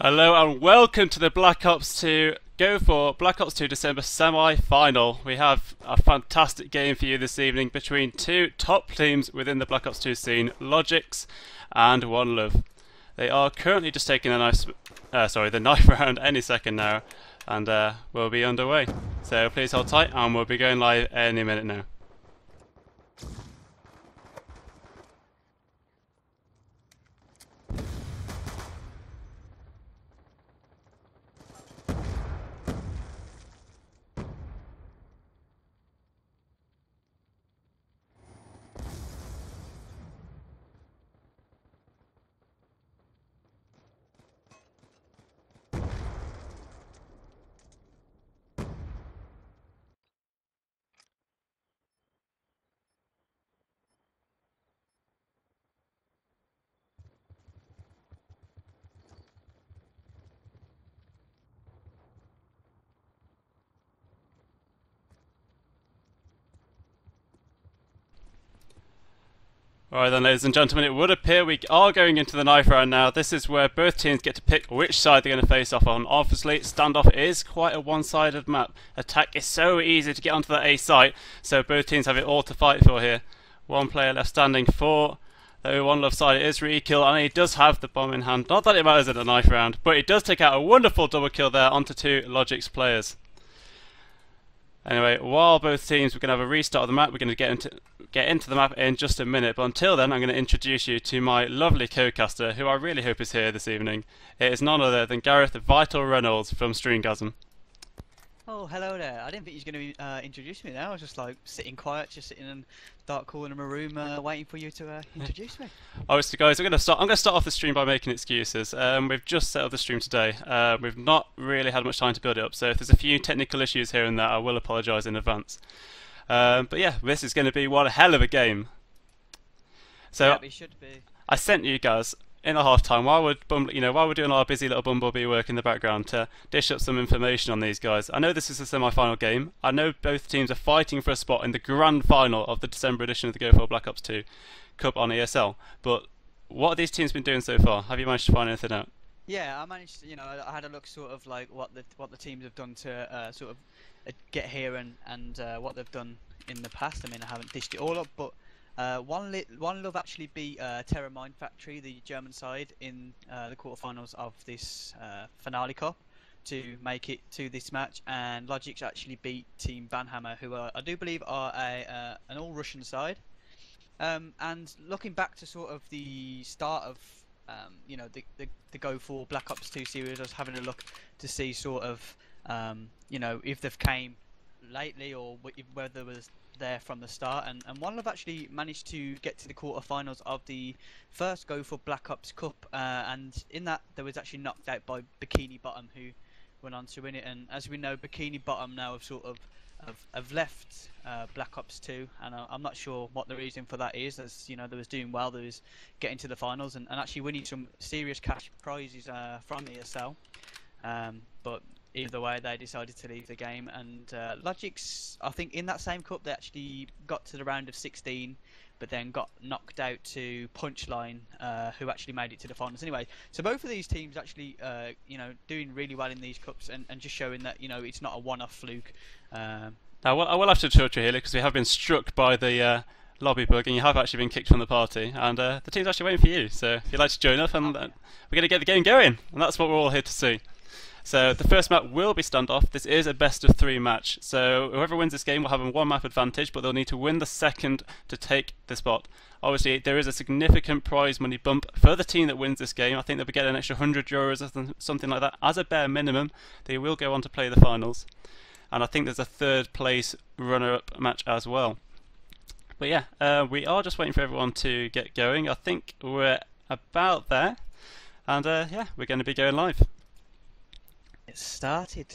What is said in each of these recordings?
Hello and welcome to the Black Ops 2 Go4 Black Ops 2 December semi-final. We have a fantastic game for you this evening between two top teams within the Black Ops 2 scene, logiX and oneluvv. They are currently just taking the knife round any second now, and we'll be underway. So please hold tight and we'll be going live any minute now. Alright then, ladies and gentlemen, it would appear we are going into the knife round now. This is where both teams get to pick which side they're going to face off on. Obviously, standoff is quite a one-sided map. Attack is so easy to get onto that A site, so both teams have it all to fight for here. One player left standing for the oneluvv side. It is Rekill, and he does have the bomb in hand. Not that it matters in a knife round, but he does take out a wonderful double kill there onto two logiX players. Anyway, while both teams, we're going to have a restart of the map. We're going to get into the map in just a minute, but until then I'm going to introduce you to my lovely co-caster, who I really hope is here this evening. It is none other than Gareth Vital Reynolds from Streamgasm. Oh, hello there. I didn't think you were going to introduce me now. I was just like sitting quiet, just sitting in a dark corner of my room waiting for you to introduce me. Obviously guys, I'm going to start off the stream by making excuses. We've just set up the stream today. We've not really had much time to build it up, so if there's a few technical issues here and there, I will apologise in advance. But yeah, this is going to be one hell of a game. So yeah, it should be. I sent you guys in the half time while we're doing our busy little bumblebee work in the background to dish up some information on these guys. I know this is a semi-final game. I know both teams are fighting for a spot in the grand final of the December edition of the Go4 Black Ops 2 Cup on ESL. But what have these teams been doing so far? Have you managed to find anything out? Yeah, I managed to, I had a look sort of like what the teams have done to sort of get here and what they've done in the past. I mean, I haven't dished it all up, but oneluvv actually beat Terra Mine Factory, the German side, in the quarterfinals of this finale cup to make it to this match, and logiX actually beat Team Banhammer, who I do believe are an all-Russian side. And looking back to sort of the start of the Go4 Black Ops 2 series, I was having a look to see sort of if they've came lately or whether it was there from the start, and oneluvv actually managed to get to the quarterfinals of the first Go4 Black Ops Cup, and in that they was actually knocked out by Bikini Bottom, who went on to win it. And as we know, Bikini Bottom now have sort of have left Black Ops 2, and I'm not sure what the reason for that is. As you know, they was doing well, they was getting to the finals and actually winning some serious cash prizes from ESL, but either way, they decided to leave the game, and logiX, I think in that same cup, they actually got to the round of 16, but then got knocked out to Punchline, who actually made it to the finals anyway. So both of these teams actually, doing really well in these cups, and just showing that, it's not a one-off fluke. Now, I will have to interrupt you here because we have been struck by the lobby bug, and you have actually been kicked from the party, and the team's actually waiting for you. So if you'd like to join up, and we're going to get the game going, and that's what we're all here to see. So the first map will be standoff. This is a best of 3 match, so whoever wins this game will have a 1 map advantage, but they'll need to win the second to take the spot. Obviously there is a significant prize money bump for the team that wins this game. I think they'll be getting an extra €100 or something like that as a bare minimum. They will go on to play the finals, and I think there's a 3rd place runner-up match as well. But yeah, we are just waiting for everyone to get going. I think we're about there, and yeah, we're going to be going live. It started.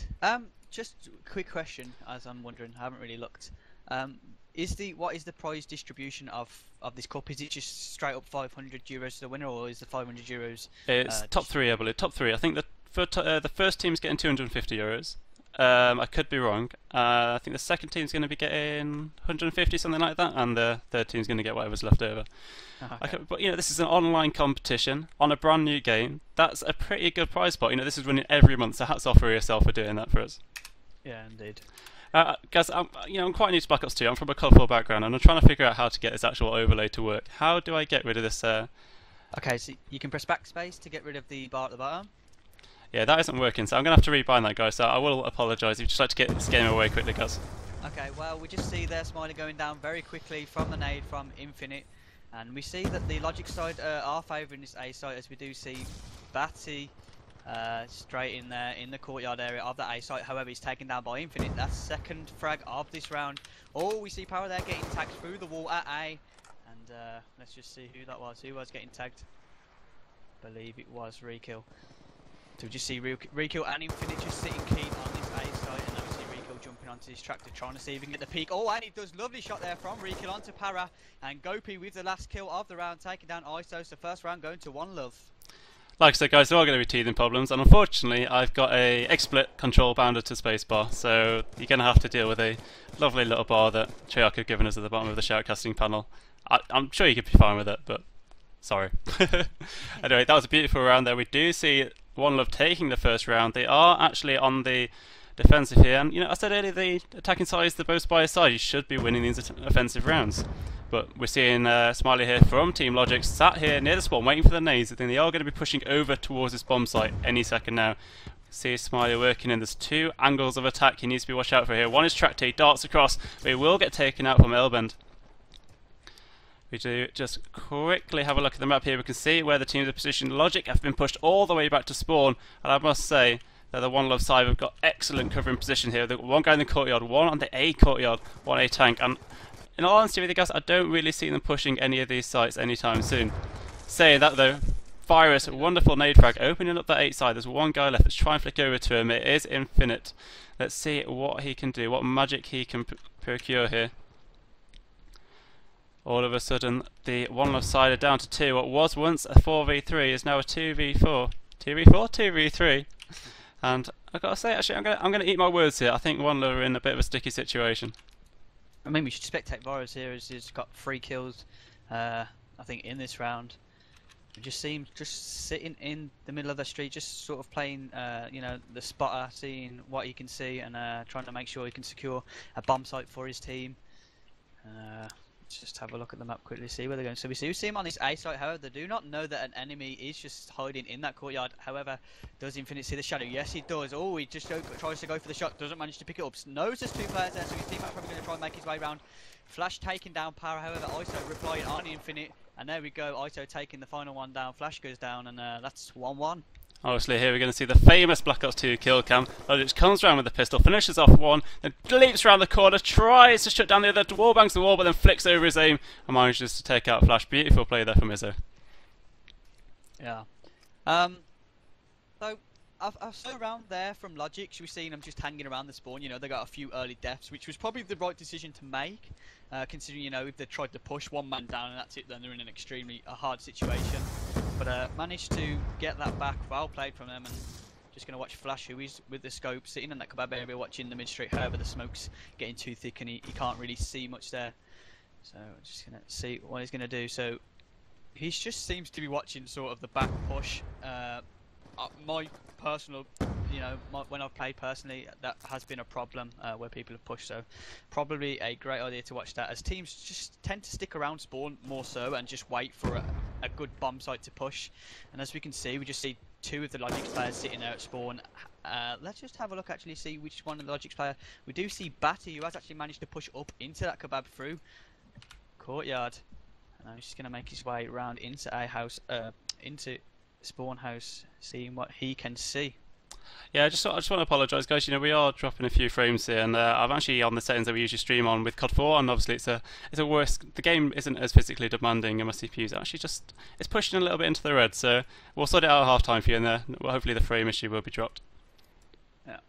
Just a quick question, as I'm wondering, I haven't really looked. What is the prize distribution of this cup? Is it just straight up €500 to the winner, or is the €500? It's top 3, I believe. Top 3. I think the first team's getting €250, I could be wrong. I think the second team's going to be getting 150, something like that, and the third team's going to get whatever's left over. Okay. But you know, this is an online competition on a brand new game. That's a pretty good prize pot. You know, this is running every month, so hats off for yourself for doing that for us. Yeah, indeed. Guys, I'm quite new to Black Ops 2. I'm from a Go4 background, and I'm trying to figure out how to get this actual overlay to work. How do I get rid of this? Okay, so you can press backspace to get rid of the bar at the bottom. Yeah, that isn't working, so I'm going to have to rebind that, guys. So I will apologise if you'd just like to get this game away quickly, guys. Okay, well, we just see their Smiley going down very quickly from the nade from Infinite. And we see that the logic side are favouring this A site, as we do see Batty straight in there in the courtyard area of the A site. However, he's taken down by Infinite. That's second frag of this round. Oh, we see Power there getting tagged through the wall at A. And let's just see who that was. Who was getting tagged? I believe it was Rekill. So we just see Rekill and Infinite just sitting keen on this A site. And now we see Rekill jumping onto this tractor, trying to see if he can get the peak. Oh, and he does lovely shot there from Rekill onto Para. And Gopi with the last kill of the round, taking down ISO. So first round going to oneluvv. Like I said, guys, there are going to be teething problems, and unfortunately I've got a XSplit control bounded to spacebar, so you're going to have to deal with a lovely little bar that Treyarch have given us at the bottom of the shoutcasting panel. I'm sure you could be fine with it, but sorry. Anyway, that was a beautiful round there. We do see oneluvv taking the first round. They are actually on the defensive here, and you know, I said earlier, the attacking side is the most biased side. You should be winning these offensive rounds. But we're seeing Smiley here from Team logiX, sat here near the spawn, waiting for the nades. I think they are going to be pushing over towards this bomb site any second now. See Smiley working in. There's two angles of attack he needs to be watched out for here. One is track T, darts across, but he will get taken out from Elbend. We do just quickly have a look at the map here. We can see where the teams are positioned. logiX have been pushed all the way back to spawn, and I must say that the oneluvv side have got excellent covering position here. They've got one guy in the courtyard, one on the A courtyard, one A tank, and in all honesty with you guys, I don't really see them pushing any of these sites anytime soon. Saying that though, Virus, wonderful nade frag, opening up that 8 side. There's one guy left. Let's try and flick over to him. It is Infinite. Let's see what he can do, what magic he can procure here. All of a sudden, the oneluvv side are down to 2. What was once a 4v3 is now a 2v4. 2v4? 2v3. And I've got to say, actually, I'm gonna eat my words here. I think oneluvv are in a bit of a sticky situation. I mean, we should spectate Virus here, as he's got 3 kills, I think, in this round. We just see him just sitting in the middle of the street, just sort of playing, you know, the spotter, seeing what he can see, and trying to make sure he can secure a bomb site for his team. Let's just have a look at the map quickly, see where they're going. So we see him on this A site. However, they do not know that an enemy is just hiding in that courtyard. However, does Infinite see the shadow? Yes, he does. Oh, he just tries to go for the shot, doesn't manage to pick it up. Knows there's 2 players there, so his teammate's probably going to try and make his way around. Flash taking down Power. However, ISO replying on Infinite, and there we go. ISO taking the final one down. Flash goes down, and that's 1-1. Obviously here we're going to see the famous Black Ops 2 kill cam. logiX comes around with the pistol, finishes off one, then leaps around the corner, tries to shut down the other, wall bangs the wall, but then flicks over his aim and manages to take out Flash. Beautiful play there from Izzo. Yeah. So I've still around there from logiX. We've seen them just hanging around the spawn. You know, they got a few early deaths, which was probably the right decision to make, considering, you know, if they tried to push one man down and that's it, then they're in an extremely hard situation. But managed to get that back. Well played from them, and just going to watch Flash, who is with the scope, sitting in that kebab area watching the mid street. However, the smoke's getting too thick and he can't really see much there. So just going to see what he's going to do. So he just seems to be watching sort of the back push. My personal, you know, when I've played personally, that has been a problem where people have pushed. So probably a great idea to watch that, as teams just tend to stick around spawn more so and just wait for a good bomb site to push. And as we can see, we just see 2 of the logiX players sitting there at spawn. Let's just have a look, actually see which one of the logiX player. We do see Batty, who has actually managed to push up into that kebab through courtyard. And he's just going to make his way around into a house, into spawn house, seeing what he can see. Yeah, I just want to apologise, guys. You know, we are dropping a few frames here, and I'm actually on the settings that we usually stream on with COD4, and obviously it's a worse. The game isn't as physically demanding, and my CPU's actually just it's pushing a little bit into the red. So we'll sort it out at half time for you, and hopefully the frame issue will be dropped. Yeah.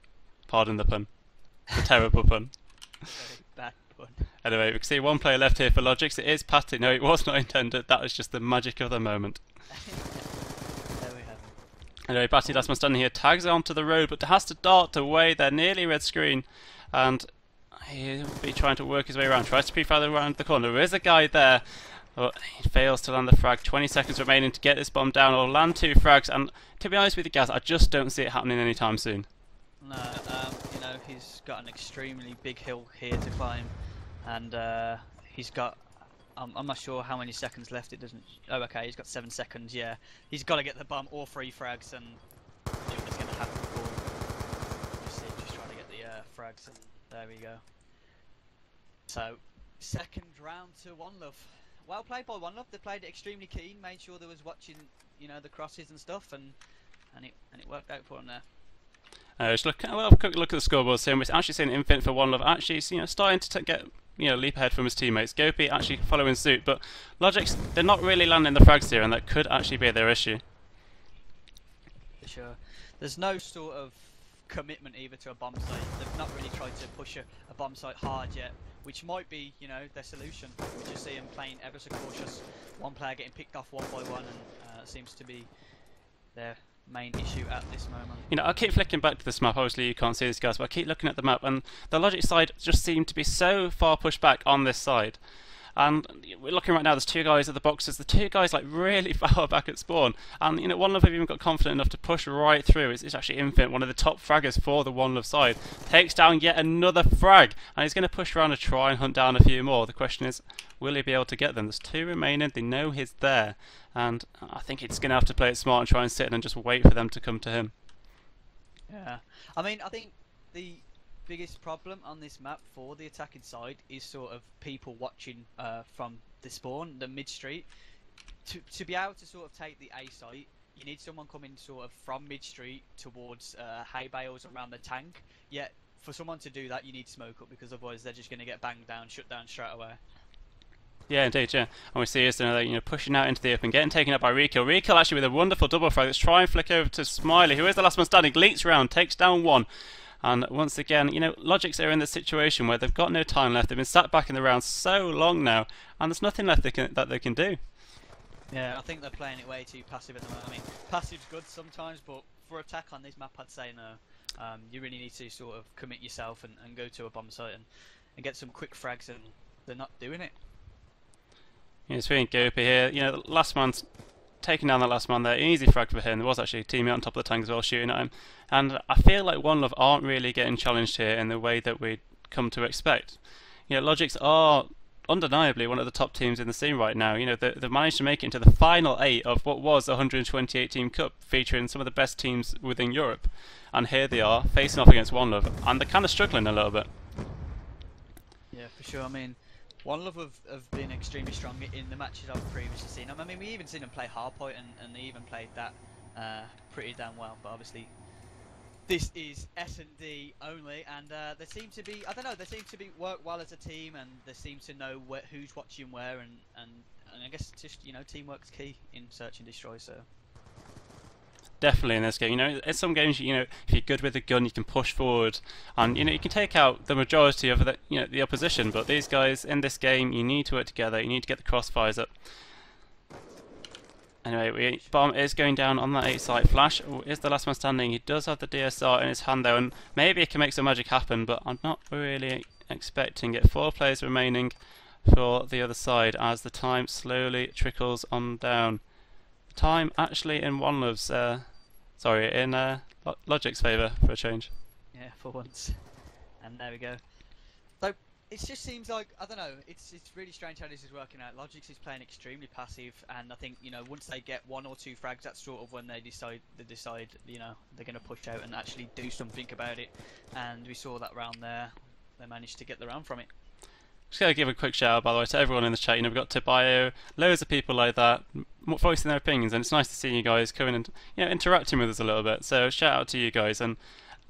Pardon the pun. The terrible pun. Very bad pun. Anyway, we can see one player left here for logiX. It is Patty. No, it was not intended. That was just the magic of the moment. There we have it. Anyway, Batty last man standing here tags onto the road, but has to dart away. They're nearly red screen, and he'll be trying to work his way around. Tries to pre-fire around the corner. There is a guy there, but he fails to land the frag. 20 seconds remaining to get this bomb down or land 2 frags. And to be honest with you guys, I just don't see it happening anytime soon. No, you know, he's got an extremely big hill here to climb, and he's got. I'm not sure how many seconds left. It doesn't. Oh, okay, he's got 7 seconds. Yeah, he's got to get the bomb or 3 frags, and it's going to happen before. Just trying to get the frags, and there we go. So, second round to oneluvv. Well played by oneluvv. They played it extremely keen. Made sure they was watching, you know, the crosses and stuff, and it worked out for them there. Just look at the scoreboards here. We're actually seeing Infinite for oneluvv actually, you know, starting to get leap ahead from his teammates. Go4 actually following suit, but logiX, they're not really landing the frags here, and that could actually be their issue. For sure. There's no sort of commitment either to a bomb site. They've not really tried to push a bomb site hard yet, which might be, you know, their solution. We just see them playing ever so cautious. One player getting picked off one by one, and seems to be their main issue at this moment. You know, I keep flicking back to this map. Obviously, you can't see this, guys, but I keep looking at the map, and the logic side just seem to be so far pushed back on this side. And we're looking right now. There's 2 guys at the boxes. The 2 guys like really far back at spawn, and you know, oneluvv have even got confident enough to push right through. It's actually Infinite, one of the top fraggers for the oneluvv side, takes down yet another frag, and he's going to push around to try and hunt down a few more. The question is, will he be able to get them? There's 2 remaining. They know he's there, and I think he's going to have to play it smart and try and sit in and just wait for them to come to him. Yeah, I mean, I think the biggest problem on this map for the attacking side is sort of people watching from the spawn, the mid street. To be able to sort of take the A site, you need someone coming sort of from mid street towards hay bales around the tank. Yet for someone to do that, you need smoke up, because otherwise they're just going to get banged down, shut down straight away. Yeah, indeed, yeah. And we see is pushing out into the open, getting taken up by Rekill. Rekill actually with a wonderful double frag. Let's try and flick over to Smiley, who is the last man standing. Leaks round, takes down 1. And once again, you know, logiX are in this situation where they've got no time left. They've been sat back in the round so long now, and there's nothing left that they can do. Yeah, I think they're playing it way too passive at the moment. I mean, passive's good sometimes, but for attack on this map, I'd say no. You really need to sort of commit yourself and go to a bomb site and get some quick frags, and they're not doing it. Yeah, it's really Go4 here. You know, the last man's taking down that last man there, easy frag for him. There was actually a teammate on top of the tank as well shooting at him, and I feel like oneluvv aren't really getting challenged here in the way that we'd come to expect. You know, logiX are undeniably one of the top teams in the scene right now. You know, they've managed to make it into the final 8 of what was a 128 team cup, featuring some of the best teams within Europe, and here they are facing off against oneluvv, and they're kind of struggling a little bit. Yeah, for sure. I mean, oneluvv have been extremely strong in the matches I've previously seen. I mean, we even seen them play hardpoint, and they even played that pretty damn well. But obviously, this is S&D only, and they seem to be, I don't know, they seem to be work well as a team, and they seem to know who's watching where, and I guess just, you know, teamwork's key in search and destroy. So. Definitely in this game, you know, in some games, you know, if you're good with a gun, you can push forward, and you know, you can take out the majority of the, you know, the opposition. But these guys in this game, you need to work together. You need to get the crossfires up. Anyway, bomb is going down on that 8 site. Flash is the last man standing. He does have the DSR in his hand though, and maybe he can make some magic happen. But I'm not really expecting it. 4 players remaining for the other side as the time slowly trickles on down. Time actually in oneluvv's, in logiX favour for a change. Yeah, for once. And there we go. So it just seems like, I don't know, it's really strange how this is working out. logiX is playing extremely passive, and I think, you know, once they get 1 or 2 frags, that's sort of when they decide, you know, they're going to push out and actually do something about it. And we saw that round there. They managed to get the round from it. Just gotta give a quick shout out, by the way, to everyone in the chat. You know, we've got Tobio, loads of people like that, voicing their opinions, and it's nice to see you guys coming and, you know, interacting with us a little bit. So shout out to you guys. And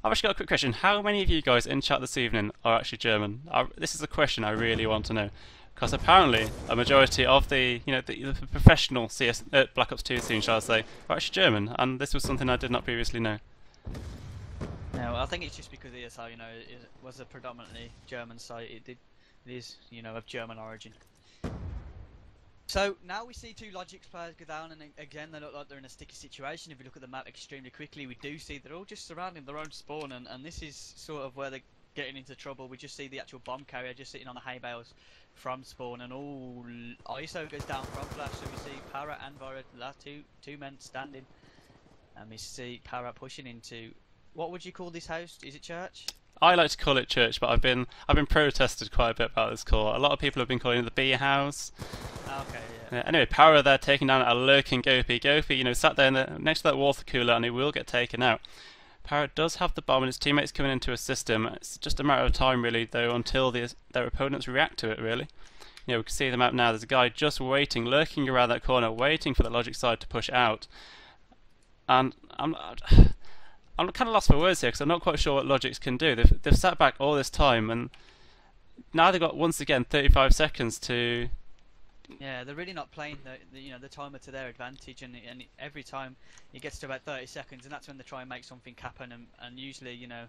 I've actually got a quick question: how many of you guys in chat this evening are actually German? This is a question I really want to know, because apparently a majority of the, you know, the professional CS Black Ops 2 scene, shall I say, are actually German, and this was something I did not previously know. No, I think it's just because ESL, you know, it was a predominantly German site. It is, you know, of German origin. So now we see two logiX players go down, and again they look like they're in a sticky situation. If you look at the map extremely quickly, we do see they're all just surrounding their own spawn, and this is sort of where they're getting into trouble. We just see the actual bomb carrier just sitting on the hay bales from spawn, and all ISO goes down from flash. So we see Para and Vora, two men standing, and we see Para pushing into, what would you call this house? Is it church? I like to call it church, but I've been protested quite a bit about this call. A lot of people have been calling it the bee house. Okay, yeah. Anyway, Power there taking down a lurking Gopi. Gopi, you know, sat there next to that water cooler, and he will get taken out. Power does have the bomb, and his teammates coming in to assist him. It's just a matter of time, really, though, until their opponents react to it. Really, you know, we can see the map now. There's a guy just waiting, lurking around that corner, waiting for the logic side to push out. And I'm kind of lost for words here because I'm not quite sure what logiX can do. They've sat back all this time, and now they've got once again 35 seconds to. Yeah, they're really not playing the timer to their advantage, and every time it gets to about 30 seconds, and that's when they try and make something happen. And usually, you know,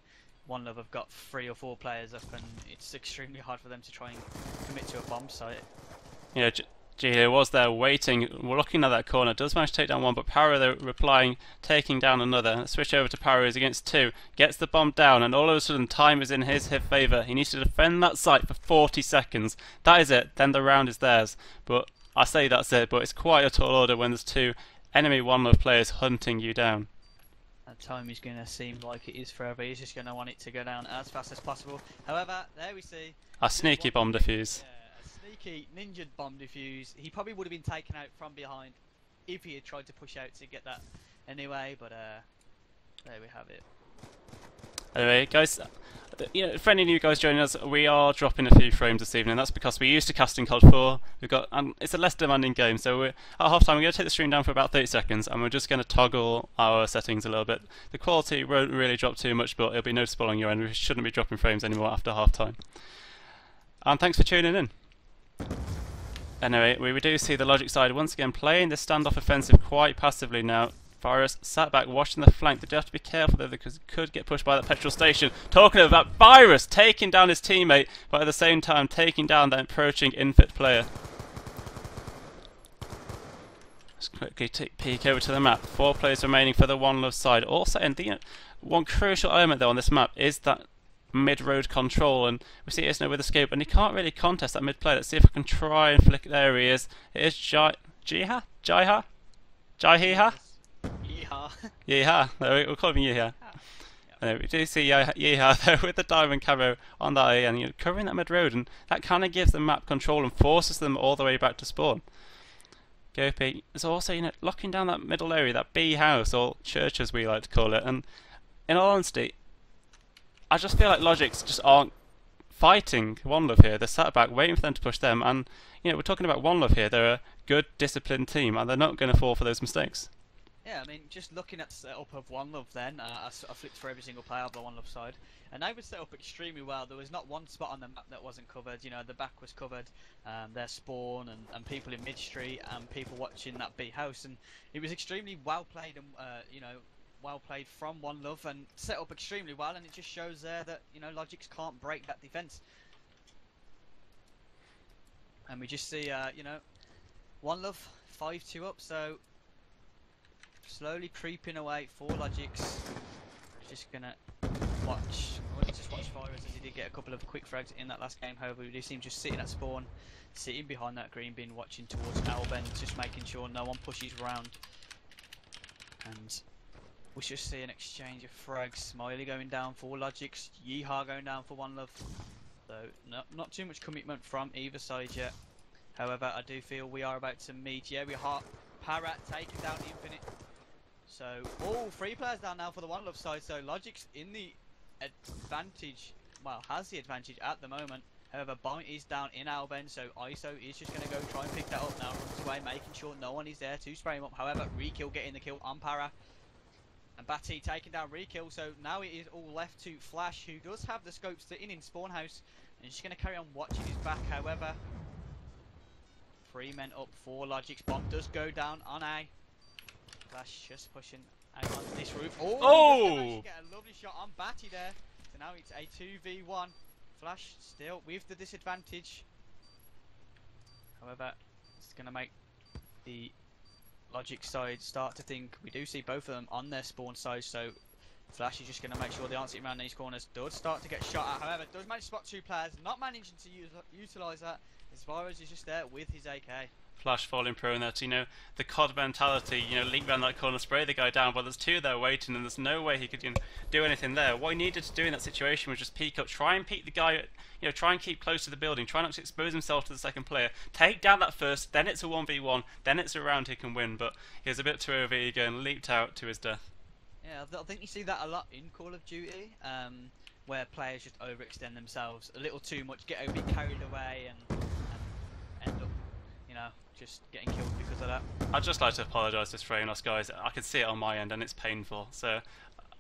oneluvv have got 3 or 4 players up, and it's extremely hard for them to try and commit to a bomb site. Yeah, Gio was there waiting, looking at that corner, does manage to take down one, but Power there replying, taking down another. Switch over to Power, who's against 2, gets the bomb down, and all of a sudden time is in his favour. He needs to defend that site for 40 seconds. That is it, then the round is theirs. But I say that's it, but it's quite a tall order when there's 2 enemy oneluvv players hunting you down. That time is going to seem like it is forever. He's just going to want it to go down as fast as possible. However, there we see A sneaky bomb defuse. Yeah. Sneaky ninja bomb defuse. He probably would have been taken out from behind if he had tried to push out to get that anyway, but there we have it. Anyway, guys, you know, for any new guys joining us, we are dropping a few frames this evening. That's because we're used to casting COD 4. We've got, it's a less demanding game, so at half time we're going to take the stream down for about 30 seconds, and we're just going to toggle our settings a little bit. The quality won't really drop too much, but it'll be noticeable on your end. We shouldn't be dropping frames anymore after half time. And thanks for tuning in. Anyway, we do see the logic side once again playing this standoff offensive quite passively now. Virus sat back watching the flank. They do have to be careful though because he could get pushed by that petrol station. Talking about Virus taking down his teammate, but at the same time taking down that approaching infit player. Let's quickly peek over to the map. 4 players remaining for the oneluvv side. Also, and the one crucial element though on this map is that mid-road control, and we see ESL with a scope, and he can't really contest that mid player. Let's see if I can try and flick. There he is. It is Jiha? Yeeha? We'll call him Yeeha. We do see Yeeha there with the diamond camo on that A, and covering that mid-road, and that kind of gives them map control and forces them all the way back to spawn. Gopi is also, locking down that middle area, that B house, or church as we like to call it, and in all honesty, I just feel like logiX just aren't fighting oneluvv here. They're sat back waiting for them to push them, and we're talking about oneluvv here. They're a good, disciplined team, and they're not going to fall for those mistakes. Yeah, I mean, just looking at the setup of oneluvv then, I flipped for every single player on the oneluvv side, and they were set up extremely well. There was not one spot on the map that wasn't covered. The back was covered, their spawn, and people in mid-street, and people watching that B house, and it was extremely well played, and well played from oneluvv, and set up extremely well, and it just shows there that logiX can't break that defense. And we just see oneluvv 5-2 up, so slowly creeping away for logiX. Just gonna watch. Just watch Virus as he did get a couple of quick frags in that last game. However, we do see him just sitting at spawn, sitting behind that green bin, watching towards Alben, just making sure no one pushes round. And we just see an exchange of frags. Smiley going down for logiX, Yeehaw going down for oneluvv. So not too much commitment from either side yet. However, I do feel we are about to meet. Yeah, we are Parrot taking down Infinite. So all 3 players down now for the oneluvv side. So logiX in the advantage. Well, has the advantage at the moment. However, Bomb is down in Alben, so ISO is just going to go try and pick that up now. Runs away, making sure no one is there to spray him up. However, Rekill getting the kill on Para. And Batty taking down Rekill, so now it is all left to Flash, who does have the scope sitting in spawn house. And he's just going to carry on watching his back, however. 3 men up for logiX. Bomb does go down on A. Flash just pushing out onto this roof. Oh! Get a lovely shot on Batty there. So now it's a 2v1. Flash still with the disadvantage. However, It's going to make the logiX side start to think. We do see both of them on their spawn side, so Flash is just going to make sure they aren't sitting around these corners. Does start to get shot at, however, does manage to spot 2 players, not managing to utilise that. As far as he's just there with his AK. Flash falling prone there to, you know, the COD mentality, you know, leap around that corner, spray the guy down, but there's 2 there waiting and there's no way he could, you know, do anything there. What he needed to do in that situation was just peek up, try and peek the guy, you know, try and keep close to the building, try not to expose himself to the second player, take down that first, then it's a 1v1, then it's a round he can win, but he was a bit too over eager and leaped out to his death. Yeah, I think you see that a lot in Call of Duty, where players just overextend themselves a little too much, get a bit carried away and end up, you know, just getting killed because of that. I'd just like to apologise to Stranos, guys. I can see it on my end and it's painful, so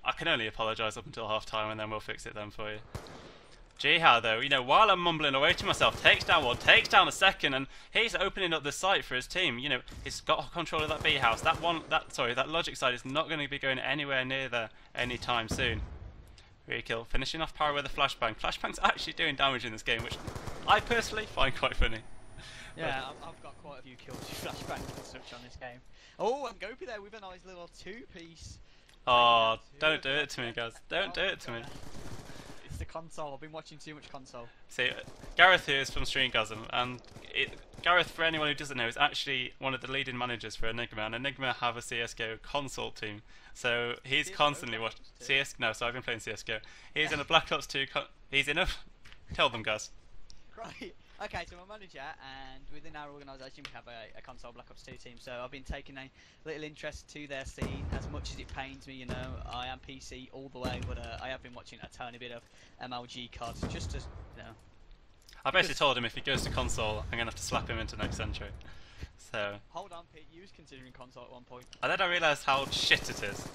I can only apologise up until half time and then we'll fix it then for you. Jihad though, you know, while I'm mumbling away to myself, takes down one, takes down a second, and he's opening up the site for his team. You know, he's got control of that B house. That logic side is not going to be going anywhere near there anytime soon. Re-kill, finishing off power with a flashbang. Flashbang's actually doing damage in this game, which I personally find quite funny. Yeah, I've got quite a few kills with flashbangs and such on this game. Oh, and Gopi there with a nice little 2-piece. Oh, don't do it to me, guys. Don't do it to me. It's the console. I've been watching too much console. See, Gareth here is from Streamgasm, and Gareth, for anyone who doesn't know, is actually one of the leading managers for Enigma, and Enigma have a CSGO console team. So he's constantly watching No, so I've been playing CSGO. He's in a Black Ops 2. He's in a. Tell them, guys. Right. Okay, so I'm a manager, and within our organisation we have a console Black Ops 2 team, so I've been taking a little interest to their scene. As much as it pains me, you know, I am PC all the way, but I have been watching a tiny bit of MLG COD, just to, you know. I basically told him if he goes to console, I'm going to have to slap him into next century. So. Hold on, Pete, you was considering console at one point. And then I realised how shit it is.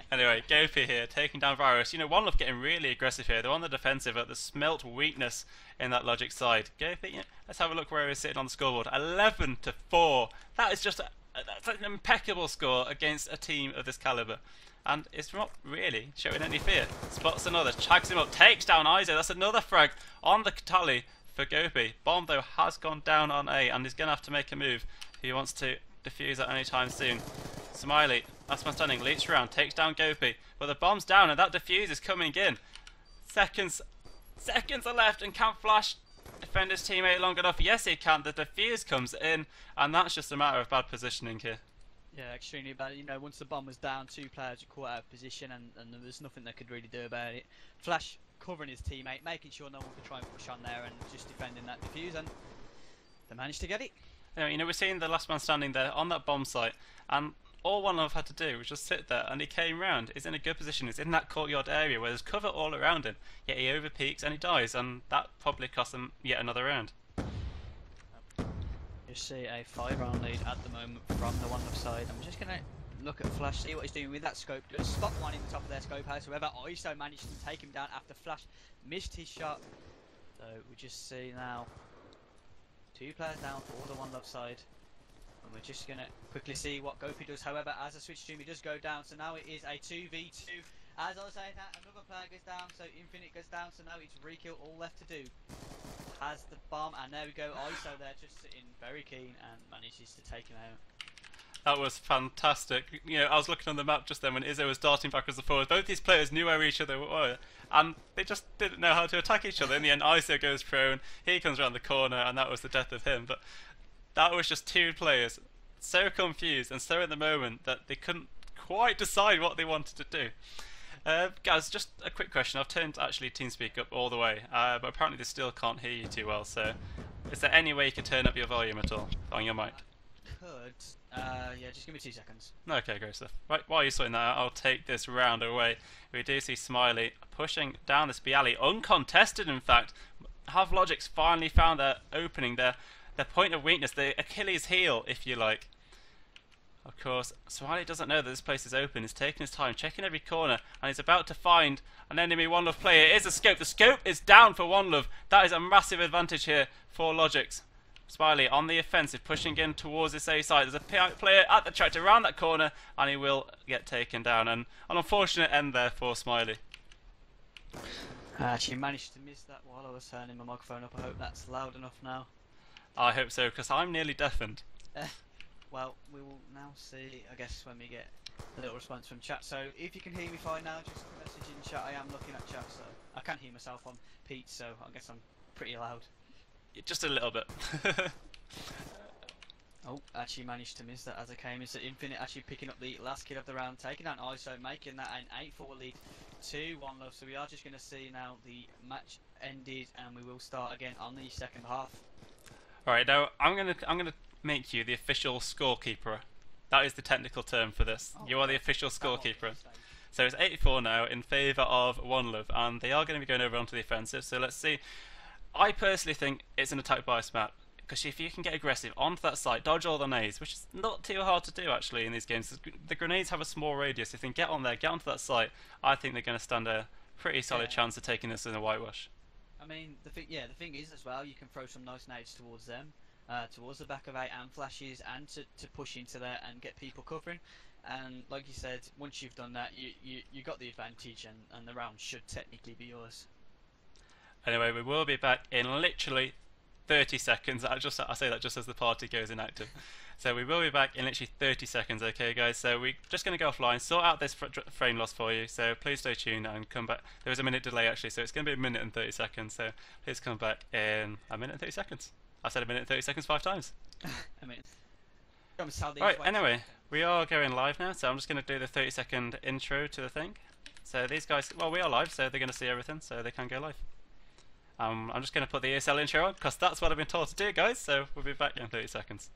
Anyway, Gopi here, taking down Virus. You know, oneluvv getting really aggressive here. They're on the defensive at the smelt weakness in that logic side. Gopi, you know, let's have a look where he's sitting on the scoreboard. 11-4. That is just that's an impeccable score against a team of this calibre. And it's not really showing any fear. Spots another, chags him up, takes down Iso. That's another frag on the tally for Gopi. Bomb, though, has gone down on A, and he's going to have to make a move. He wants to defuse that anytime soon. Smiley, last man standing, leaps around, takes down Gopi, but the bomb's down and that defuse is coming in. Seconds are left, and can Flash defend his teammate long enough? Yes, he can. The defuse comes in, and that's just a matter of bad positioning here. Yeah, extremely bad. You know, once the bomb was down, 2 players were caught out of position, and there was nothing they could really do about it. Flash covering his teammate, making sure no one could try and push on there, and just defending that defuse, and they managed to get it. You know, we're seeing the last man standing there on that bomb site, and all oneluvv had to do was just sit there, and he came round. He's in a good position. He's in that courtyard area where there's cover all around him, yet he overpeaks and he dies, and that probably cost him yet another round. You see a 5-round lead at the moment from the oneluvv side. I'm just going to look at Flash, see what he's doing with that scope. Just spot one in the top of their scope house. However, Iso managed to take him down after Flash missed his shot. So we just see now 2 players down for the oneluvv side. And we're just going to quickly see what Gopi does. However, as a switch stream, he does go down. So now it is a 2v2. As I was saying that, another player goes down. So Infinite goes down. So now it's re-kill. All left to do. Has the bomb. And there we go. Iso there just sitting very keen and manages to take him out. That was fantastic. You know, I was looking on the map just then when Izzo was darting backwards and forwards. Both these players knew where each other were, and they just didn't know how to attack each other. In the end, Iso goes prone, he comes around the corner, and that was the death of him. But that was just 2 players so confused and so in the moment that they couldn't quite decide what they wanted to do. Guys, just a quick question. I've turned actually TeamSpeak up all the way, but apparently they still can't hear you too well. So, is there any way you could turn up your volume at all on your mic? Could. Yeah, just give me 2 seconds. Okay, great stuff. Right, while you're sorting that out, I'll take this round away. We do see Smiley pushing down this B alley, uncontested in fact. Have logiX finally found their opening, their point of weakness, the Achilles heel, if you like. Of course, Smiley doesn't know that this place is open. He's taking his time, checking every corner, and he's about to find an enemy oneluvv player. It is a scope. The scope is down for oneluvv. That is a massive advantage here for logiX. Smiley on the offensive, pushing in towards this A side. There's a player at the tractor around that corner, and he will get taken down. And an unfortunate end there for Smiley. She managed to miss that while I was turning my microphone up. I hope that's loud enough now. I hope so, because I'm nearly deafened. Well, we will now see, I guess, when we get a little response from chat. So if you can hear me fine now, just message in chat. I am looking at chat, so I can't hear myself on Pete, so I guess I'm pretty loud. Just a little bit. Oh, actually managed to miss that as I came in. So Infinite actually picking up the last kill of the round, taking down ISO, making that an 8-4 lead to oneluvv. So we are just going to see now the match ended, and we will start again on the second half. Alright, now I'm gonna make you the official scorekeeper. That is the technical term for this. Oh, you are the official scorekeeper. Stage. So it's 8-4 now in favour of oneluvv, and they are going to be going over onto the offensive. So let's see. I personally think it's an attack bias map, because if you can get aggressive onto that site, dodge all the nades, which is not too hard to do actually in these games. The grenades have a small radius. If they can get on there, get onto that site, I think they're going to stand a pretty solid chance of taking this in a whitewash. I mean, the thing is as well, you can throw some nice nades towards them, towards the back of 8 and flashes, and to push into there and get people covering. And like you said, once you've done that, you got the advantage, and the round should technically be yours. Anyway, we will be back in literally 30 seconds. I say that just as the party goes inactive. So we will be back in literally 30 seconds, okay guys? So we're just going to go offline, sort out this frame loss for you, so please stay tuned and come back. There was a minute delay actually, so it's going to be a minute and 30 seconds, so please come back in a minute and 30 seconds. I said a minute and 30 seconds 5 times. I mean, right, anyway, we are going live now, so I'm just going to do the 30-second intro to the thing. So these guys, well, we are live, so they're going to see everything, so they can go live. I'm just going to put the ESL intro on, because that's what I've been told to do, guys, so we'll be back in 30 seconds.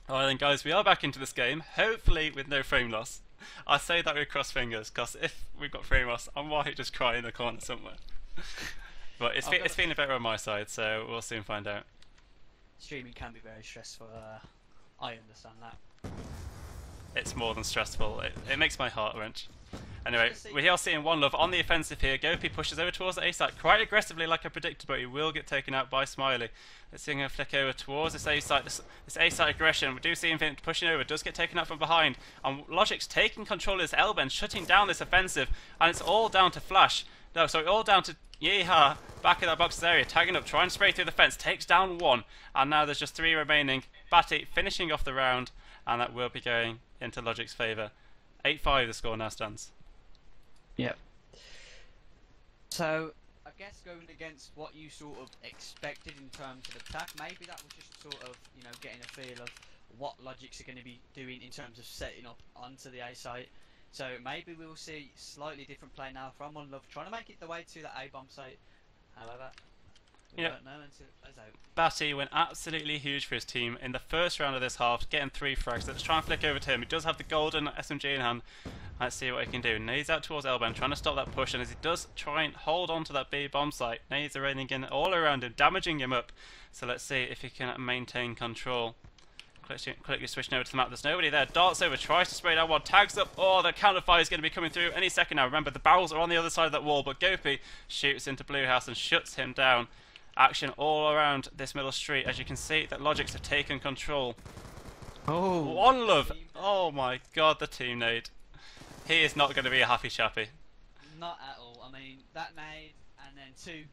Alright then guys, we are back into this game, hopefully with no frame loss. I say that with cross fingers, because if we've got frame loss, I might just cry in the corner somewhere. But it's feeling better on my side, so we'll soon find out. Streaming can be very stressful, I understand that. It's more than stressful, it makes my heart wrench. Anyway, we are seeing oneluvv on the offensive here. Gopi pushes over towards the A site quite aggressively like I predicted, but he will get taken out by Smiley. Let's see him flick over towards this A site, this A site aggression. We do see Infinite pushing over, does get taken out from behind. And logiX taking control of this L-bend, shutting down this offensive, and it's all down to Flash. No, sorry, all down to Yeehaw, back in that box's area, tagging up, trying to spray through the fence, takes down one, and now there's just 3 remaining. Batty finishing off the round, and that will be going into logiX's favour. 8-5 the score now stands. Yep. So, I guess going against what you sort of expected in terms of attack, maybe that was just sort of, you know, getting a feel of what logiX are going to be doing in terms of setting up onto the A site. So maybe we'll see slightly different play now from oneluvv, trying to make it the way to the A bomb site. However, we don't know until it's out. Batty went absolutely huge for his team in the first round of this half, getting 3 frags. Let's try and flick over to him. He does have the golden SMG in hand. Let's see what he can do. Nades out towards L-bend, trying to stop that push, and as he does try and hold on to that B bomb site, nades are raining in all around him, damaging him up. So let's see if he can maintain control. Quickly switching over to the map, there's nobody there. Darts over, tries to spray down one, tags up. Oh, the counter fire is going to be coming through any second now. Remember, the barrels are on the other side of that wall, but Gopi shoots into Blue House and shuts him down. Action all around this middle street. As you can see, that logiX have taken control. Oh, oneluvv! Oh my god, the team nade. He is not going to be a happy chappy. not at all. I mean, that nade and then 2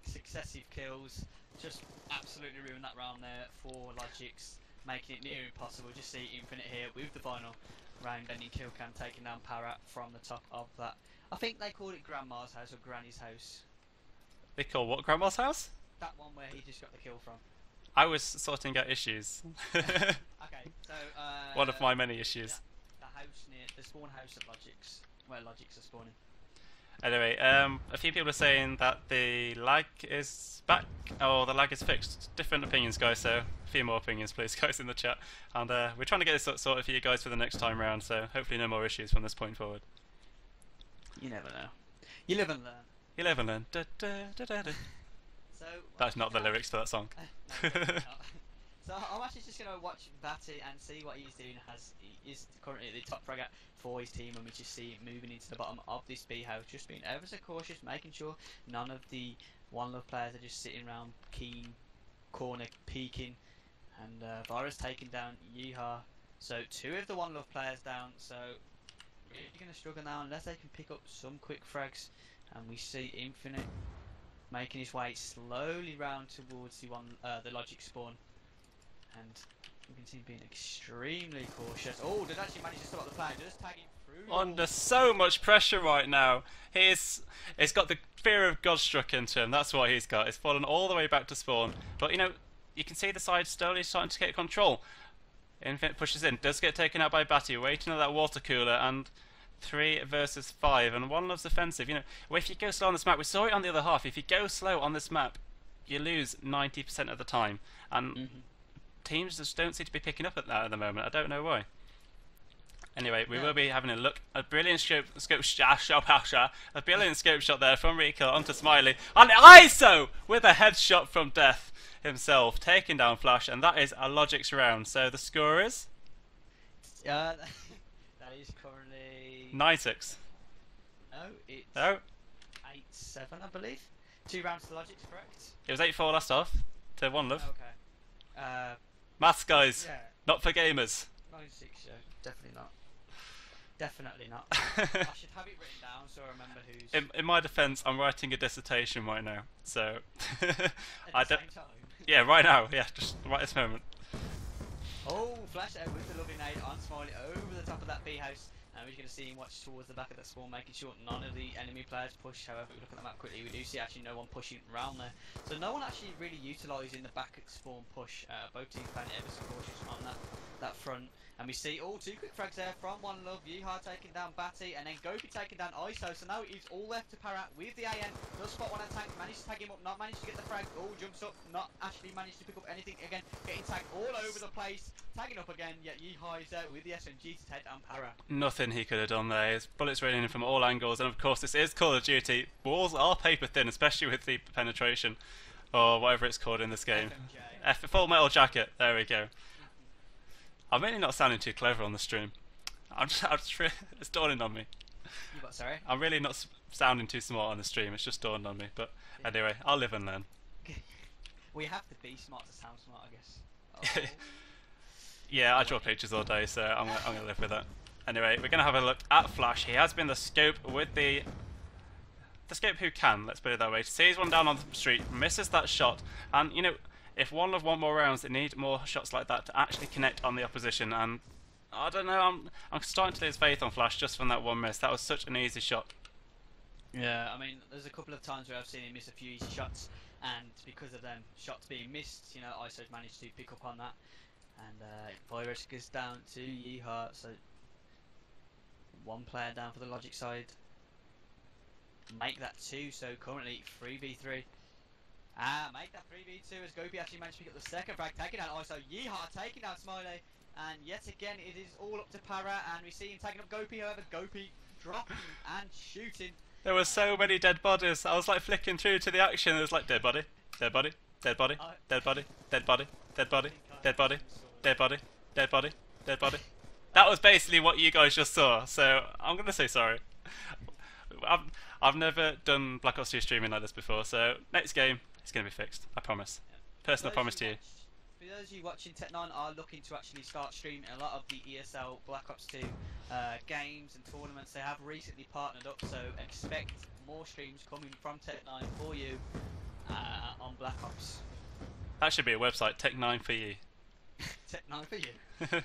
successive kills just absolutely ruined that round there for logiX, making it near impossible. Just see Infinite here with the final round ending kill cam taking down Parrot from the top of that. I think they called it Grandma's house or Granny's house. They call what Grandma's house? That one where he just got the kill from. I was sorting out issues. Okay, so one of my many issues. The house near the spawn house at logiX, where logiX are spawning. Anyway, a few people are saying that the lag is back, or the lag is fixed. Different opinions, guys, so a few more opinions, please, guys, in the chat. And we're trying to get this sorted for you guys for the next time round, so hopefully no more issues from this point forward. You never know. You live and learn. You live and learn. Da, da, da, da, da. So That's not the lyrics to that song. No, definitely not. So I'm actually just gonna watch Batty and see what he's doing. As he is currently the top frag for his team, and we just see him moving into the bottom of this B house, just being ever so cautious, making sure none of the oneluvv players are just sitting around keen corner peeking. And Virus taking down Yeehaw. So 2 of the oneluvv players down. So really gonna struggle now unless they can pick up some quick frags. And we see Infinite making his way slowly round towards the logiX spawn. And we can see him being extremely cautious. Oh, did actually manage to stop the plan, just tagging through. Under so much pressure right now. He's got the fear of God struck into him. That's what he's got. He's fallen all the way back to spawn. But you know, you can see the side slowly starting to get control. Infinite pushes in, does get taken out by Batty, waiting on that water cooler, and 3 versus 5, and oneluvv's offensive. You know, well, if you go slow on this map, we saw it on the other half. If you go slow on this map, you lose 90% of the time, and teams just don't seem to be picking up at that at the moment. I don't know why. Anyway, we will be having a look. A brilliant scope shot. A brilliant scope shot there from Rico onto Smiley, and ISO with a headshot from Death himself, taking down Flash, and that is a logiX round. So the score is that is currently 9-6. No, it's No, 8-7, I believe. 2 rounds to logiX, correct? it was 8-4 last off to oneluvv. Okay. Maths, guys, Yeah. not for gamers. 9-6, yeah. Definitely not. Definitely not. I should have it written down so I remember who's. In my defence, I'm writing a dissertation right now, so At the same time. Yeah, right now. Yeah, just right this moment. Oh, Flash out with the lovely nade on Smiley over the top of that B house. And we're going to see him watch towards the back of that spawn, making sure none of the enemy players push. However, we look at the map quickly, we do see actually no one pushing around there. So no one actually really utilising the back at spawn push. Both teams playing ever so cautious on that front. And we see all 2 quick frags there from oneluvv. Yeehaw taking down Batty, and then Gopi taking down ISO. So now it's all left to Parrot with the AN. Does spot one tank, managed to tag him up, not managed to get the frag. Oh, jumps up, not actually managed to pick up anything again. Getting tagged all over the place, tagging up again. Yet Yeehaw is there with the SMG to take down Parrot. Nothing he could have done there. His bullets raining in from all angles, and of course this is Call of Duty. Walls are paper thin, especially with the penetration, or whatever it's called in this game. Full Metal Jacket. There we go. I'm really not sounding too clever on the stream. It's dawning on me. You what, sorry? I'm really not sounding too smart on the stream. It's just dawned on me. But anyway, I'll live and learn. We have to be smart to sound smart, I guess. Yeah, I draw pictures all day, so I'm gonna live with that. Anyway, we're gonna have a look at Flash. He has been the scope with the scope who can. Let's put it that way. Sees one down on the street, misses that shot, and you know, if oneluvv want more rounds, they need more shots like that to actually connect on the opposition. And I don't know, I'm starting to lose faith on Flash just from that one miss. That was such an easy shot. Yeah, I mean, there's a couple of times where I've seen him miss a few easy shots, and because of them shots being missed, you know, ISO's managed to pick up on that. And Virus goes down to Yeehaw, so 1 player down for the logiX side. Make that 2, so currently 3v3. Make that 3v2 as Gopi actually managed to pick up the second frag, taking down ISO. Yeehaw taking down Smiley, and yet again it is all up to Para, and we see him taking up Gopi. However, Gopi dropping and shooting. There were so many dead bodies. I was like flicking through to the action. It was like dead body, dead body, dead body, dead body, dead body, dead body, dead body, dead body, dead body, dead body. That was basically what you guys just saw. So I'm gonna say sorry. I've never done Black Ops 2 streaming like this before. So next game, it's going to be fixed, I promise. Personal promise to you. For those of you watching, Tech9 are looking to actually start streaming a lot of the ESL Black Ops 2 games and tournaments. They have recently partnered up, so expect more streams coming from Tech9 for you on Black Ops. That should be a website, Tech9 for you. Tech9 for you.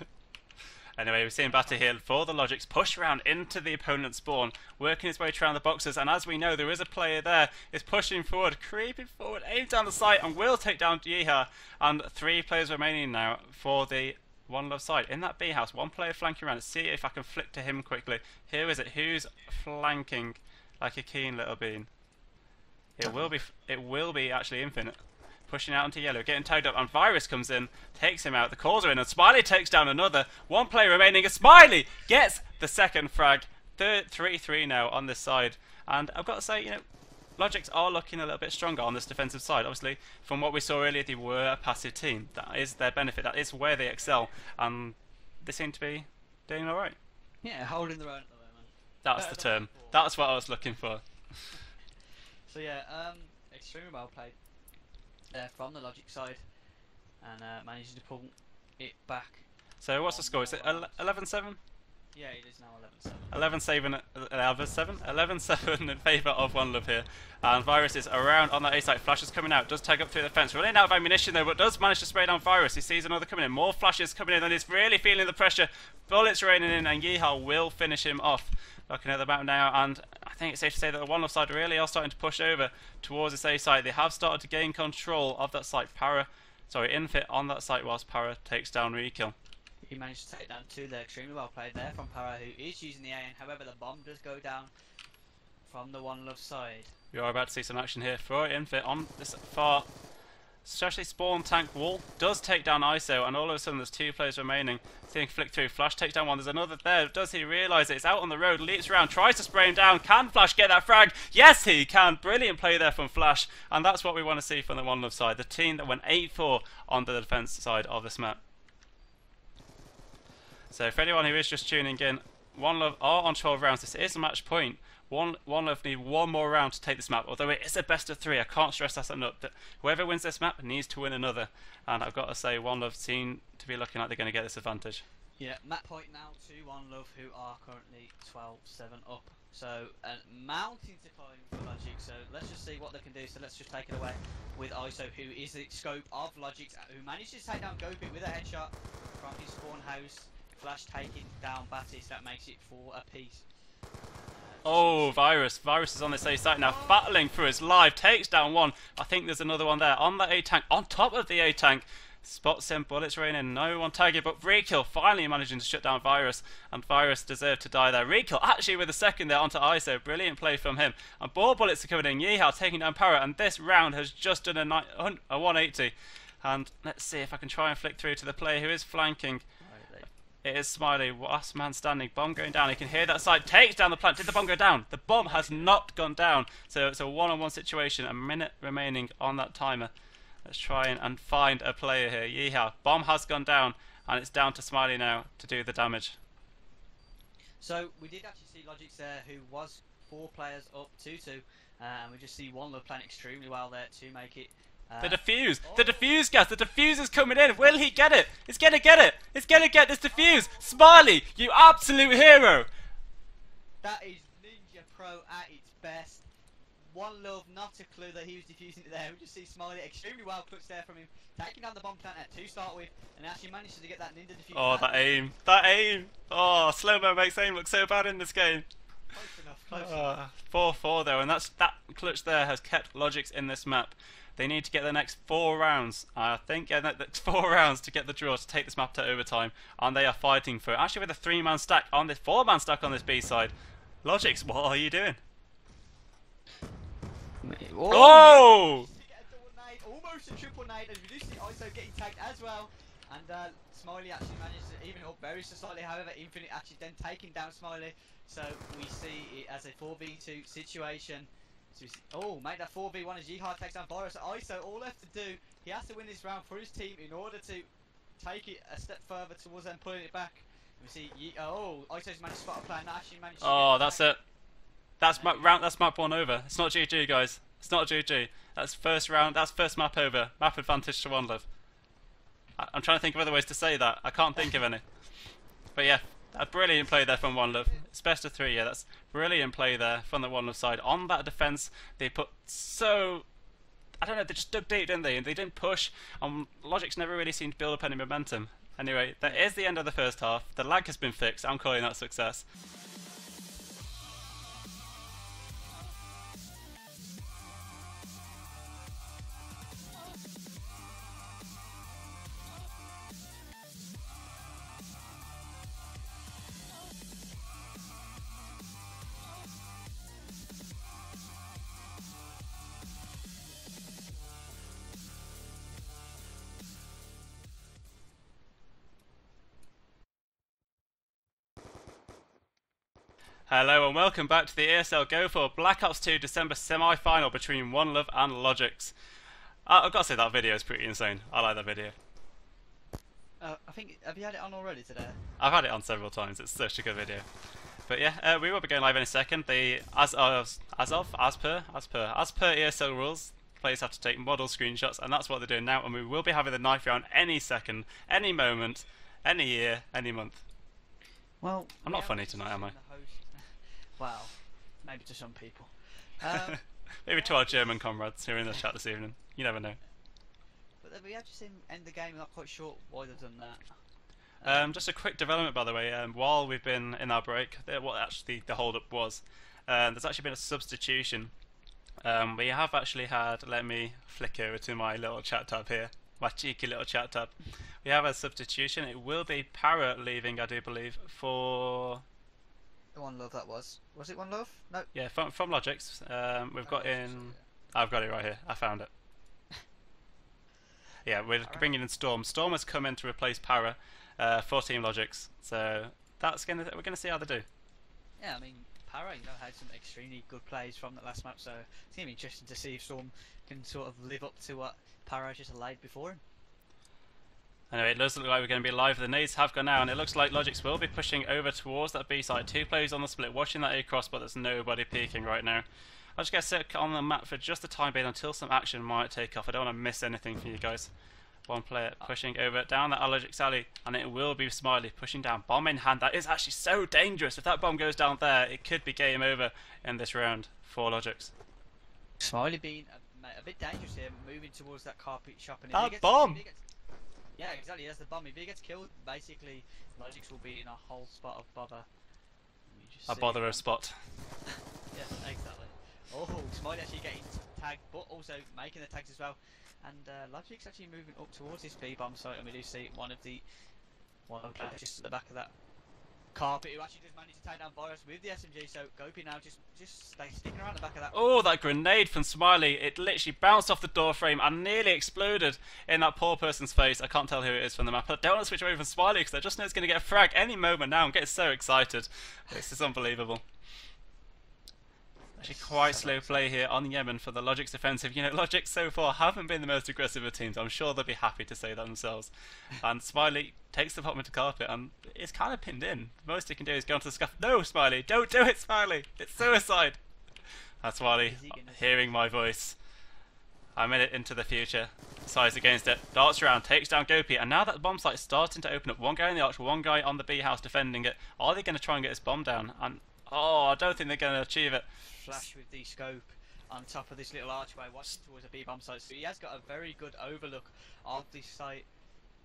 Anyway, we're seeing Batty here for the logiX, push around into the opponent's spawn, working his way around the boxes, and as we know, there is a player there, is pushing forward, creeping forward, aimed down the site, and will take down Yeehaw, and 3 players remaining now for the oneluvv side. In that B house, 1 player flanking around. Let's see if I can flick to him quickly. Here is it, who's flanking like a keen little bean? It will be actually Infinite. Pushing out into yellow, getting tagged up, and Virus comes in, takes him out, the calls are in, and Smiley takes down another. 1 player remaining, and Smiley gets the second frag. 3-3 now on this side. And I've got to say, you know, logiX are looking a little bit stronger on this defensive side. Obviously, from what we saw earlier, they were a passive team. That is their benefit. That is where they excel, and they seem to be doing all right. Yeah, holding their own at the moment. That's the term. That's what I was looking for. So yeah, extremely well played from the logic side, and managing to pull it back. So what's the score? Is it 11-7? Yeah, it is now 11-7 in favour of oneluvv here. And Virus is around on that A site. Flash is coming out, does tag up through the fence. Running out of ammunition though, but does manage to spray down Virus. He sees another coming in. More flashes coming in, and he's really feeling the pressure. Bullets raining in, and Yeehaw will finish him off. Looking at the map now, and I think it's safe to say that the oneluvv side really are starting to push over towards this A site. They have started to gain control of that site. Infit on that site whilst Para takes down Rekill. He managed to take down two there, extremely well played there from Para, who is using the AN. However, the bomb does go down from the oneluvv side. We are about to see some action here for Infit on this far, especially spawn tank wall. Does take down ISO, and all of a sudden there's two players remaining. Seeing flick through, Flash takes down one, there's another there. Does he realise it? It's out on the road, leaps around, tries to spray him down. Can Flash get that frag? Yes, he can. Brilliant play there from Flash, and that's what we want to see from the oneluvv side. The team that went 8-4 on the defence side of this map. So for anyone who is just tuning in, oneluvv are on 12 rounds. This is a match point. oneluvv need one more round to take this map, although it is a best of 3. I can't stress that enough. That whoever wins this map needs to win another, and I've got to say oneluvv seem to be looking like they're going to get this advantage. Yeah, map point now to oneluvv, who are currently 12-7 up. So mounting to climb for logiX. So let's just see what they can do. So let's just take it away with ISO, who is the scope of logiX, who manages to take down Go4 with a headshot from his spawn house. Flash taking down Battis, that makes it 4 apiece. Oh, Virus is on this A site now, battling for his life, takes down one. I think there's another one there on the A tank, on top of the A tank. Spots him, bullets raining, no one tagging, but Rekill finally managing to shut down Virus, and Virus deserved to die there. Rekill actually with a second there onto ISO, brilliant play from him. And more bullets are coming in, Yeehaw taking down Para, and this round has just done a 180. And let's see if I can try and flick through to the player who is flanking. It is Smiley, last man standing, bomb going down, he can hear that side, takes down the plant. Did the bomb go down? The bomb has not gone down, so it's a one-on-one situation, a minute remaining on that timer. Let's try and find a player here. Yeehaw, bomb has gone down, and it's down to Smiley now to do the damage. So we did actually see logiX there, who was 4 players up 2-2, and we just see oneluvv playing extremely well there to make it. The defuse! The defuse gas! The defuse is coming in! Will he get it? He's gonna get it! He's gonna get this defuse! Smiley, you absolute hero! That is Ninja Pro at its best. oneluvv, not a clue that he was defusing it there. We just see Smiley extremely well clutched there from him, taking down the bomb plant at 2 start with, and actually manages to get that ninja defuse. Oh, that aim! That aim! Oh, slow-mo makes aim look so bad in this game. Close enough, close enough. 4-4 though, and that clutch there has kept logiX in this map. They need to get the next 4 rounds, I think, yeah, the next 4 rounds to get the draw to take this map to overtime, and they are fighting for it. Actually with a 3-man stack on this, 4-man stack on this B side. logiX, what are you doing? Oh! Almost a triple nade, and we do see ISO getting tagged as well, and Smiley actually managed to even it up very slightly. However, Infinite actually then taking down Smiley, so we see it as a 4v2 situation. So we see, oh, make that 4v1 as Yeehaw takes down Virus. ISO, all left to do, he has to win this round for his team in order to take it a step further towards them pulling it back. And we see, ISO's managed to spot a plan, not actually managed to that's it. That's map 1 over. It's not GG, guys. It's not GG. That's first round. That's first map over. Map advantage to oneluvv. I'm trying to think of other ways to say that. I can't think of any. But yeah, a brilliant play there from oneluvv. It's best of 3. Yeah, that's brilliant play there from the oneluvv side. On that defense, they put so. I don't know. They just dug deep, didn't they? And they didn't push. logiX never really seemed to build up any momentum. Anyway, that is the end of the first half. The lag has been fixed. I'm calling that success. Hello and welcome back to the ESL Go4 Black Ops 2 December semi-final between oneluvv and logiX. I've got to say that video is pretty insane. I like that video. I think, have you had it on already today? I've had it on several times. It's such a good video. But yeah, we will be going live in a second. As per ESL rules, players have to take model screenshots, and that's what they're doing now. And we will be having the knife round any second, any moment, any year, any month. Well, I'm not funny tonight, am I? Well, maybe to some people. Maybe to our German comrades who are in the chat this evening. You never know. But we have just seen end the game. I'm not quite sure why they've done that. Just a quick development, by the way. While we've been in our break, what actually the hold-up was, there's actually been a substitution. We have actually had. Let me flick over to my little chat tab here, my cheeky little chat tab. We have a substitution. It will be Para leaving, I do believe, for. oneluvv that was. Was it oneluvv? No. Yeah, from logiX. We've got in. I've got it right here. I found it. Yeah, we're bringing in Storm. Storm has come in to replace Para for Team logiX. So we're gonna see how they do. Yeah, I mean, Para, had some extremely good plays from that last match. So it's gonna be interesting to see if Storm can sort of live up to what Para just laid before him. Anyway, it does look like we're going to be live. The nades have gone out, and it looks like logiX will be pushing over towards that B side. 2 players on the split, watching that A cross, but there's nobody peeking right now. I'll just get sit on the map for just the time being until some action might take off. I don't want to miss anything for you guys. One player pushing over down that logiX alley, and it will be Smiley pushing down. Bomb in hand. That is actually so dangerous. If that bomb goes down there, it could be game over in this round for logiX. Smiley being a bit dangerous here, moving towards that carpet shop. And that bomb! Yeah, exactly. That's the bomb. If he gets killed, basically, logiX will be in a whole spot of bother. A botherer spot. Yeah, exactly. Oh, Smiley actually getting tagged, but also making the tags as well. And logiX actually moving up towards this B bomb site, and we do see one of the just at the back of that carpet who actually just managed to take down Virus with the SMG. So Gopi now just stay sticking around the back of that. Oh, that grenade from Smiley! It literally bounced off the door frame and nearly exploded in that poor person's face. I can't tell who it is from the map. I don't want to switch away from Smiley because I just know it's going to get a frag any moment now. I'm getting so excited. This is unbelievable. Actually, quite slow play here on Yemen for the logiX offensive. logiX so far haven't been the most aggressive of teams. I'm sure they'll be happy to say that themselves. And Smiley takes the bottom of the carpet and it's kind of pinned in. The most he can do is go onto the scuff. No, Smiley, don't do it, Smiley. It's suicide. That's Smiley hearing my voice. I'm in it into the future. Size against it. Darts around, takes down Gopi, and now that the bomb site is starting to open up. One guy in the arch, one guy on the B house defending it. Are they going to try and get this bomb down? And I don't think they're going to achieve it. Flash with the scope on top of this little archway, watching towards a B bomb site. So he has got a very good overlook of this site,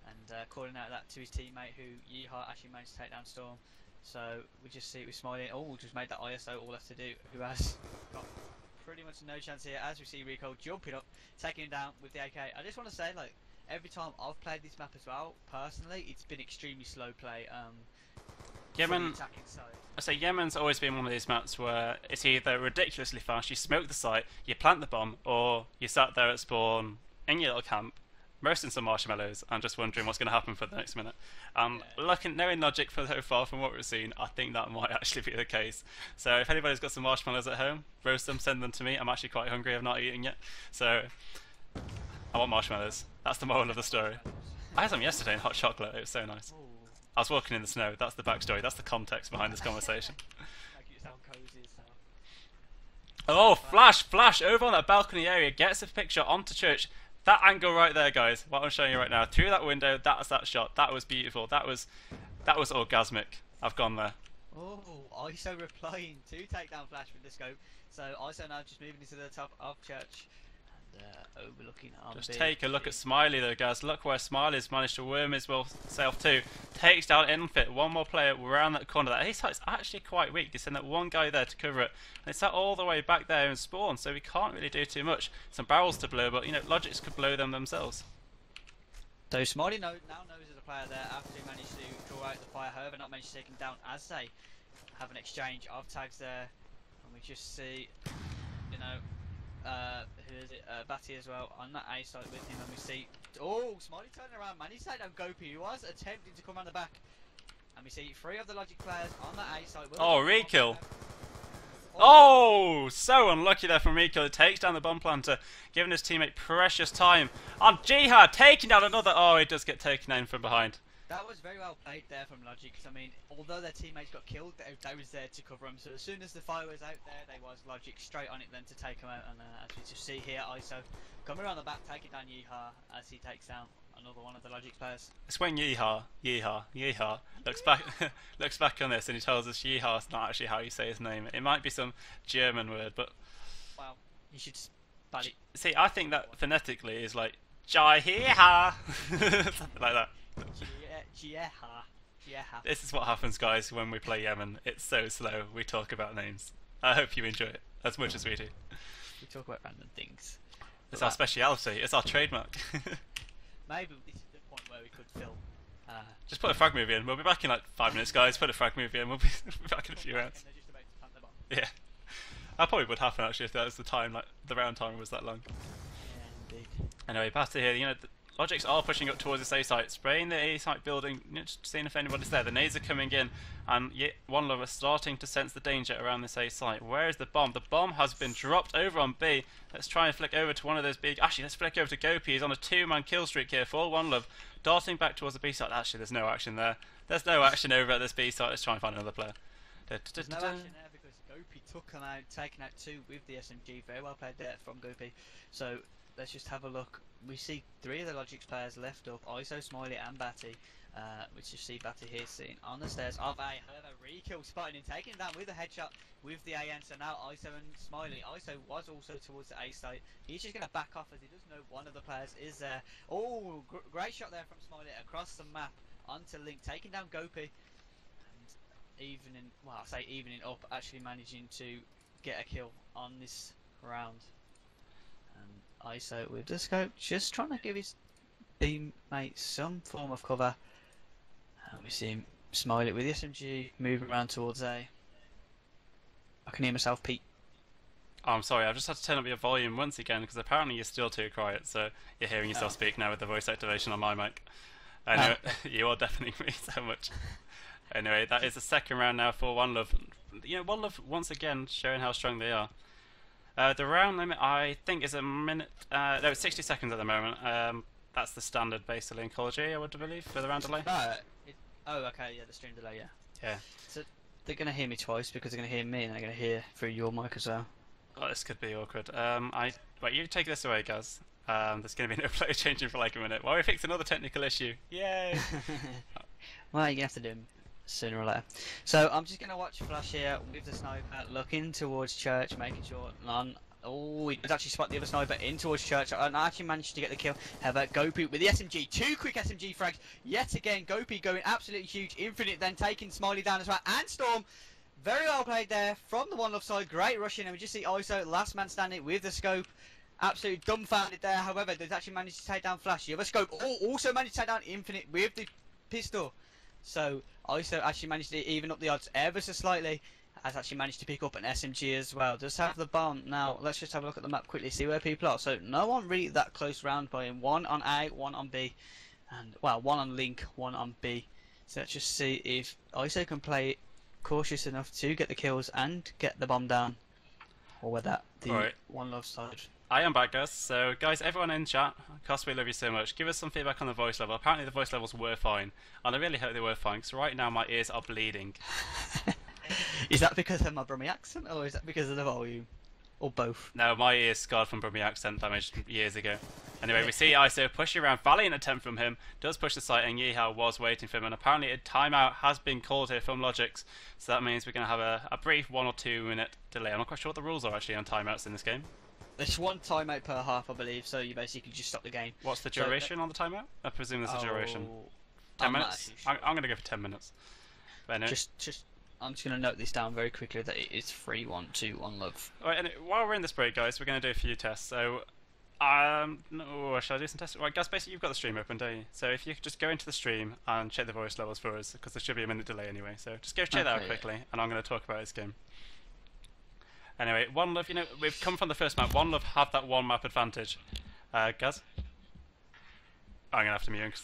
and calling out that to his teammate, who Yeehaw actually managed to take down Storm. So we just see it with Smiley. Oh, just made that ISO all left to do, who has got pretty much no chance here. As we see Rico jumping up, taking him down with the AK. I just want to say, every time I've played this map as well, personally, it's been extremely slow play. Yemen, I say Yemen's always been one of these maps where it's either ridiculously fast, you smoke the site, you plant the bomb, or you sat there at spawn in your little camp, roasting some marshmallows and just wondering what's going to happen for the next minute. Knowing logic for so far from what we've seen, I think that might actually be the case. So if anybody's got some marshmallows at home, roast them, send them to me. I'm actually quite hungry, I've not eaten yet. So I want marshmallows. That's the moral of the story. I had some yesterday in hot chocolate, it was so nice. I was walking in the snow, that's the backstory, that's the context behind this conversation. Oh, flash, over on that balcony area, gets a picture onto church. That angle right there, guys, what I'm showing you right now, through that window, that's that shot, that was beautiful, that was orgasmic. I've gone there. Oh, ISO replying to takedown flash with the scope. So ISO now just moving into the top of church. Overlooking just take a look at Smiley though, guys. Look where Smiley's managed to worm himself to. Takes down Infit. One more player around that corner. That A-site's actually quite weak. They send that one guy there to cover it. And it's all the way back there in spawn, so we can't really do too much. Some barrels to blow, but logiX could blow them themselves. So Smiley now knows there's a player there after he managed to draw out the fire. However, not managed to take him down as they have an exchange of tags there. And we just see, who is it? Batty as well on that A side with him, and we see. Oh, Smiley turning around, man. He's taking down Gopi, who was attempting to come around the back, and And we see 3 of the logiX players on the A side. Oh, re-kill. Oh, so unlucky there from Rico. Takes down the bomb planter, giving his teammate precious time. And Jihad taking down another. Oh, he does get taken down from behind. That was very well played there from logiX. I mean, although their teammates got killed, they was there to cover them. So as soon as the fire was out there, they was logiX straight on it then to take them out. And as we just see here, ISO coming around the back, taking down Yeehaw as he takes down another one of the logiX players. It's when Yeehaw looks back looks back on this and he tells us Yeehaw's not actually how you say his name. It might be some German word, but Well, you should spell it. see, I think that phonetically is like Jai Yeehaw, something like that. This is what happens, guys, when we play Yemen. It's so slow. We talk about names. I hope you enjoy it as much as we do. We talk about random things. It's our speciality. It's our trademark. Maybe this is the point where we could film. Just put a frag movie in. We'll be back in like 5 minutes, guys. Put a frag movie in. We'll be back in a few rounds. Yeah, that probably would happen actually if that was the time, like the round time was that long. Yeah, indeed. Anyway, back to here. You know, the logiX are pushing up towards this A site, spraying the A site building, you know, just seeing if anybody's there. The nades are coming in, and oneluvv is starting to sense the danger around this A site. Where is the bomb? The bomb has been dropped over on B. Let's try and flick over to one of those big. Actually, let's flick over to Gopi. He's on a 2-man kill streak here for oneluvv, darting back towards the B site. Actually, there's no action there. There's no action over at this B site. Let's try and find another player. There's no action there because Gopi took him out, taking out 2 with the SMG. Very well played there from Gopi. So let's just have a look. We see 3 of the logiX players left up, ISO, Smiley and Batty. We just see Batty here sitting on the stairs of A. However, re-kill spotting him, taking him down with a headshot with the AN. So now ISO and Smiley. ISO was also towards the A site. He's just going to back off as he does know one of the players is there. Oh, great shot there from Smiley across the map onto Link, taking down Gopi. And evening, well, I say evening up, actually managing to get a kill on this round. And ISO with the scope, just trying to give his teammate some form of cover. And we see him smile it with the SMG, moving around towards A. I can hear myself, Pete. Oh, I'm sorry, I've just had to turn up your volume once again because apparently you're still too quiet, so you're hearing yourself speak now with the voice activation on my mic. I know you are deafening me so much. Anyway, that is the second round now for oneluvv. You know, oneluvv once again showing how strong they are. The round limit, I think, is a minute. No, it's 60 seconds at the moment. That's the standard, basically, in Call of Duty, I would believe, for the round delay. Oh, okay, yeah, the stream delay, yeah. Yeah. So they're going to hear me twice because they're going to hear me and they're going to hear through your mic as well. Oh, this could be awkward. Wait, you take this away, guys. There's going to be no player changing for like a minute. While we fix another technical issue. Yay! Well, you're going to have to do them sooner or later. So I'm just going to watch Flash here with the sniper, looking towards Church, making sure none. Oh, he did actually spot the other sniper in towards Church, and actually managed to get the kill. However, Gopi with the SMG, 2 quick SMG frags. Yet again, Gopi going absolutely huge, infinite, then taking Smiley down as well, and Storm. Very well played there from the oneluvv side. Great rushing, and we just see ISO, last man standing with the scope. Absolutely dumbfounded there. However, they've actually managed to take down Flash. The other scope also managed to take down Infinite with the pistol. So ISO actually managed to even up the odds ever so slightly. Has actually managed to pick up an SMG as well. Does have the bomb. Now let's just have a look at the map quickly, see where people are. So no one really that close round by him. 1 on A, 1 on B, and well, 1 on Link, 1 on B. So let's just see if ISO can play it cautious enough to get the kills and get the bomb down, or whether the oneluvv side. I am back, guys. So, guys, everyone in chat, because we love you so much, give us some feedback on the voice level. Apparently the voice levels were fine, and I really hope they were fine, because right now my ears are bleeding. Is that because of my Brummie accent, or is that because of the volume? Or both? No, my ears scarred from Brummie accent damage years ago. Anyway, we see ISO pushing around. Valiant attempt from him. Does push the site, and Yeehaw was waiting for him. And apparently a timeout has been called here from logiX. So that means we're going to have a brief 1 or 2 minute delay. I'm not quite sure what the rules are actually on timeouts in this game. There's 1 timeout per half, I believe, so you basically just stop the game. What's the duration on the timeout? I presume there's a duration. 10 minutes? Sure. I'm going to go for 10 minutes. But anyway. I'm just going to note this down very quickly that it is 3-1 to oneluvv. Alright, and while we're in this break, guys, we're going to do a few tests. So, no, shall I do some tests? Right, guys, basically you've got the stream open, don't you? So if you could just go into the stream and check the voice levels for us, because there should be a minute delay anyway. So just go check that out quickly, and I'm going to talk about this game. Anyway, oneluvv, you know, we've come from the first map. oneluvv have that 1 map advantage. Guys? I'm going to have to mute.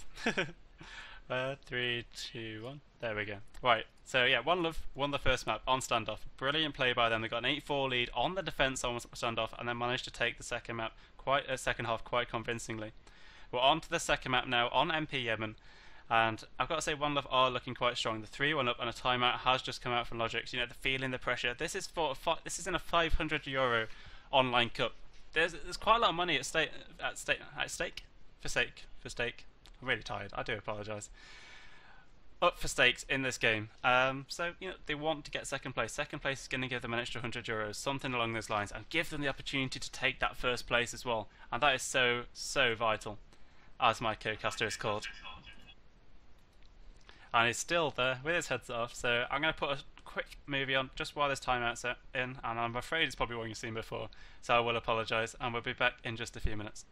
3, 2, 1. There we go. Right, so yeah, oneluvv won the first map on standoff. Brilliant play by them. They got an 8-4 lead on the defense on standoff, and then managed to take the second map second half quite convincingly. We're on to the second map now on MP Yemen, and I've got to say oneluvv are looking quite strong. The 3-1 up and a timeout has just come out from logiX. You know, the feeling, the pressure. This is this is in a €500 online cup. There's quite a lot of money at stake. I'm really tired. I do apologise. Up for stakes in this game. So you know they want to get second place. Second place is going to give them an extra €100, something along those lines, and give them the opportunity to take that first place as well. And that is so vital, as my co-caster is called. And he's still there with his heads off. So I'm going to put a quick movie on just while this timeout's in, and I'm afraid it's probably one you've seen before. So I will apologise, and we'll be back in just a few minutes.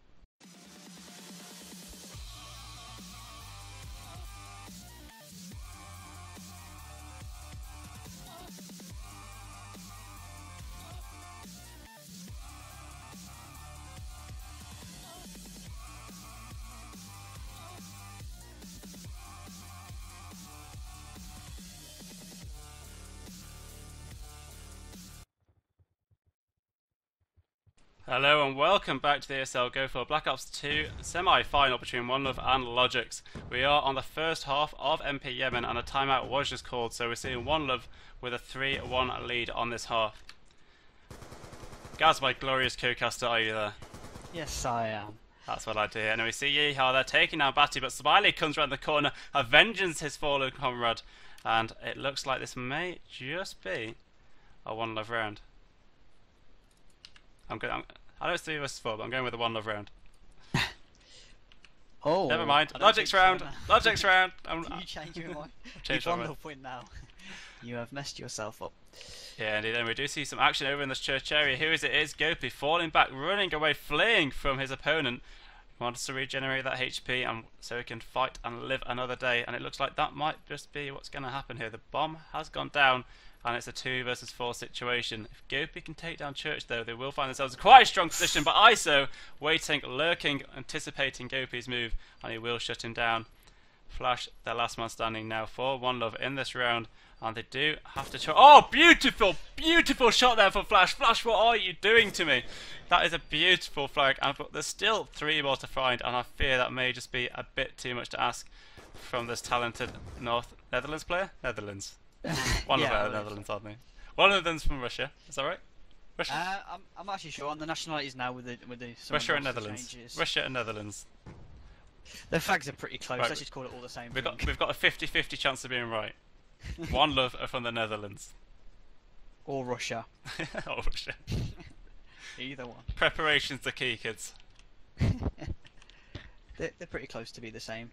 Hello and welcome back to the ESL Go4 Black Ops 2 semi-final between oneluvv and logiX. We are on the first half of MP Yemen and a timeout was just called, so we're seeing oneluvv with a 3-1 lead on this half. Gaz, my glorious co-caster, are you there? Yes, I am. That's what I do. And we see Yeehaw there taking down Batty, but Smiley comes around the corner, avenges his fallen comrade, and it looks like this may just be a oneluvv round. I know it's 3 vs 4, but I'm going with the oneluvv round. Oh, never mind. logiX round. logiX round. You change your mind. Changed You've my mind. oneluvv win now. You have messed yourself up. Yeah, indeed. And we do see some action over in this church area. Who is it? Is Gopi falling back, running away, fleeing from his opponent. Wants to regenerate that HP, and so he can fight and live another day. And it looks like that might just be what's going to happen here. The bomb has gone down, and it's a 2 vs 4 situation. If Gopi can take down Church, though, they will find themselves in quite a strong position. But ISO waiting, lurking, anticipating Gopi's move, and he will shut him down. Flash, their last man standing now for oneluvv in this round, and they do have to try. Oh, beautiful, beautiful shot there for Flash. Flash, what are you doing to me? That is a beautiful flag, but there's still 3 more to find, and I fear that may just be a bit too much to ask from this talented North Netherlands player. Netherlands. One of the Netherlands, aren't they? One of them's from Russia. Is that right? Russia. I'm actually sure on the nationalities now with the Russia and Netherlands. Changes. Russia and Netherlands. The flags are pretty close. Right. Let's just call it all the same. We've got a 50-50 chance of being right. oneluvv are from the Netherlands. Or Russia. Or Russia. Either one. Preparation's the key, kids. They're pretty close to be the same.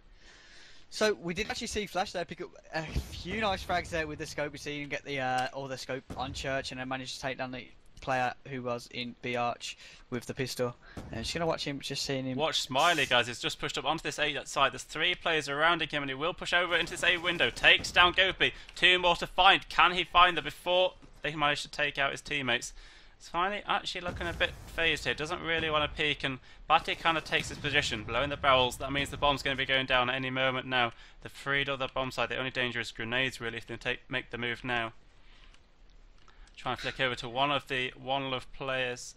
So we did actually see Flash there pick up a few nice frags there with the scope. We see him get the all the scope on Church, and then managed to take down the player who was in B Arch with the pistol. And just gonna watch him, just seeing him. Watch Smiley, guys. He's just pushed up onto this A side. There's 3 players surrounding him, and he will push over into this A window. Takes down Gopi. 2 more to find. Can he find them before they manage to take out his teammates? Smiley actually looking a bit phased here. Doesn't really want to peek, and Batty kind of takes his position, blowing the barrels. That means the bomb's going to be going down at any moment now. They've freed up the bomb side. The only danger is grenades, really, if they make the move now. Try and flick over to one of the oneluvv players.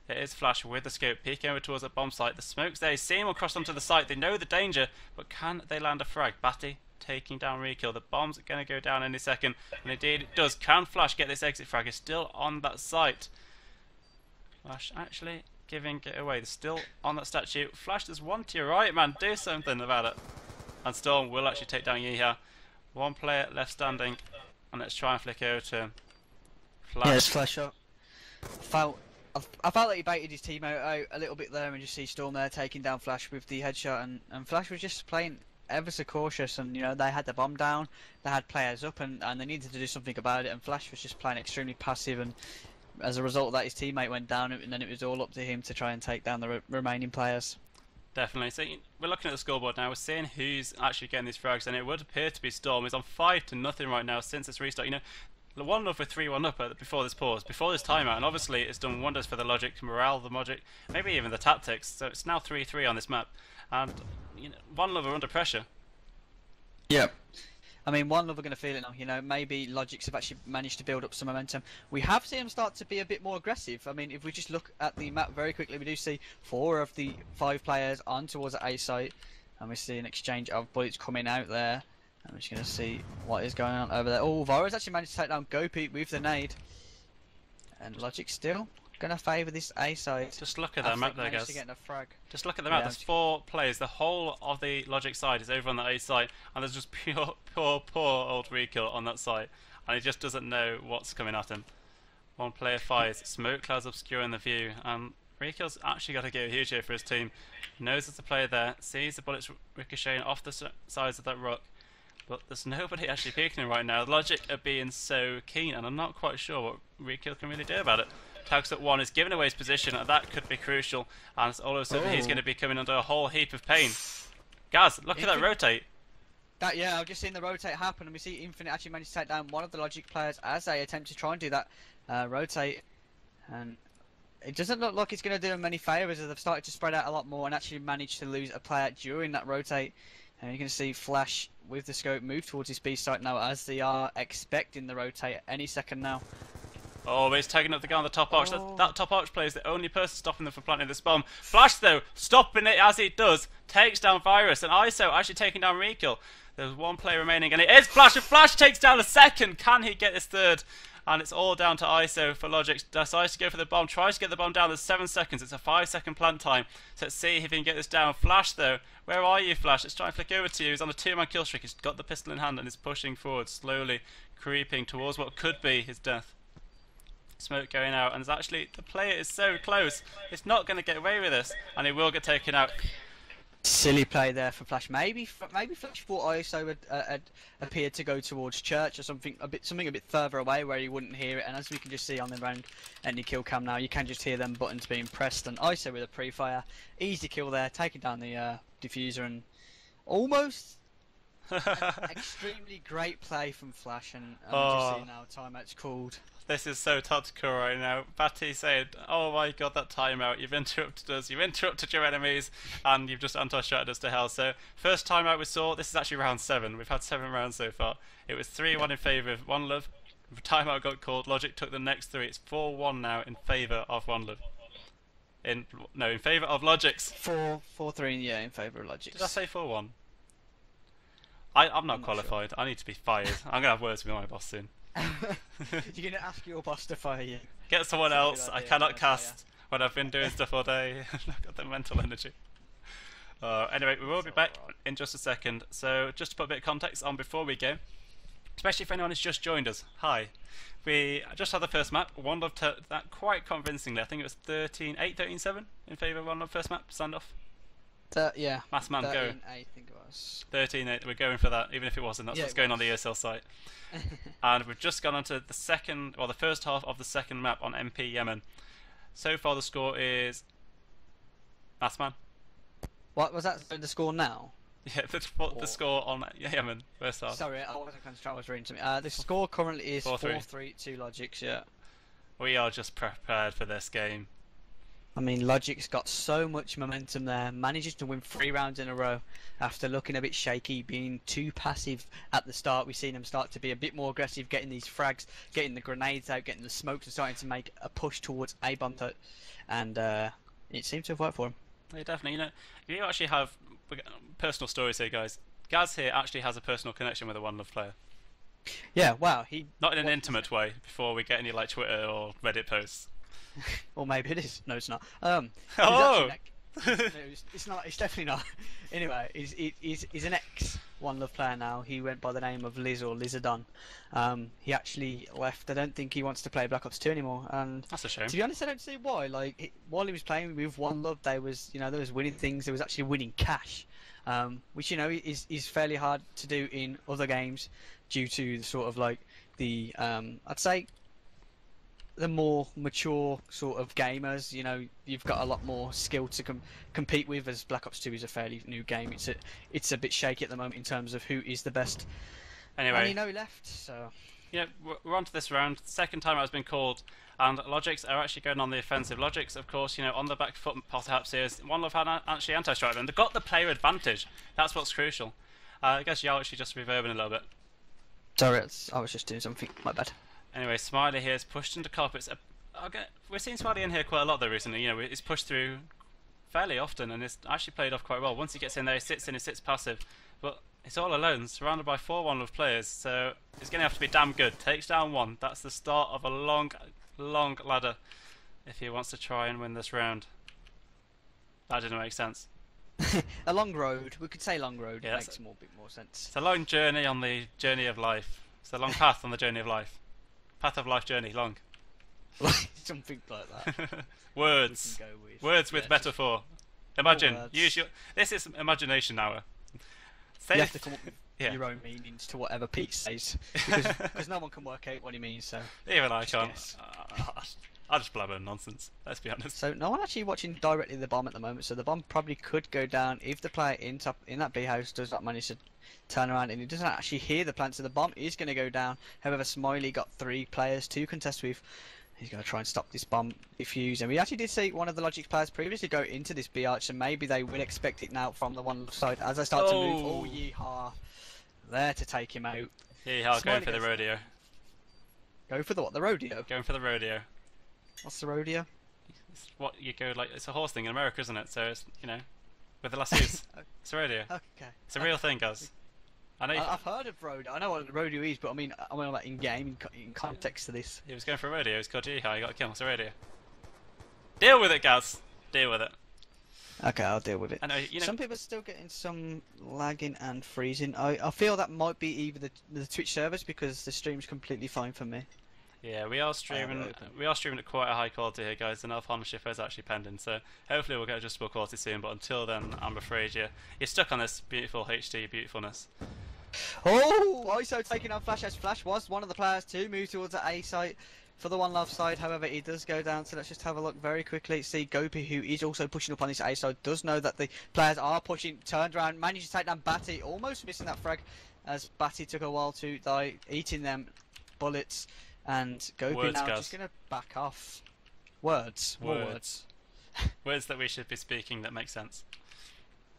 It is Flash with the scope, peeking over towards the bomb site. The smoke's there. You see him across onto the site. They know the danger, but can they land a frag? Batty taking down Rekill. The bomb's going to go down any second, and indeed it does. Can Flash get this exit frag? It's still on that site. Flash actually giving it away. They're still on that statue. Flash, there's one to your right, man. Do something about it. And Storm will actually take down Yeehaw. 1 player left standing, and let's try and flick over to him. Flash. Yes, Flash up. I felt like he baited his teammate out a little bit there, and just see Storm there taking down Flash with the headshot, and Flash was just playing ever so cautious, and you know they had the bomb down, they had players up, and they needed to do something about it, and Flash was just playing extremely passive, and as a result of that his teammate went down, and then it was all up to him to try and take down the remaining players. Definitely. So we're looking at the scoreboard now. We're seeing who's actually getting these frags, and it would appear to be Storm. He's on 5-0 right now since this restart. You know, the oneluvv with 3-1 up before this pause, before this timeout, and obviously it's done wonders for the logic, morale, the logic, maybe even the tactics. So it's now 3-3 on this map, and you know, oneluvv are under pressure. Yeah. I mean, OneLove are going to feel it now. You know, maybe logiX have actually managed to build up some momentum. We have seen them start to be a bit more aggressive. I mean, if we just look at the map very quickly, we do see 4 of the 5 players on towards the A site, and we see an exchange of bullets coming out there. I'm just going to see what is going on over there. Oh, Vara's actually managed to take down Go4 with the nade, and logiX still going to favour this A site. Just look at that map there, guys. Just look at the map. Yeah, There's 4 players. The whole of the logic side is over on the A side, and there's just poor old Rico on that side, and he just doesn't know what's coming at him. One player fires, smoke clouds obscuring the view, and Rico's actually got to go huge here for his team. He knows there's a player there, sees the bullets ricocheting off the sides of that rock, but there's nobody actually peeking him right now. Logic are being so keen, and I'm not quite sure what Rico can really do about it. Tags at 1 is giving away his position, and that could be crucial, and all of a sudden he's going to be coming under a whole heap of pain. Gaz, look at that rotate. Yeah, I've just seen the rotate happen, and we see Infinite actually managed to take down one of the logic players as they attempt to try and do that rotate, and it doesn't look like it's going to do them many favours as they've started to spread out a lot more and actually managed to lose a player during that rotate. And you can see Flash with the scope move towards his B site now as they are expecting the rotate any second now. Oh, but he's taking up the guy on the top arch. That top arch player is the only person stopping them from planting this bomb. Flash, though, stopping it as it does, takes down Virus, and ISO actually taking down Rekil. There's 1 player remaining, and it is Flash, and Flash takes down a second. Can he get his third? And it's all down to ISO for logiX. Decides to go for the bomb, tries to get the bomb down. There's 7 seconds. It's a 5-second plant time. So let's see if he can get this down. Flash, though, where are you, Flash? It's trying to flick over to you. He's on a 2-man kill streak. He's got the pistol in hand and is pushing forward, slowly creeping towards what could be his death. Smoke going out, and it's actually, the player is so close. It's not going to get away with this, and he will get taken out. Silly play there for Flash. Maybe Flash thought ISO had appeared to go towards church or something a bit further away where he wouldn't hear it. And as we can just see on the round any kill cam now, you can just hear them buttons being pressed. And ISO with a pre-fire, easy kill there, taking down the diffuser, and almost extremely great play from Flash. And we just see now timeout's called. This is so tactical right now. Batty said, oh my god, that timeout, you've interrupted us, you've interrupted your enemies, and you've just anti-shotted us to hell. So, first timeout we saw, this is actually round 7, we've had 7 rounds so far. It was 3-1 in favour of OneLuvv, timeout got called, logic took the next 3, it's 4-1 now in favour of OneLuvv. In favour of logiX. 4-3, yeah, in favour of logiX. Did I say 4-1? I'm not qualified, sure. I need to be fired. I'm going to have words with my boss soon. You're going to ask your boss to fire you. Get someone else. I cannot cast when I've been doing stuff all day. I've got the mental energy. Anyway, we will be back in just a second. So just to put a bit of context on before we go, especially if anyone has just joined us. Hi. We just had the first map. OneLuvv took that quite convincingly. I think it was 13-8, 13-7 in favour of OneLuvv first map. Standoff. Yeah. Mass man, 13-8, go. I think it was. 13-8. We're going for that, even if it wasn't. That's what's going on the ESL site. And we've just gone on to the first half of the second map on MP Yemen. So far the score is Mass man. What was that? The score now? Yeah, the score on Yemen first half. Sorry, I wasn't concentrating. I was reading something. The score currently is 4-3 to logiX. Yeah. We are just prepared for this game. I mean, logiX got so much momentum there, manages to win 3 rounds in a row after looking a bit shaky, being too passive at the start. We've seen them start to be a bit more aggressive, getting these frags, getting the grenades out, getting the smokes, and starting to make a push towards A bomb, and it seemed to have worked for them. Yeah, definitely. You actually have personal stories here, guys. Gaz here actually has a personal connection with a OneLuvv player. Yeah, wow. Not in an intimate way. Before we get any like Twitter or Reddit posts. Or maybe it is. No, it's not. Oh! It's not. It's definitely not. Anyway, he's an ex-OneLuvv player now. He went by the name of Liz or Lizardon. He actually left. I don't think he wants to play Black Ops 2 anymore. And that's a shame. To be honest, I don't see why. Like while he was playing with OneLuvv, there was winning things. There was actually winning cash, which is fairly hard to do in other games due to the sort of like the I'd say the more mature sort of gamers. You've got a lot more skill to compete with, as Black Ops 2 is a fairly new game. It's a bit shaky at the moment in terms of who is the best. Anyway, and he left, so yeah, we're on to this round. Second time has been called, and logiX are actually going on the offensive. logiX, of course, on the back foot perhaps here. OneLuvv had actually anti-strike them. They've got the player advantage. That's what's crucial. I guess Yao actually just reverbing a little bit. Sorry, I was just doing something. My bad. Anyway, Smiley here is pushed into carpets. We're seeing Smiley in here quite a lot though recently. You know, he's pushed through fairly often, and it's actually played off quite well. Once he gets in there, he sits passive, but it's all alone, surrounded by 4 oneluvv players. So it's going to have to be damn good. Takes down 1. That's the start of a long ladder if he wants to try and win this round. That didn't make sense. A long road. We could say long road. Yeah, makes a bit more sense. It's a long journey on the journey of life. It's a long path on the journey of life. Path of life journey, long. Something like that. Words. Words with metaphor. Imagine. Use your. This is imagination hour. You have to come up with your own meanings to whatever Pete says, because no one can work out what he means. So even I can't. I'll just blabber nonsense. Let's be honest. So no one actually watching directly the bomb at the moment. So the bomb probably could go down if the player in that B house does not manage to turn around and he doesn't actually hear the plant. So the bomb is going to go down. However, Smiley got 3 players to contest with. He's going to try and stop this bomb defuse. And we actually did see one of the logiX players previously go into this B arch, so maybe they will expect it now from the one side as I start to move. Oh, yeehaw! There to take him out. Yeehaw! Going for the rodeo. Go for the what? The rodeo. Going for the rodeo. What's the rodeo? It's what you go like. It's a horse thing in America, isn't it? So it's with the lassos. It's a rodeo. Okay. It's a real thing, guys. I've heard of rodeo. I know what rodeo is, but I mean like in game, in context to this. He was going for a rodeo. It's called Yeehaw. You got to kill him. It's a rodeo. Deal with it, guys. Deal with it. Okay, I'll deal with it. I know, some people are still getting some lagging and freezing. I feel that might be either the Twitch servers because the stream's completely fine for me. Yeah, we are streaming. We are streaming at quite a high quality here, guys. The North partnership is actually pending, so hopefully we'll get adjustable quality soon. But until then, I'm afraid you're stuck on this beautiful HD beautifulness. Oh, ISO taking on Flash as Flash was one of the players to move towards the A site for the oneluvv side. However, he does go down, so let's just have a look very quickly. See Gopi, who is also pushing up on this A side, does know that the players are pushing, turned around, managed to take down Batty, almost missing that frag as Batty took a while to die, eating them bullets, and Gopi now just going to back off. Words. Words. Words that we should be speaking that make sense.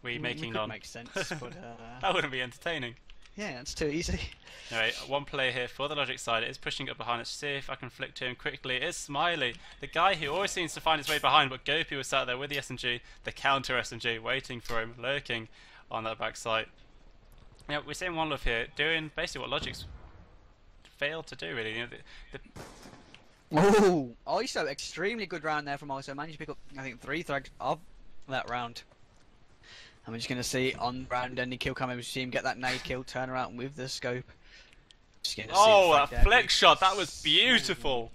We making could none. Make sense, but that wouldn't be entertaining. Yeah, it's too easy. Anyway, one player here for the logiX side. It is pushing up behind. Let's see if I can flick to him quickly. It is Smiley, the guy who always seems to find his way behind, but Gopi was sat there with the SMG, the counter SMG, waiting for him, lurking on that back site. Yeah, we're seeing oneluvv here doing basically what logiX failed to do, really. Oh, ISO, extremely good round there from ISO. Managed to pick up, I think, 3 frags of that round. I'm just going to see on round ending kill cam, we see him get that nade kill, turn around with the scope. Oh, that flick shot, that was beautiful.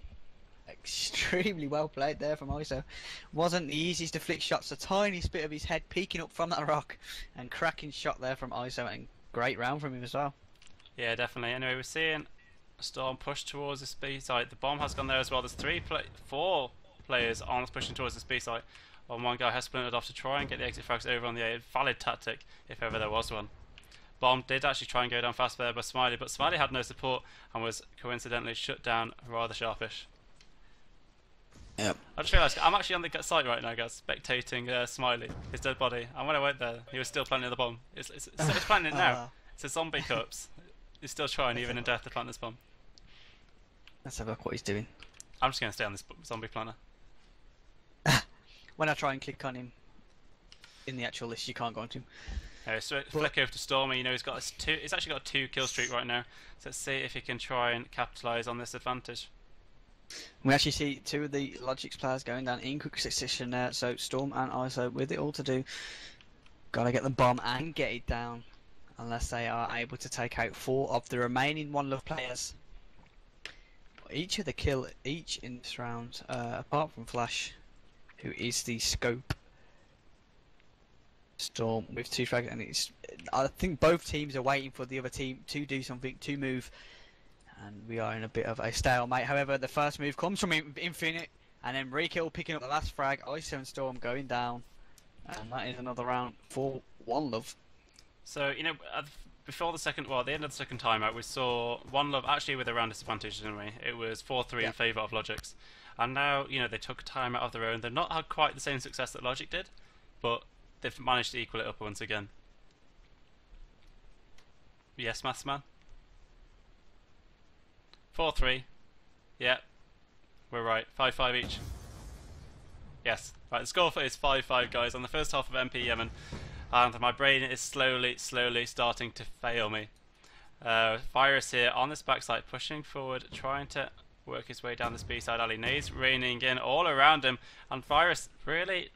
Extremely well played there from ISO. Wasn't the easiest of flick shots, the tiniest bit of his head peeking up from that rock, and cracking shot there from ISO, and great round from him as well. Yeah, definitely. Anyway, we're seeing Storm push towards this B site. The bomb has gone there as well. There's 4 players on pushing towards this B site. And one guy has splintered off to try and get the exit frags over on the A. Valid tactic, if ever there was one. Bomb did actually try and go down fast there by Smiley, but Smiley had no support and was coincidentally shut down rather sharpish. Yep. I just realised I'm actually on the site right now, guys, spectating Smiley, his dead body. And when I went there, he was still planting the bomb. It's planting it now. It's a zombie corpse. He's still trying, even in death, to plant this bomb. Let's have a look what he's doing. I'm just going to stay on this zombie planter. When I try and click on him in the actual list, you can't go onto him. Anyway, so flick over to Stormy. You know, he's actually got a 2 kill streak right now. So let's see if he can try and capitalise on this advantage. We actually see 2 of the logiX players going down in quick succession there. So Storm and ISO with it all to do. Gotta get the bomb and get it down, unless they are able to take out 4 of the remaining oneluvv players. Each of the kill each in this round, apart from Flash, who is the scope. Storm with 2 frags, and I think both teams are waiting for the other team to do something, to move, and we are in a bit of a stalemate. However, the first move comes from Infinite, and then Rekill picking up the last frag. ISO and Storm going down, and that is another round for oneluvv. So, you know, before the at the end of the second timeout, we saw oneluvv actually with a round disadvantage, didn't we? It was 4-3 in favour of logiX. And now, you know, they took a time out of their own. They've not had quite the same success that logiC did, but they've managed to equal it up once again. Yes, maths man. 4-3. Yeah, we're right. 5-5 each. Yes. Right, the score for is 5-5, guys, on the first half of MP Yemen. And my brain is slowly starting to fail me. Virus here on this backside, pushing forward, trying to work his way down this B-side alley. Nades raining in all around him. And Virus really...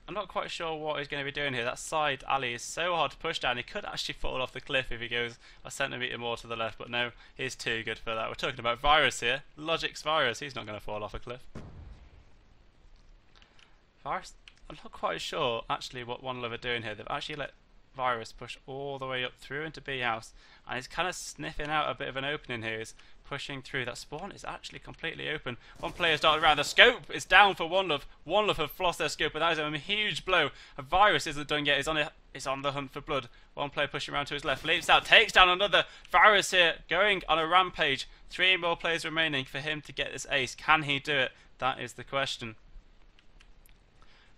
I'm not quite sure what he's going to be doing here. That side alley is so hard to push down. He could actually fall off the cliff if he goes a centimetre more to the left, but no, he's too good for that. We're talking about Virus here. logiX Virus. He's not going to fall off a cliff. Virus, I'm not quite sure actually what oneluvv are doing here. They've actually let Virus push all the way up through into B house, and he's kind of sniffing out a bit of an opening here. He's pushing through. That spawn is actually completely open. One player's darted around. The scope is down for oneluvv. oneluvv have lost their scope, and that is a huge blow. A Virus isn't done yet. He's on the hunt for blood. One player pushing around to his left, leaps out, takes down another. Virus here going on a rampage. 3 more players remaining for him to get this ace. Can he do it? That is the question.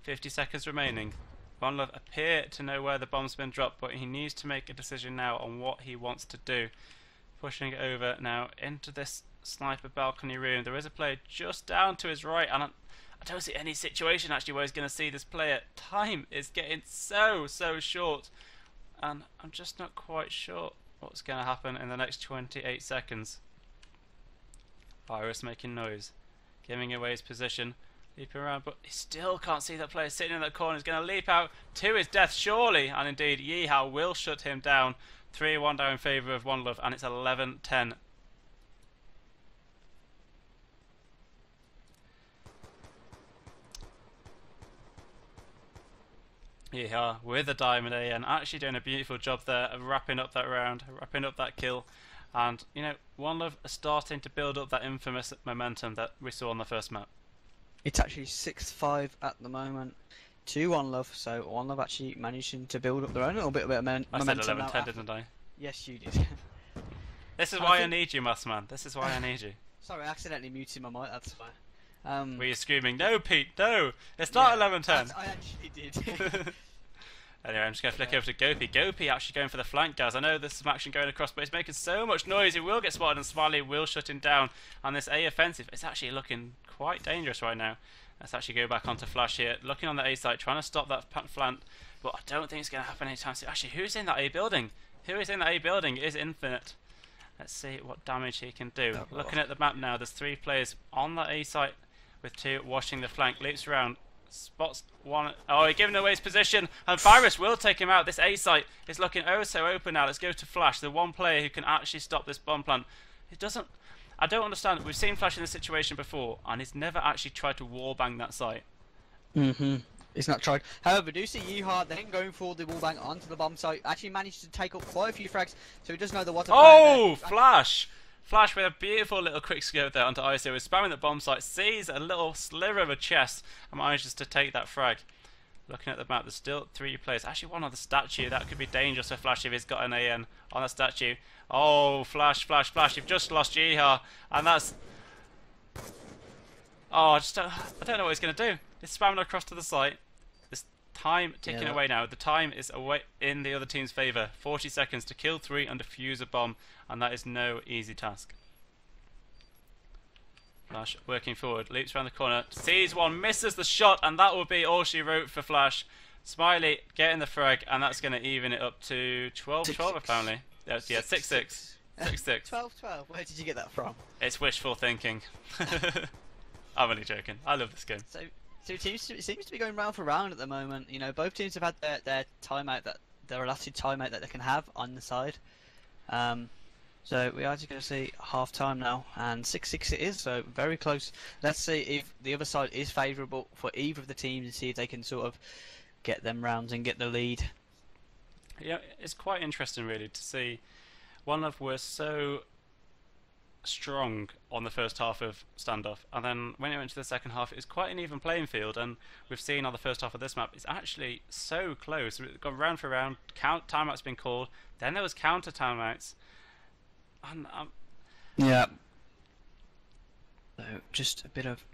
50 seconds remaining. oneluvv appear to know where the bomb's been dropped, but he needs to make a decision now on what he wants to do. Pushing over now into this sniper balcony room. There is a player just down to his right, and I don't see any situation actually where he's going to see this player. Time is getting so short, and I'm just not quite sure what's going to happen in the next 28 seconds. Virus making noise, giving away his position. Leaping around, but he still can't see that player sitting in that corner. He's going to leap out to his death, surely. And indeed, Yeehaw will shut him down. 3-1 down in favour of oneluvv, and it's 11-10. Yeehaw with a diamond A, and actually doing a beautiful job there of wrapping up that round, wrapping up that kill. And, you know, oneluvv are starting to build up that infamous momentum that we saw on the first map. It's actually 6-5 at the moment to oneluvv, so oneluvv actually managing to build up their own little bit of momentum. I said 11-10, didn't I? Yes, you did. This is why I need you, maths man. This is why I need you. Sorry, I accidentally muted my mic, that's why. Were you screaming, no Pete, no! It's not 11-10! I actually did. Anyway, I'm just going to flick over to Gopi. Gopi actually going for the flank, guys. I know there's some action going across, but he's making so much noise. He will get spotted, and Smiley will shut him down. And this A offensive is actually looking quite dangerous right now. Let's actually go back onto Flash here. Looking on the A site, trying to stop that flank. But I don't think it's going to happen anytime soon. Actually, who's in that A building? Who is in that A building? It is Infinite. Let's see what damage he can do. Looking at the map now, there's 3 players on that A site with 2 watching the flank. Leaps around. Spots one. Oh, he's giving away his position, and Virus will take him out. This A site is looking oh so open now. Let's go to Flash, the one player who can actually stop this bomb plant. It doesn't. I don't understand. We've seen Flash in this situation before, and he's never actually tried to wallbang that site. He's not tried. However, do see Yeehaw then going for the wallbang onto the bomb site. Actually managed to take up quite a few frags, so he does know the water. Oh, Flash! Flash with a beautiful little quick scope there onto ISO. He's spamming the bomb site, sees a little sliver of a chest, and manages to take that frag. Looking at the map, there's still 3 players. Actually, one on the statue. That could be dangerous for Flash if he's got an AN on the statue. Oh, Flash, Flash, Flash. You've just lost Yeehaw, and that's... Oh, I don't know what he's going to do. He's spamming across to the site. There's time ticking away now. The time is away in the other team's favour. 40 seconds to kill 3 and defuse a bomb, and that is no easy task. Flash working forward, leaps around the corner, sees one, misses the shot, and that will be all she wrote for Flash. Smiley getting the frag, and that's going to even it up to 12-12 apparently. Yeah, 6-6. 6-6. 12-12. Where did you get that from? It's wishful thinking. I'm only joking. I love this game. So it seems to be going round for round at the moment. You know, both teams have had their timeout, their allotted timeout that they can have on the side. So we are just going to see half time now, and 6-6 it is, so very close. Let's see if the other side is favourable for either of the teams and see if they can sort of get them rounds and get the lead. Yeah, it's quite interesting really to see oneluvv were so strong on the first half of standoff, and then when it went to the second half, it's quite an even playing field, and we've seen on the first half of this map, it's actually so close. We've gone round for round, timeouts been called, then there was counter timeouts. And, yeah. So just a bit of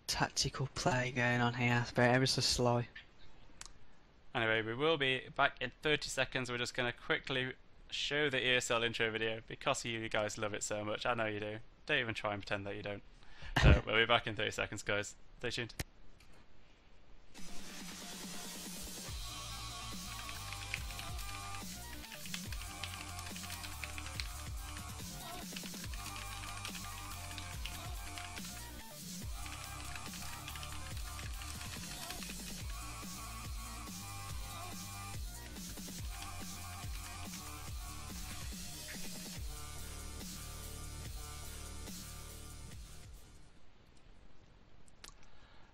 tactical play going on here, ever so slow. Anyway, we will be back in 30 seconds. We're just going to quickly show the ESL intro video because you guys love it so much. I know you do. Don't even try and pretend that you don't. So we'll be back in 30 seconds, guys. Stay tuned.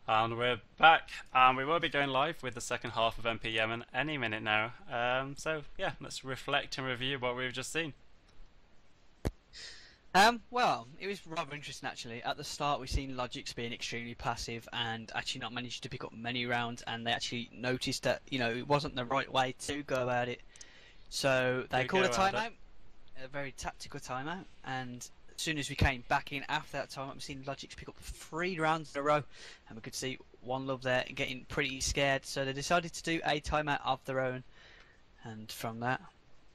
And we're back, and we will be going live with the second half of MP Yemen any minute now. So yeah, let's reflect and review what we've just seen. Well, it was rather interesting actually. At the start, we've seen logiX being extremely passive and actually not managed to pick up many rounds, and they actually noticed that it wasn't the right way to go about it. So they called a timeout, a very tactical timeout, and as soon as we came back in after that time, we've seen logiX pick up 3 rounds in a row, and we could see oneluvv there getting pretty scared. So they decided to do a timeout of their own, and from that,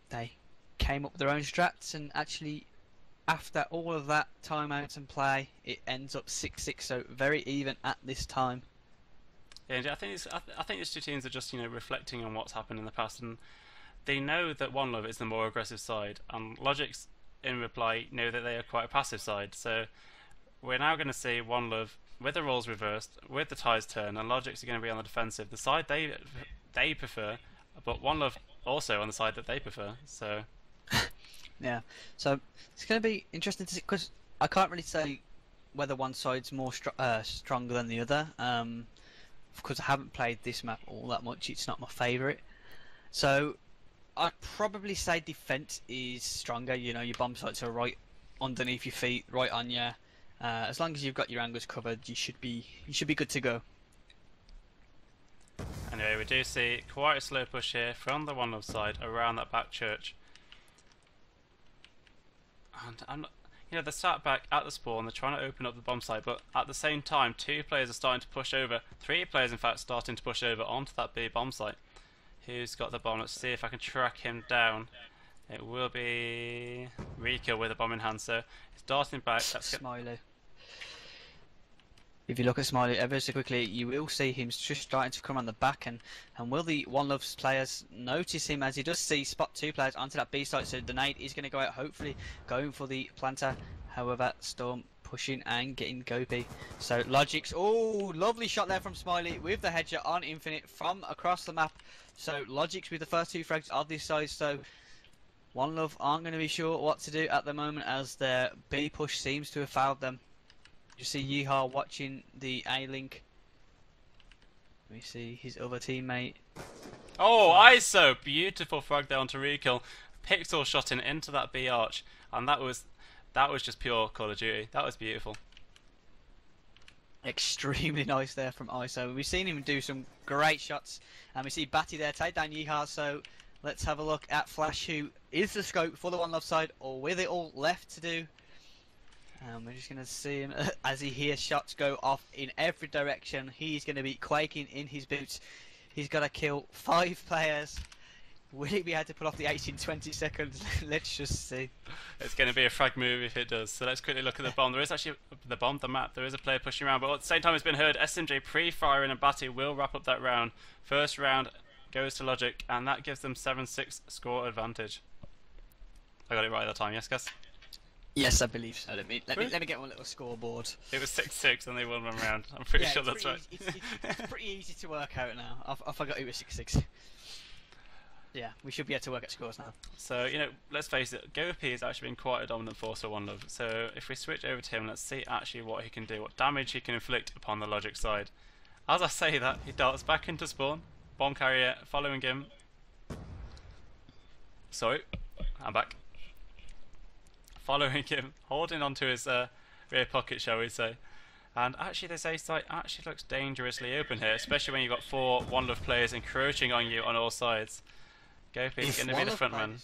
they came up with their own strats. And actually, after all of that timeout and play, it ends up 6-6. So very even at this time. Yeah, I think these two teams are just reflecting on what's happened in the past, and they know that oneluvv is the more aggressive side, and logiX in reply know that they are quite a passive side. So we're now going to see oneluvv with the roles reversed, with the tides turned, and logiX are going to be on the defensive, the side they prefer, but oneluvv also on the side that they prefer. So yeah, so it's going to be interesting to see, because I can't really say whether one side's more stronger than the other, because I haven't played this map all that much. It's not my favourite, so I'd probably say defense is stronger. Your bomb sites are right underneath your feet, right on you. As long as you've got your angles covered, you should be good to go. Anyway, we do see quite a slow push here from the oneluvv side around that back church, and they're sat back at the spawn. They're trying to open up the bomb site, but at the same time, 2 players are starting to push over. 3 players, in fact, starting to push over onto that B bomb site. Who's got the bomb? Let's see if I can track him down. It will be Rico with a bomb in hand, so it's darting back. That's Smiley. If you look at Smiley ever so quickly, you will see him just starting to come on the back, and will the oneluvv players notice him as he does see spot 2 players onto that B site? So the nade is going to go out, hopefully going for the planter. However, Storm pushing and getting Go4. So logiX, oh, lovely shot there from Smiley with the headshot on Infinite from across the map. So logiX with the first 2 frags of this size. So oneluvv aren't going to be sure what to do at the moment, as their B push seems to have failed them. You see Yeehaw watching the A-link. We see his other teammate. Oh, ISO! Beautiful frag there onto Rico. Pixel shot into that B arch, and that was just pure Call of Duty. That was beautiful. Extremely nice there from ISO. We've seen him do some great shots, and we see Batty there take down Yeehaw. So let's have a look at Flash, who is the scope for the oneluvv side, or with it all left to do. And we're just going to see him as he hears shots go off in every direction. He's going to be quaking in his boots. He's got to kill 5 players. Will he be able to pull off the 8 in 20 seconds? Let's just see. It's going to be a frag move if it does. So let's quickly look at the bomb. There is actually the map. There is a player pushing around, but at the same time, it's been heard. SMJ pre-firing, and Batty will wrap up that round. First round goes to logiX, and that gives them 7-6 score advantage. I got it right at the time, yes, guys? Yes, I believe so. Let me get one little scoreboard. It was 6-6 and they won 1 round. I'm pretty sure that's right. It's pretty easy to work out now. I forgot it was 6-6. Yeah, we should be able to work at scores now. So, let's face it, Go4 has actually been quite a dominant force for oneluvv. So if we switch over to him, let's see actually what he can do, what damage he can inflict upon the logiX side. As I say that, he darts back into spawn, bomb carrier following him. Sorry, I'm back. Following him, holding onto his rear pocket, shall we say. And actually this A site actually looks dangerously open here, especially when you've got 4 oneluvv players encroaching on you on all sides. Go4 is going to be the front man.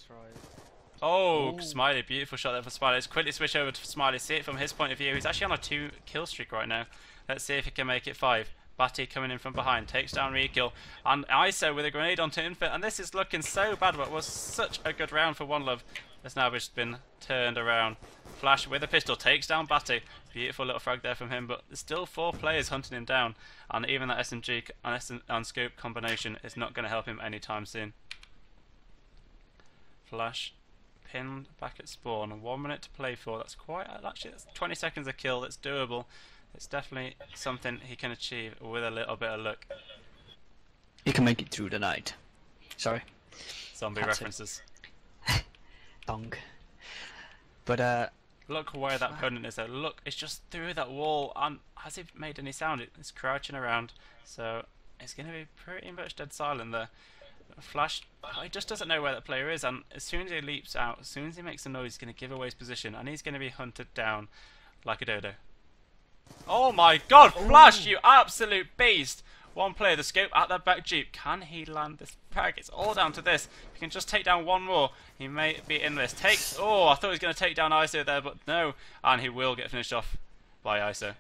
Oh, ooh. Smiley, beautiful shot there for Smiley. Let's quickly switch over to Smiley, see it from his point of view. He's actually on a 2 kill streak right now. Let's see if he can make it 5. Batty coming in from behind, takes down Rekill, and ISO with a grenade onto Infant, and this is looking so bad, but it was such a good round for oneluvv. It's now just been turned around. Flash with a pistol takes down Batty. Beautiful little frag there from him, but there's still 4 players hunting him down, and even that SMG and scope combination is not going to help him anytime soon. Flash pinned back at spawn, 1 minute to play for. That's quite, actually that's 20 seconds a kill, that's doable. It's definitely something he can achieve with a little bit of luck. He can make it through the night. Sorry. Zombie That's references. Dong. But look where that opponent is though. Look, it's just through that wall, and has he made any sound? It's crouching around, so it's going to be pretty much dead silent there. Flash, he just doesn't know where that player is, and as soon as he leaps out, as soon as he makes a noise, he's going to give away his position, and he's going to be hunted down like a dodo. Oh my god, Flash, you absolute beast! 1 player, the scope at that back jeep. Can he land this frag? It's all down to this. If he can just take down 1 more, he may be in this. Oh, I thought he was going to take down ISO there, but no. And he will get finished off by ISO.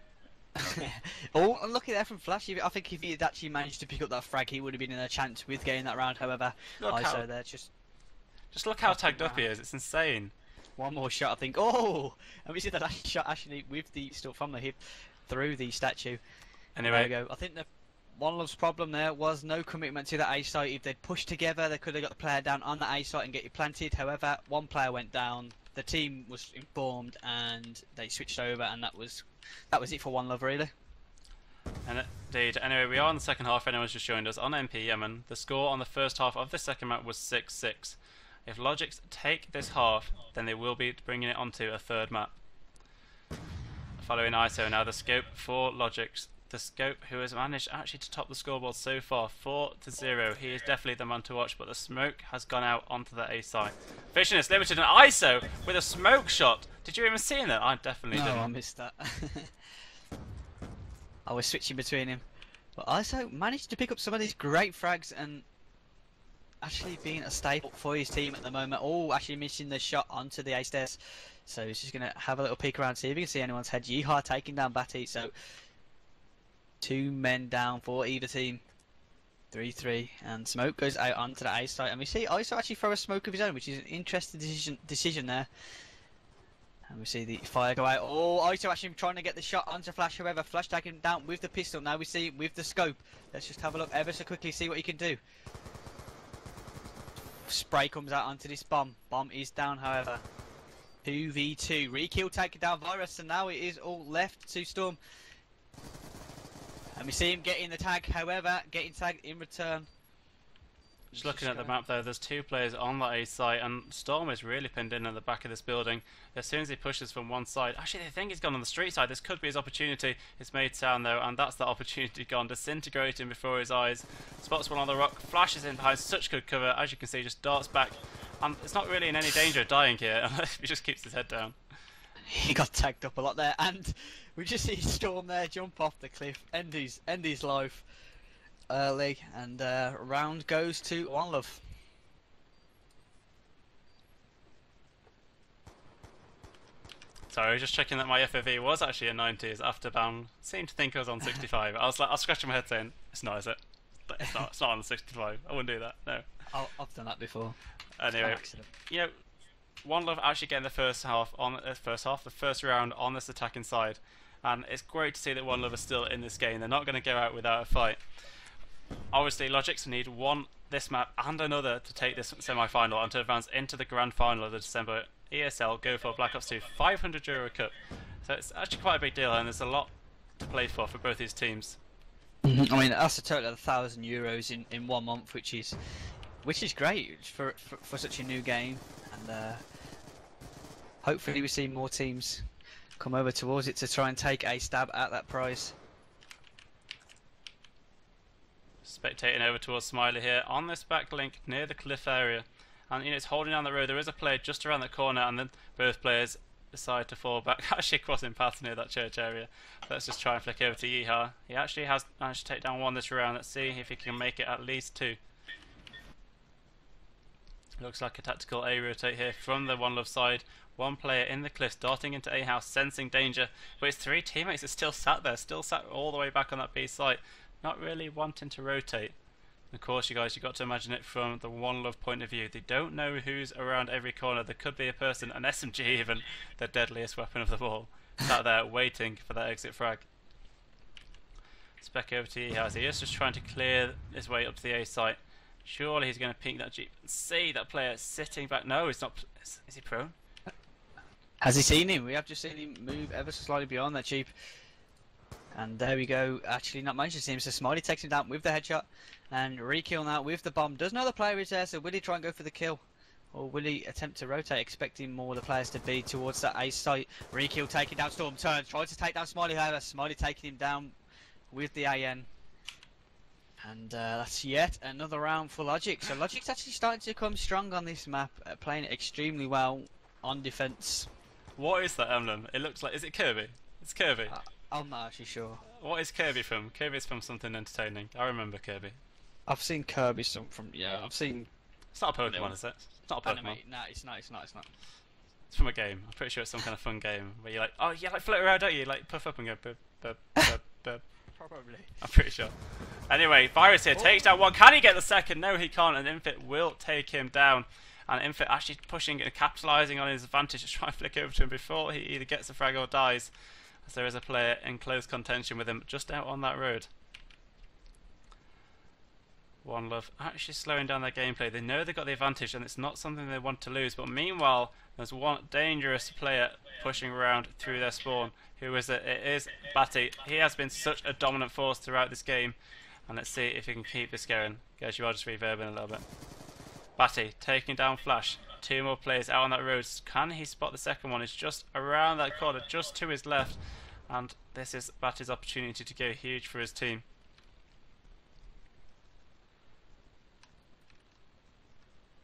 Oh, unlucky there from Flash. I think if he had actually managed to pick up that frag, he would have been in a chance with getting that round. However, ISO there just look how tagged up he is. It's insane. 1 more shot, I think. Oh, and we see the last shot actually with the still from the hip through the statue. Anyway, there we go. I think the oneluvv's problem there was no commitment to the A site. If they'd pushed together, they could have got the player down on the A site and get you planted. However, 1 player went down. The team was informed and they switched over, and that was it for oneluvv really. And indeed. Anyway, we are in the second half. Anyone's just joined us on MP Yemen. The score on the first half of the second map was 6-6. If logiX take this half, then they will be bringing it onto a third map. Following ISO now, the scope for logiX. The scope who has managed actually to top the scoreboard so far, 4-0. He is definitely the man to watch, but the smoke has gone out onto the A side. Vision is limited, and ISO with a smoke shot. Did you even see that? I definitely didn't. No, I missed that. I was switching between him, but ISO managed to pick up some of these great frags and actually being a staple for his team at the moment. Oh, actually missing the shot onto the A stairs. So he's just going to have a little peek around, see if he can see anyone's head. Yeehaw taking down Batty. So 2 men down for either team. 3-3, and smoke goes out onto the A site, and we see ISO actually throw a smoke of his own, which is an interesting decision there. And we see the fire go out. Oh, ISO actually trying to get the shot onto Flash. However, Flash taking him down with the pistol. Now we see with the scope. Let's just have a look ever so quickly, see what he can do. Spray comes out onto this bomb. Bomb is down, however. 2v2. Rekill taking down Virus, and now it is all left to Storm. And we see him getting the tag, however, getting tagged in return. Just looking at the map though, there's 2 players on that A site, and Storm is really pinned in at the back of this building. As soon as he pushes from one side, actually they think he's gone on the street side. This could be his opportunity. It's made sound though, and that's that opportunity gone, disintegrating before his eyes. Spots one on the rock, flashes in behind such good cover, as you can see, just darts back. And it's not really in any danger of dying here, he just keeps his head down. He got tagged up a lot there, and we just see Storm there jump off the cliff, end his life early, and round goes to oneluvv. Sorry, I was just checking that my FOV was actually a 90s. Afterbound seemed to think I was on 65. I was scratching my head saying, it's not, is it? It's not on the 65. I wouldn't do that, no. I've done that before. Anyway, you know, oneluvv actually getting the first round on this attacking side, and it's great to see that oneluvv is still in this game. They're not going to go out without a fight. Obviously, logiX need one this map and another to take this semi-final and to advance into the grand final of the December ESL Go4 Black Ops 2 €500 Cup. So it's actually quite a big deal, and there's a lot to play for both these teams. I mean, that's a total of €1,000 in 1 month, which is great for such a new game, and hopefully we see more teams come over towards it to try and take a stab at that prize. Spectating over towards Smiley here on this back link near the cliff area, and you know, it's holding down the road. There is a player just around the corner, and then both players decide to fall back, actually crossing paths near that church area. Let's just try and flick over to Yeehaw. He actually has managed to take down 1 this round. Let's see if he can make it at least 2. Looks like a tactical A rotate here from the oneluvv side. 1 player in the cliffs darting into A house, sensing danger, but his 3 teammates are still sat there, still sat all the way back on that B site. not really wanting to rotate. Of course, you guys, you've got to imagine it from the oneluvv point of view. They don't know who's around every corner. There could be a person, an SMG even, the deadliest weapon of them all, sat there waiting for that exit frag. Spec over to Ehaz. He is just trying to clear his way up to the A site. Surely he's going to peek that Jeep and see that player sitting back. No, he's not. Is he prone? Has he seen him? We have just seen him move ever so slightly beyond that Jeep. And there we go. Actually, not managed to see him. So Smiley takes him down with the headshot. And re-kill now with the bomb. Does know the player is there, so will he try and go for the kill? Or will he attempt to rotate, expecting more of the players to be towards that A site? Re-kill taking down Storm. Turns, tries to take down Smiley, however. Smiley taking him down with the AN. And that's yet another round for logiX. So logiX actually starting to come strong on this map, playing it extremely well on defense. What is that emblem? It looks like, is it Kirby? It's Kirby. I'm not actually sure. What is Kirby from? Kirby's from something entertaining. I remember Kirby. I've seen Kirby from I've seen. It's not a Pokemon, is it? It's not a Pokemon. Anime. No, it's not. It's from a game. I'm pretty sure it's some kind of fun game where you like, oh, you like float around, don't you? Like puff up and go, bup, bup, bup, bup. Probably. I'm pretty sure. Anyway, Virus here takes down one. Can he get the second? No, he can't. And Infit will take him down. And Infit actually pushing and capitalising on his advantage to try and flick over to him before he either gets the frag or dies. As there is a player in close contention with him just out on that road. oneluvv actually slowing down their gameplay. They know they've got the advantage and it's not something they want to lose. But meanwhile, there's one dangerous player pushing around through their spawn. Who is it? It is Batty. He has been such a dominant force throughout this game. And let's see if he can keep this going. Guys, you are just reverbing a little bit. Batty taking down Flash. Two more players out on that road. Can he spot the second one? It's just around that corner, just to his left. And this is Batty's opportunity to go huge for his team.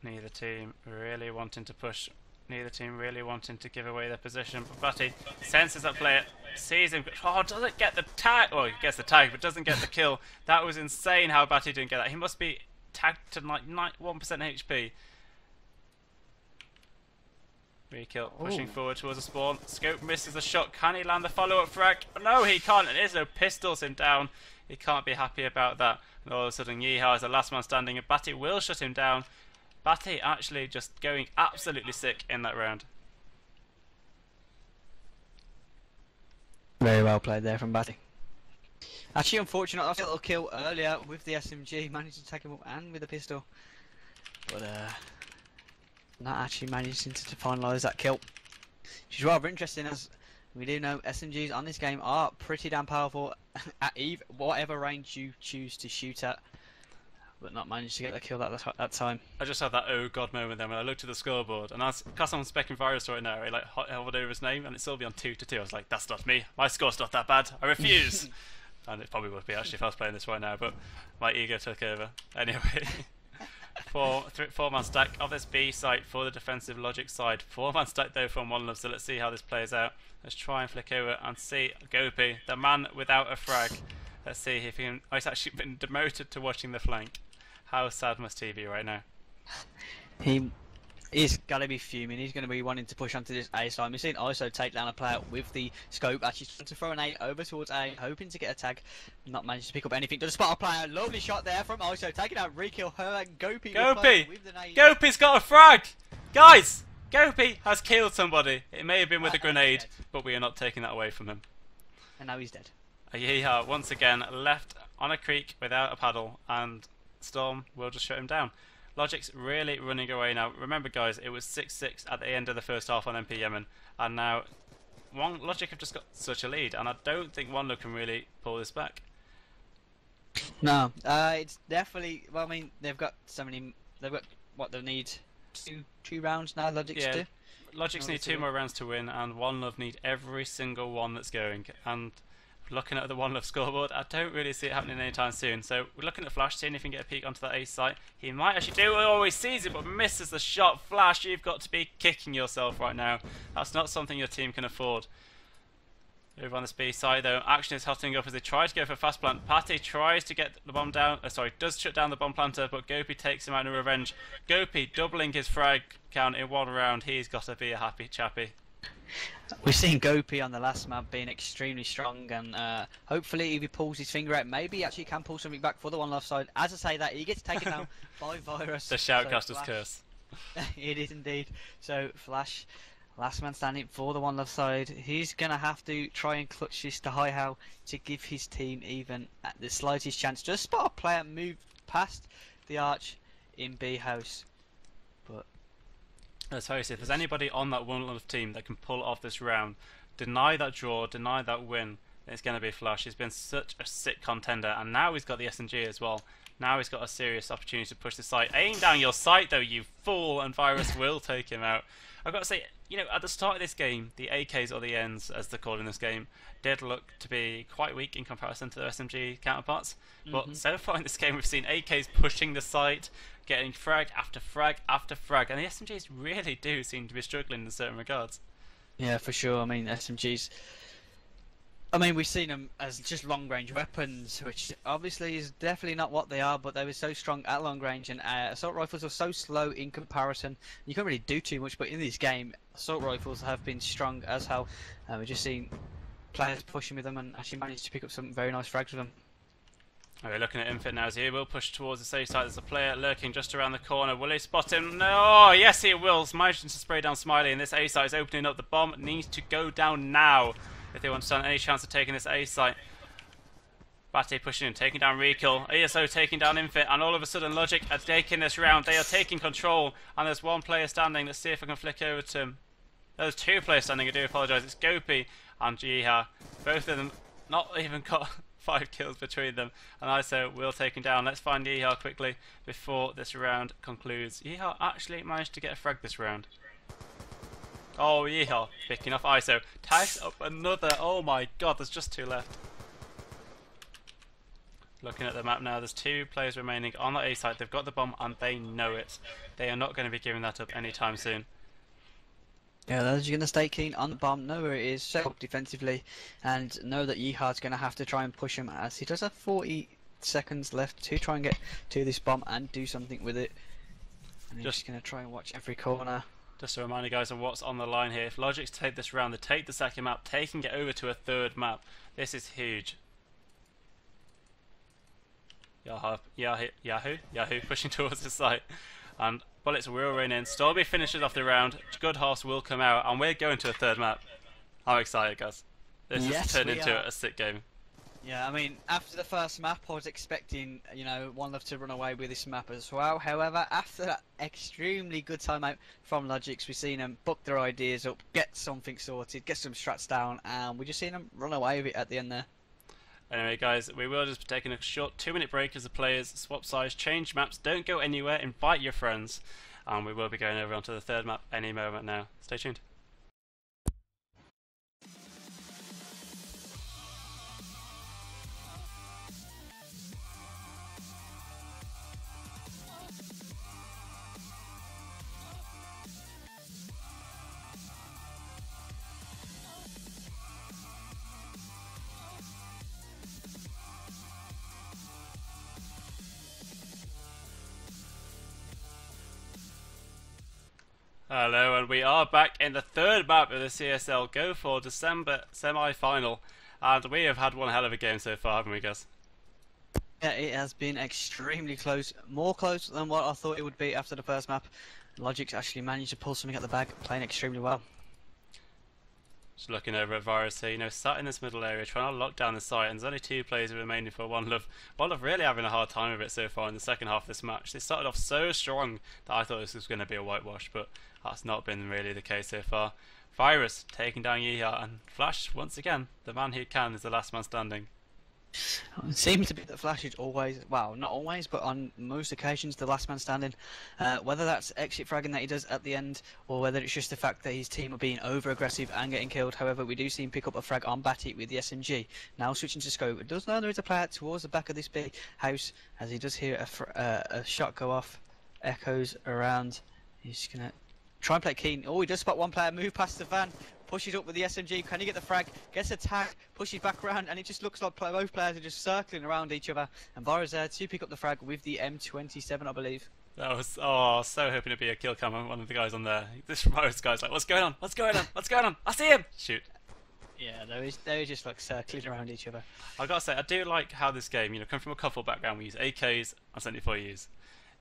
Neither team really wanting to push. Neither team really wanting to give away their position. But Batty senses that player, sees him. Oh, doesn't get the tag. Well, he gets the tag, but doesn't get the kill. That was insane how Batty didn't get that. He must be tagged to like 1% HP. Re-kill, pushing forward towards the spawn. Scope misses the shot. Can he land the follow-up frag? No, he can't. And Izzo pistols him down. He can't be happy about that. And all of a sudden, Yeehaw is the last man standing, and Batty will shut him down. Batty actually just going absolutely sick in that round. Very well played there from Batty. Actually, unfortunate, that little kill earlier with the SMG, managed to take him up and with a pistol. But not actually managing to finalise that kill. Which is rather interesting, as we do know SMGs on this game are pretty damn powerful at whatever range you choose to shoot at. But not managed to get the kill that time. I just had that oh god moment then when I looked at the scoreboard, and because I'm specking Virus right now, I like hovered over his name and it's still be on 2-2. I was like, that's not me. My score's not that bad. I refuse. And it probably would be actually if I was playing this right now, but my ego took over. Anyway, four-man stack of this B site for the defensive logic side. Four-man stack though from oneluvv, so let's see how this plays out. Let's try and flick over and see Gopi, the man without a frag. Let's see if he can. Oh, he's actually been demoted to watching the flank. How sad must he be right now? He's got to be fuming. He's going to be wanting to push onto this A side. We've seen ISO take down a player with the scope, actually trying to throw an A over towards A, hoping to get a tag. Not managed to pick up anything. Does spot a player. Lovely shot there from ISO, taking out re-kill her and Gopi. Gopi's got a frag! Guys! Gopi has killed somebody. It may have been with a grenade, but we are not taking that away from him. And now he's dead. Yeehaw, once again, left on a creek without a paddle, and Storm will just shut him down. logiX really running away now. Remember guys, it was 6-6 at the end of the first half on MP Yemen, and now logiX have just got such a lead, and I don't think oneluvv can really pull this back. No, it's definitely, well, I mean, they've got what they need, two rounds now, logiX do. logiX need 2 more rounds to win, and oneluvv need every single one that's going, and looking at the oneluvv scoreboard, I don't really see it happening anytime soon. So we're looking at Flash, seeing if he can get a peek onto that A site. He might actually do. Oh, he sees it, but misses the shot. Flash, you've got to be kicking yourself right now. That's not something your team can afford. Over on this B side, though, action is hotting up as they try to go for fast plant. Patty tries to get the bomb down. Does shut down the bomb planter, but Gopi takes him out in revenge. Gopi doubling his frag count in one round. He's got to be a happy chappy. We've seen Go4 on the last map being extremely strong, and hopefully if he pulls his finger out, maybe he actually can pull something back for the one left side. As I say that, he gets taken down by Virus. The shoutcaster's curse. It is indeed. So Flash, last man standing for the one left side. He's gonna have to try and clutch this to high how to give his team even at the slightest chance. Just spot a player move past the arch in B house, but Let's face it, if there's anybody on that oneluvv team that can pull off this round, deny that draw, deny that win, it's going to be Flash. He's been such a sick contender, and now he's got the SMG as well. Now he's got a serious opportunity to push the site. Aim down your sight though, you fool, and Virus will take him out. I've got to say, you know, at the start of this game, the AKs or the Ns, as they're called in this game, did look to be quite weak in comparison to their SMG counterparts. But so far in this game, we've seen AKs pushing the site, getting frag after frag after frag, and the SMGs really do seem to be struggling in certain regards. yeah, for sure. I mean, SMGs. I mean, we've seen them as just long-range weapons, which obviously is definitely not what they are, but they were so strong at long range, and assault rifles are so slow in comparison. You can't really do too much, but in this game, assault rifles have been strong as hell. We've just seen players pushing with them and actually managed to pick up some very nice frags with them. Okay, looking at Infit now, as he will push towards the safe side. There's a player lurking just around the corner. Will he spot him? No! Yes, he will. Managing to spray down Smiley, and this A site is opening up. The bomb needs to go down now if they want to stand any chance of taking this A site. Batty pushing in, taking down Rekill. ESL taking down Infit, and all of a sudden logiX are taking this round. They are taking control, and there's one player standing. Let's see if I can flick over to him. There's two players standing, I do apologise. It's Go4 and Jiha. Both of them not even got 5 kills between them, and ISO will take him down. Let's find Yeehaw quickly before this round concludes. Yeehaw actually managed to get a frag this round. Oh, Yeehaw picking off ISO. Tags up another. Oh my god, there's just 2 left. Looking at the map now, there's 2 players remaining on the A site. They've got the bomb and they know it. They are not going to be giving that up anytime soon. Yeah, they're just going to stay keen on the bomb, know where it is, set up defensively, and know that Yeehaw's going to have to try and push him, as he does have 40 seconds left to try and get to this bomb and do something with it. And he's just going to try and watch every corner. Just a reminder, guys, of what's on the line here. If logiX take this round, they take the second map, taking it over to a 3rd map. This is huge. Yahoo, pushing towards the site. And bullets will rain in. Stormy finishes off the round. Good Horse will come out, and we're going to a 3rd map. I'm excited, guys. This has turned into a sick game. Yeah, I mean, after the first map, I was expecting, you know, oneluvv to run away with this map as well. However, after that extremely good timeout from logiX, we've seen them book their ideas up, get something sorted, get some strats down, and we just seen them run away with it at the end there. Anyway, guys, we will just be taking a short 2-minute break as the players swap sides, change maps, don't go anywhere, invite your friends, and we will be going over onto the 3rd map any moment now. Stay tuned. Hello, and we are back in the 3rd map of the ESL Go4 December semi-final, and we have had one hell of a game so far, haven't we, guys? Yeah, it has been extremely close, more close than what I thought it would be after the first map. logiX actually managed to pull something at the bag, playing extremely well. Just looking over at Virus here, you know, sat in this middle area trying to lock down the site, and there's only 2 players remaining for oneluvv. oneluvv really having a hard time of it so far in the second half of this match. They started off so strong that I thought this was going to be a whitewash, but that's not been really the case so far. Virus taking down Yeehaw, and Flash, once again, the man who can, is the last man standing. It seems to be that Flash is always, well, not always, but on most occasions, the last man standing. Whether that's exit fragging that he does at the end, or whether it's just the fact that his team are being over-aggressive and getting killed. However, we do see him pick up a frag on Batty with the SMG. Now switching to scope. It does know there is a player towards the back of this big house, as he does hear a shot go off. Echoes around. He's going to try and play keen. Oh, he does spot one player, move past the van. Pushes up with the SMG, can he get the frag? Gets a tag, pushes back around, and it just looks like both players are just circling around each other. And Vara's there to pick up the frag with the M27, I believe. That was, oh, so hoping to be a kill cam on one of the guys on there. This remote guy's like, what's going on? What's going on? What's going on? I see him! Shoot. Yeah, they were just like circling around each other. I gotta say, I do like how this game, come from a couple background, we use AKs and 74Us.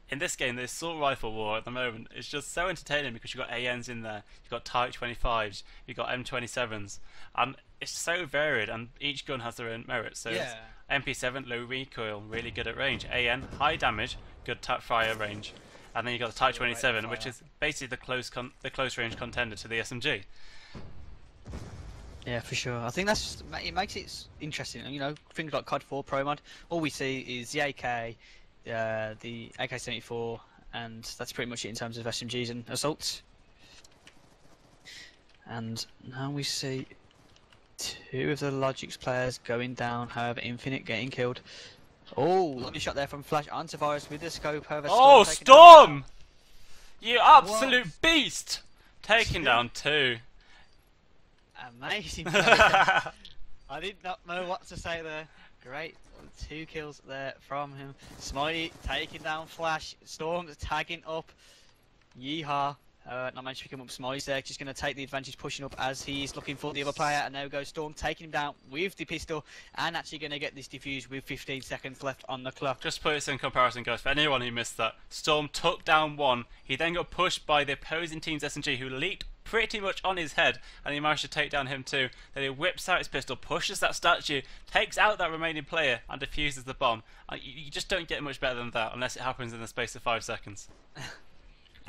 In this game, the assault rifle war at the moment is just so entertaining because you've got ANs in there, you've got Type 25s, you've got M27s, and it's so varied, and each gun has their own merits. So Yeah. MP7, low recoil, really good at range. AN, high damage, good tap fire range. And then you've got the Type 27, which is basically the close range contender to the SMG. Yeah, for sure. I think it makes it interesting. You know, things like COD 4 Pro Mod, all we see is the AK, the AK-74, and that's pretty much it in terms of SMGs and assaults. And now we see two of the logiX players going down, however, Infinite getting killed. Oh, lovely shot there from Flash onto Virus with the scope. However, Oh, taking Storm! You absolute beast! Taking down two. Amazing play there. I did not know what to say there. Great, 2 kills there from him. Smiley taking down Flash. Storm tagging up. Yeehaw. Not managed to pick him up. Smiley's there, just going to take the advantage, pushing up as he's looking for the other player. And there goes Storm, taking him down with the pistol, and actually going to get this defused with 15 seconds left on the clock. Just put this in comparison, guys, for anyone who missed that. Storm took down one. He then got pushed by the opposing team's SMG, who leaped pretty much on his head, and he managed to take down him too. Then he whips out his pistol, pushes that statue, takes out that remaining player, and defuses the bomb. You just don't get much better than that unless it happens in the space of 5 seconds.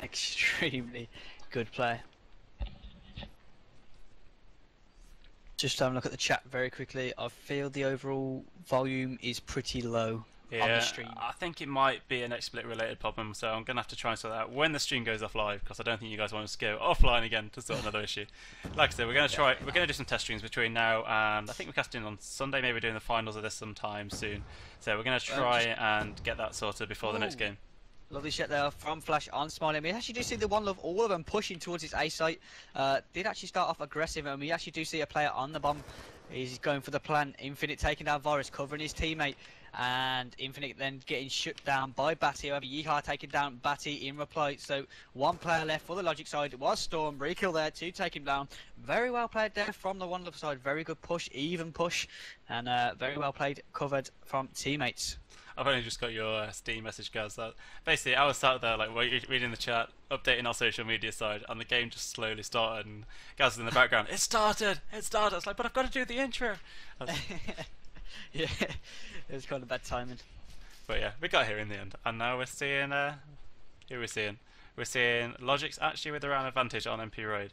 Extremely good play. Just having a look at the chat very quickly. I feel the overall volume is pretty low on the stream. I think it might be an XSplit related problem, so I'm going to have to try and sort that out when the stream goes off live, because I don't think you guys want us to go offline again to sort another issue. Like I said, we're going to do some test streams between now and I think we're casting on Sunday, maybe doing the finals of this sometime soon. So we're going to try and get that sorted before the next game. Lovely shot there from Flash on Smiley. We actually do see the oneluvv, all of them pushing towards his A site. Did actually start off aggressive, and we actually do see a player on the bomb. He's going for the plan. Infinite taking down Virus, covering his teammate, and Infinite then getting shut down by Batty. However, Yeehaw taking down Batty in reply. So one player left for the logiX side. It was Storm. Rekill there to take him down. Very well played there from the oneluvv side. Very good push, even push, and very well played, covered from teammates. I've only just got your Steam message, guys. Basically, I was sat there like reading the chat, updating our social media side, and the game just slowly started. And Gaz was in the background. It started. It started. I was like, but I've got to do the intro. Yeah, it was kind of bad timing. But yeah, we got here in the end, and now we're seeing. Who we're seeing? We're seeing logiX actually with a round advantage on MP Raid.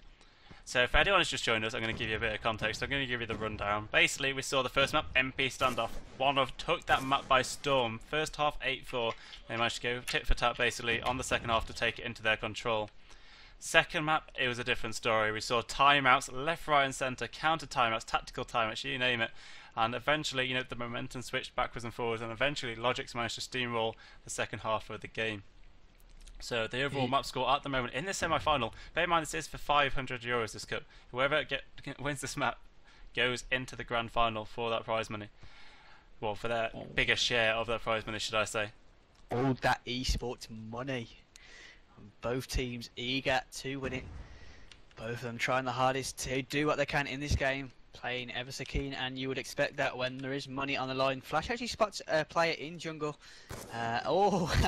So if anyone has just joined us, I'm going to give you a bit of context. I'm going to give you the rundown. Basically, we saw the first map, MP Standoff. oneluvv took that map by storm. First half, 8-4. They managed to go tit for tat, basically, on the second half to take it into their control. Second map, it was a different story. We saw timeouts, left, right and centre, counter timeouts, tactical timeouts, you name it. And eventually, the momentum switched backwards and forwards, and eventually logiX managed to steamroll the second half of the game. So the overall map score at the moment in the semi-final, bear in mind this is for €500 this cup. Whoever wins this map goes into the grand final for that prize money. Well, for their biggest share of that prize money, should I say. All that esports money. Both teams eager to win it. Both of them trying the hardest to do what they can in this game. Playing ever so keen, and you would expect that when there is money on the line. Flash actually spots a player in jungle.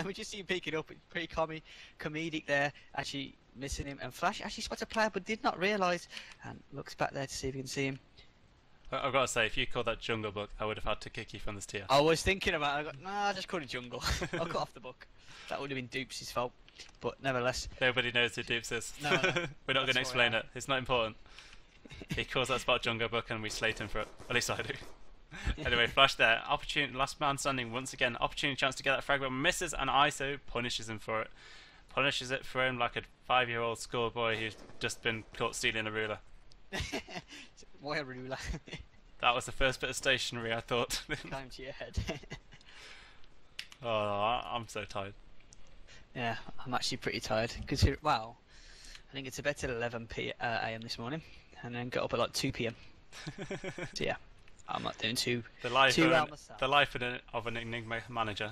We just see him peeking up. It's pretty comedic there, actually missing him. And Flash actually spots a player but did not realise, and looks back there to see if he can see him. I've got to say, if you called that Jungle Book, I would have had to kick you from this tier. I was thinking about it. I got, nah, I just called it Jungle. I'll cut off the book. That would have been Dupes' fault. But nevertheless. Nobody knows who Dupes is. No. We're not going to explain it. It's not important. He calls that spot Jungle Book and we slate him for it. At least I do. Anyway, Flash there. Opportunity, last man standing once again. Opportunity chance to get that fragment. Misses, and ISO punishes him for it. Punishes it for him like a 5-year-old schoolboy who's just been caught stealing a ruler. Why a ruler? That was the first bit of stationery, I thought. Came to your head. Oh, I'm so tired. Yeah, I'm actually pretty tired. Well, I think it's a bit at 11 a.m. this morning, and then got up at like 2 p.m. So yeah, I'm not doing too well myself. The life of an Enigma manager.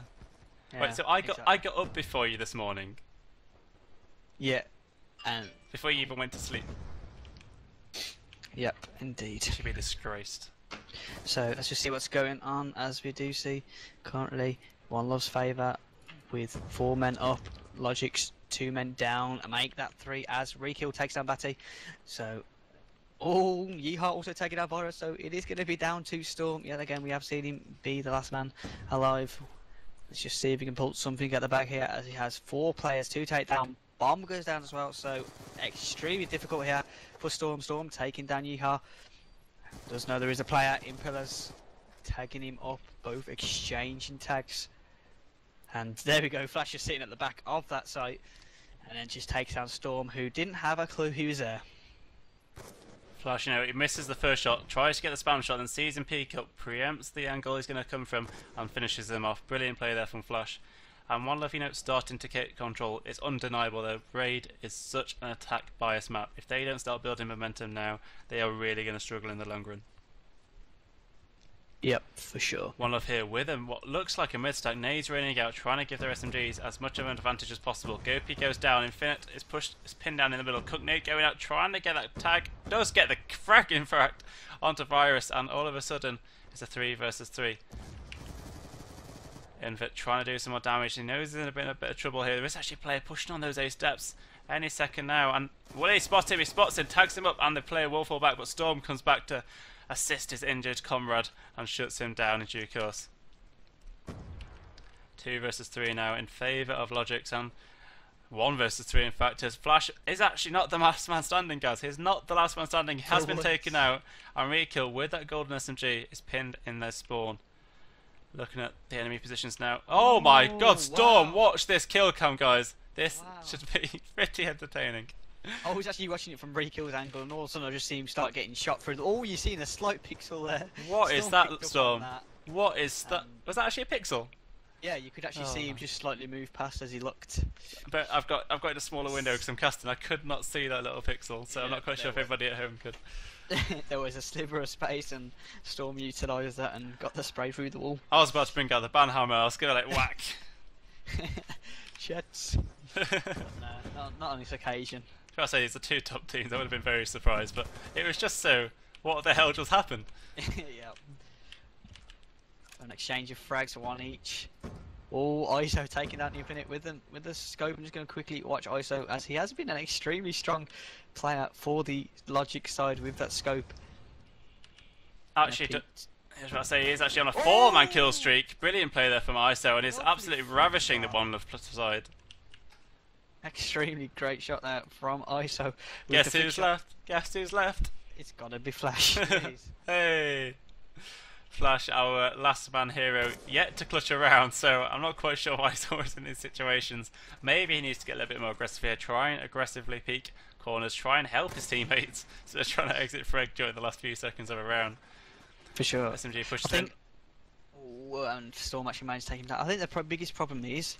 Yeah, Wait, so I exactly. got up before you this morning, Yeah, and before you even went to sleep. yep, indeed. You should be disgraced. So let's just see what's going on. As we do see, currently OneLuV's favour with 4 men up, logiX 2 men down, and make that 3 as Rekill takes down Batty. So, oh, Yeehaw also taking down Virus, so it is going to be down to Storm. Yet again, we have seen him be the last man alive. Let's just see if he can pull something at the back here, as he has 4 players to take down. Bomb goes down as well, so extremely difficult here for Storm. Storm taking down Yeehaw. Does know there is a player in pillars, tagging him up, both exchanging tags. And there we go, Flash is sitting at the back of that site, and then just takes down Storm, who didn't have a clue he was there. Flash, you know, he misses the first shot, tries to get the spam shot, then sees him peek up, preempts the angle he's going to come from, and finishes him off. Brilliant play there from Flash. And OneLuvv, you know, starting to get control. It's undeniable though. Raid is such an attack bias map. If they don't start building momentum now, they are really going to struggle in the long run. Yep, for sure. OneLuvv here with him. What looks like a mid stack. Nades raining out, trying to give their SMGs as much of an advantage as possible. Gopi goes down. Infinite is pushed, is pinned down in the middle. Cook Nate going out, trying to get that tag. Does get the frag, in fact, onto Virus, and all of a sudden it's a 3 versus 3. Invit trying to do some more damage. He knows he's in a bit of trouble here. There is actually a player pushing on those A steps any second now. And when he spots him, tags him up, and the player will fall back. But Storm comes back to assist his injured comrade and shuts him down in due course. 2 versus 3 now in favour of logiX, and 1 versus 3 in fact, as Flash is actually not the last man standing, guys. He's not the last man standing. He has been taken out, and Rekill with that golden SMG is pinned in their spawn. Looking at the enemy positions now. Oh my god, Storm, wow. watch this kill cam, guys. This should be pretty entertaining. I was actually watching it from Rekill's angle, and all of a sudden I just see him start getting shot through. Oh, you seen a slight pixel there. What is Storm that, picked up Storm? on that. What is that? Was that actually a pixel? Yeah, you could actually see him just slightly move past as he looked. But I've got a smaller window because I'm casting. I could not see that little pixel, so I'm not quite sure if everybody at home could. There was a sliver of space, and Storm utilised that and got the spray through the wall. I was about to bring out the banhammer. I was going to like whack. Shits. No, not on this occasion. I say it's the 2 top teams. I would have been very surprised, but it was just so. What the hell just happened? Yeah. An exchange of frags, 1 each. Oh, ISO taking out Infinite with the scope. I'm just going to quickly watch ISO, as he has been an extremely strong player for the logic side with that scope. Actually, I was about to say, he is actually on a 4-man kill streak. Brilliant play there from ISO, and he's absolutely ravishing the OneLuvv side. Extremely great shot there from ISO. Guess who's left? Guess who's left? It's got to be Flash. Hey! Flash, our last man hero, yet to clutch around, so I'm not quite sure why he's always in these situations. Maybe he needs to get a little bit more aggressive here, try and aggressively peek corners, try and help his teammates, so they're trying to exit frag during the last few seconds of a round. For sure. SMG pushed I in. think, and Storm actually managed to take him down. I think the biggest problem is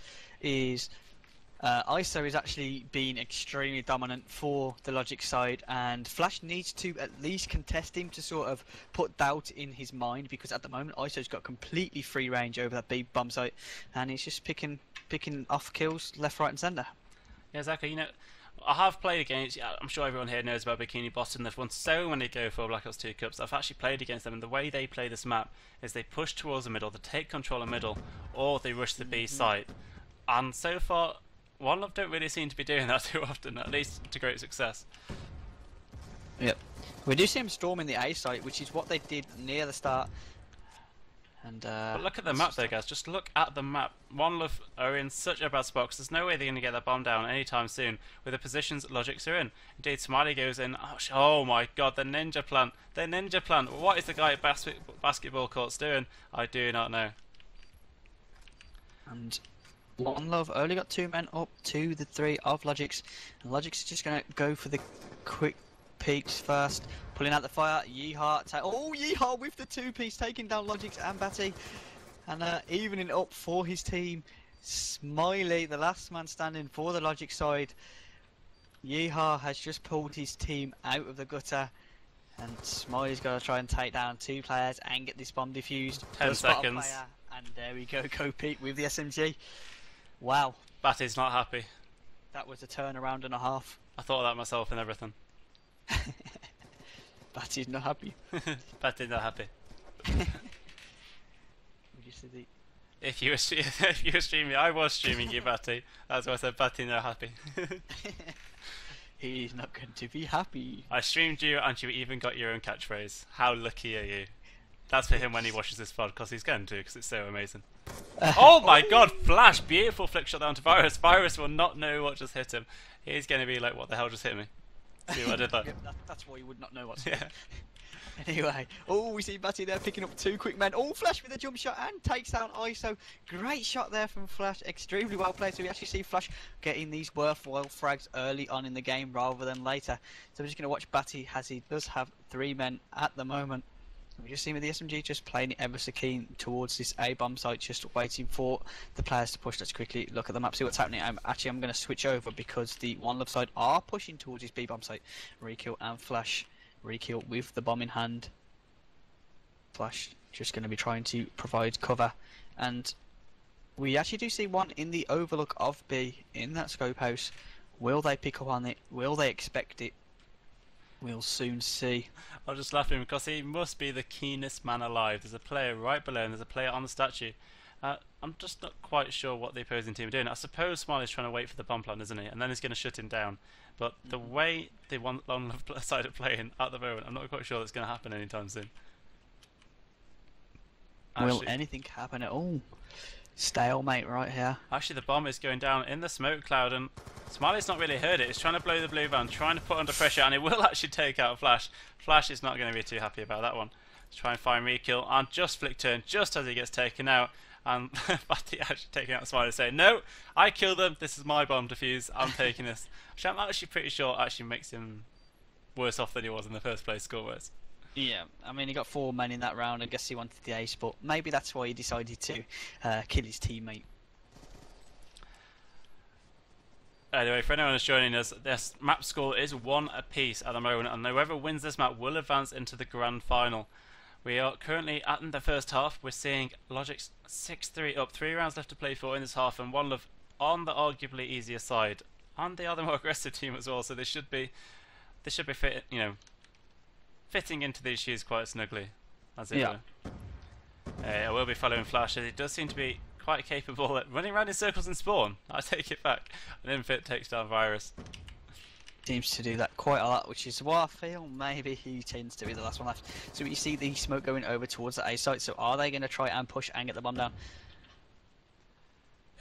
ISO is actually being extremely dominant for the logic side, and Flash needs to at least contest him to sort of put doubt in his mind, because at the moment ISO's got completely free range over that big bomb site, and he's just picking off kills left, right and centre. Yeah, exactly. You know, I have played against, I'm sure everyone here knows about Bikini Bottom. They've won so many Go4 Black Ops 2 Cups. I've actually played against them, and the way they play this map is they push towards the middle, they take control of the middle, or they rush the B site. And so far, OneLuvv don't really seem to be doing that too often, at least to great success. Yep. We do see him storming the A site, which is what they did near the start. And but look at the map there, guys. Just look at the map. OneLuvv are in such a bad spot, 'cause there's no way they're going to get that bomb down anytime soon with the positions logiX are in. Indeed, Smiley goes in. Oh my god, the ninja plant. The ninja plant. What is the guy at basketball courts doing? I do not know. And OneLuvv only got 2 men up to the 3 of logiX, and logiX is just going to go for the quick peeks first, pulling out the fire. Yeehaw, Yeehaw with the 2-piece, taking down logiX and Batty, and evening up for his team. Smiley, the last man standing for the logic side. Yeehaw has just pulled his team out of the gutter, and Smiley's got to try and take down 2 players and get this bomb defused. 10 seconds. And there we go, Pete with the SMG. Wow, Batty's not happy. that was a turnaround and a half. I thought of that myself and everything. Batty's not happy. Batty's not happy. Would you say the... If you were streaming, I was streaming you, Batty. That's why I said Batty not happy. He's not going to be happy. I streamed you and you even got your own catchphrase. How lucky are you? That's for him when he watches this VOD, because he's going to, because it's so amazing. Oh my god, Flash! Beautiful flick shot down to Virus. Virus will not know what just hit him. He's going to be like, what the hell just hit me? See what I did there? That's why you would not know what's Yeah. Anyway, oh, we see Batty there picking up 2 quick men. Oh, Flash with a jump shot and takes down ISO. Great shot there from Flash. Extremely well played. So we actually see Flash getting these worthwhile frags early on in the game rather than later. So we're just going to watch Batty as he does have 3 men at the moment. We just see with the SMG just playing it ever so keen towards this A bomb site, just waiting for the players to push. Let's quickly look at the map, see what's happening. I'm going to switch over because the oneluvv side are pushing towards this B bomb site. Rekill and Flash. Rekill with the bomb in hand. Flash just going to be trying to provide cover, and we actually do see one in the overlook of B in that scope house. Will they pick up on it? Will they expect it? We'll soon see. I'm just laughing because he must be the keenest man alive. There's a player right below and there's a player on the statue. I'm just not quite sure what the opposing team are doing. I suppose Smiley's trying to wait for the bomb plan, isn't he? And then he's going to shut him down. But the way the oneluvv side are playing at the moment, I'm not quite sure that's going to happen anytime soon. Will anything happen at all? Stalemate right here. Actually, the bomb is going down in the smoke cloud, and Smiley's not really heard it. He's trying to blow the blue van, trying to put under pressure, and it will actually take out Flash. Flash is not going to be too happy about that one. Let's try and find Rekill, and just flick turn just as he gets taken out. And Batty actually taking out Smiley, saying, "No, I killed them. This is my bomb defuse. I'm taking this." Which I'm actually pretty sure actually makes him worse off than he was in the first place score-wise. Yeah, I mean, he got 4 men in that round. I guess he wanted the ace, but maybe that's why he decided to kill his teammate. Anyway, for anyone who's joining us, this map score is 1 apiece at the moment, and whoever wins this map will advance into the grand final. We are currently at the first half. We're seeing logiX 6-3 up, 3 rounds left to play for in this half, and oneluvv on the arguably easier side, and they are the more aggressive team as well. So they should be fit, fitting into these shoes quite snugly, as it were. I will be following Flash, as he does seem to be quite capable at running around in circles in spawn. I take it back. An infit takes down Virus. Seems to do that quite a lot, which is why I feel maybe he tends to be the last one left. So you see the smoke going over towards the A site, so are they going to try and push and get the bomb down?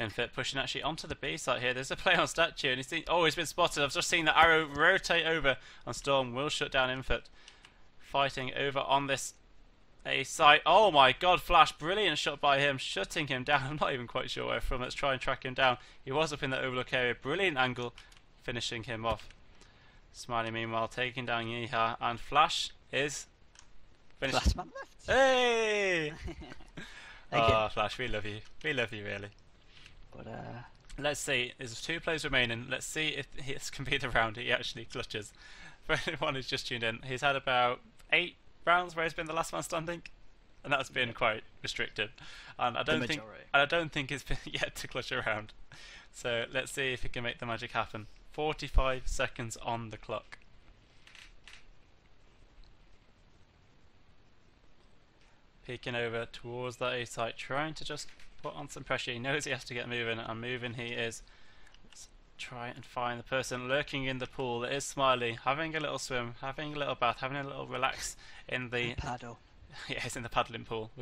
Infit pushing actually onto the B site here. There's a play on statue, and he's been spotted. I've just seen the arrow rotate over, and Storm will shut down Infit. Fighting over on this A site. Oh my god, Flash, brilliant shot by him, shutting him down. I'm not even quite sure where from. Let's try and track him down. He was up in the overlook area. Brilliant angle, finishing him off. Smiley meanwhile taking down Yeeha, and Flash is finished. Last man left. Hey! Oh, Flash, we love you. We love you, really. But let's see. There's 2 plays remaining. Let's see if this can be the round he actually clutches. For anyone who's just tuned in, he's had about 8 rounds where he's been the last man standing, and that's been quite restricted. And I don't think he's been yet to clutch a round. So let's see if he can make the magic happen. 45 seconds on the clock. Peeking over towards that A site, trying to just put on some pressure. He knows he has to get moving, and moving he is. Let's try and find the person lurking in the pool. It is Smiley, having a little swim, having a little bath, having a little relax in the paddle. Yeah, he's in the paddling pool.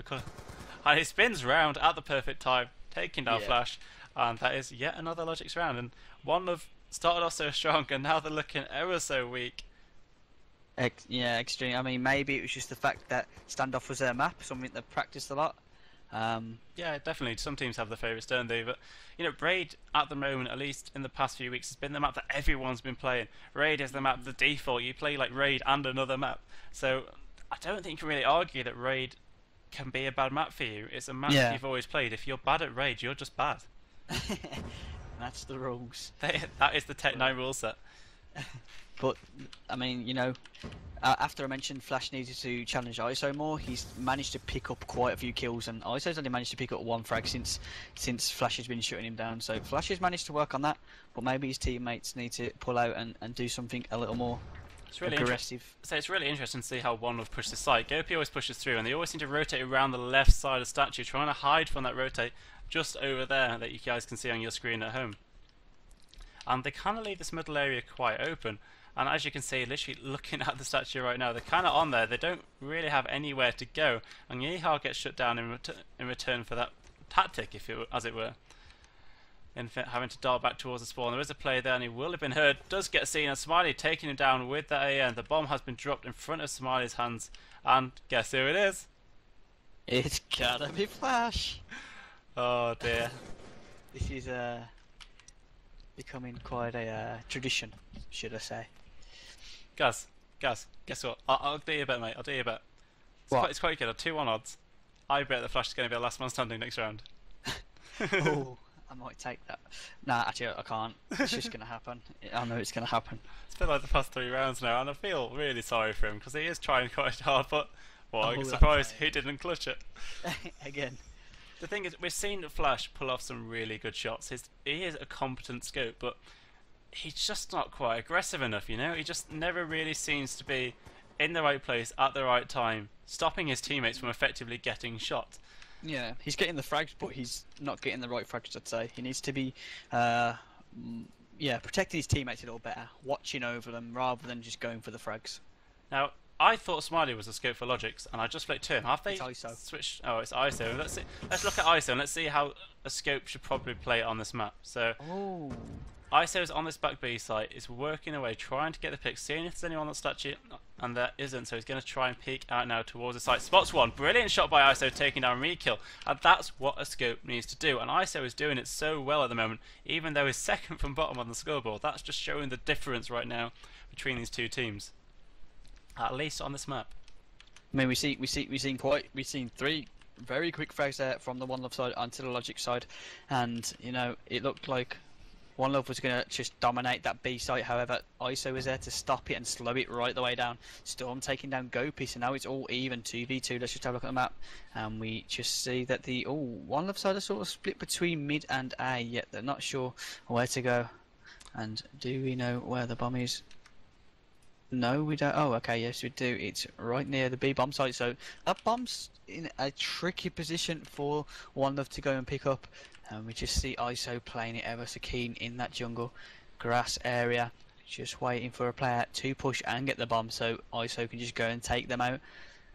And he spins round at the perfect time, taking down Flash, and that is yet another logiX round. And oneluvv started off so strong, and now they're looking ever so weak. Yeah, extreme. I mean, maybe it was just the fact that standoff was their map, something they've practiced a lot. Yeah, definitely. Some teams have their favourites, don't they? But Raid at the moment, at least in the past few weeks, has been the map that everyone's been playing. Raid is the map, the default. You play like Raid and another map. So I don't think you can really argue that Raid can be a bad map for you. It's a map that you've always played. If you're bad at Raid, you're just bad. That's the rules. That is the Tech 9 rule set. But I mean, you know, after I mentioned Flash needed to challenge ISO more, he's managed to pick up quite a few kills, and ISO's only managed to pick up one frag since Flash has been shutting him down. So Flash has managed to work on that, but maybe his teammates need to pull out and do something a little more It's really aggressive. So it's really interesting to see how oneluvv pushes the site. Go4 always pushes through, and they always seem to rotate around the left side of the statue, trying to hide from that rotate just over there that you guys can see on your screen at home. And they kind of leave this middle area quite open. And as you can see, literally looking at the statue right now, they're kind of on there. They don't really have anywhere to go. And Yeehaw gets shut down in return for that tactic, as it were. In having to dart back towards the spawn. There is a play there, and he will have been heard. Does get seen, and Smiley taking him down with that AN. The bomb has been dropped in front of Smiley's hands. And guess who it is? It's gotta be Flash. Oh dear. This is becoming quite a tradition, should I say. Guys, guess what? I'll do you a bet, mate. I'll do you a bet. It's quite good. 2-1 odds. I bet the Flash is going to be the last man standing next round. Oh, I might take that. Nah, actually, I can't. It's just going to happen. I know it's going to happen. It's been like the past 3 rounds now, and I feel really sorry for him because he is trying quite hard. But I'm surprised he didn't clutch it. Again. The thing is, we've seen Flash pull off some really good shots. He is a competent scope, but he's just not quite aggressive enough, you know? He just never really seems to be in the right place at the right time, stopping his teammates from effectively getting shot. Yeah, he's getting the frags, but he's not getting the right frags, I'd say. He needs to be, protecting his teammates a little better, watching over them, rather than just going for the frags. Now, I thought Smiley was a scope for logiX, and I just flicked to him. Have they switched? Oh, it's ISO. Let's look at ISO, and let's see how a scope should probably play on this map. So, ISO's on this back B site, is working away, trying to get the pick, seeing if there's anyone on the statue, and there isn't, so he's going to try and peek out now towards the site. Spots one, brilliant shot by ISO, taking down Rekill, and that's what a scope needs to do, and ISO is doing it so well at the moment, even though he's second from bottom on the scoreboard. That's just showing the difference right now between these two teams, at least on this map. I mean, we've seen 3 very quick frags there from the oneluvv side onto the logiX side, and you know, it looked like oneluvv was going to just dominate that B site. However, ISO was there to stop it and slow it right the way down. Storm taking down Go4, so now it's all even 2v2. Let's just have a look at the map, and we just see that the oneluvv side are sort of split between mid and A, yet they're not sure where to go. And do we know where the bomb is? No, we don't. Oh, okay, yes, we do. It's right near the B bomb site, so that bomb's in a tricky position for oneluvv to go and pick up. And we just see ISO playing it ever so keen in that jungle grass area, just waiting for a player to push and get the bomb so ISO can just go and take them out.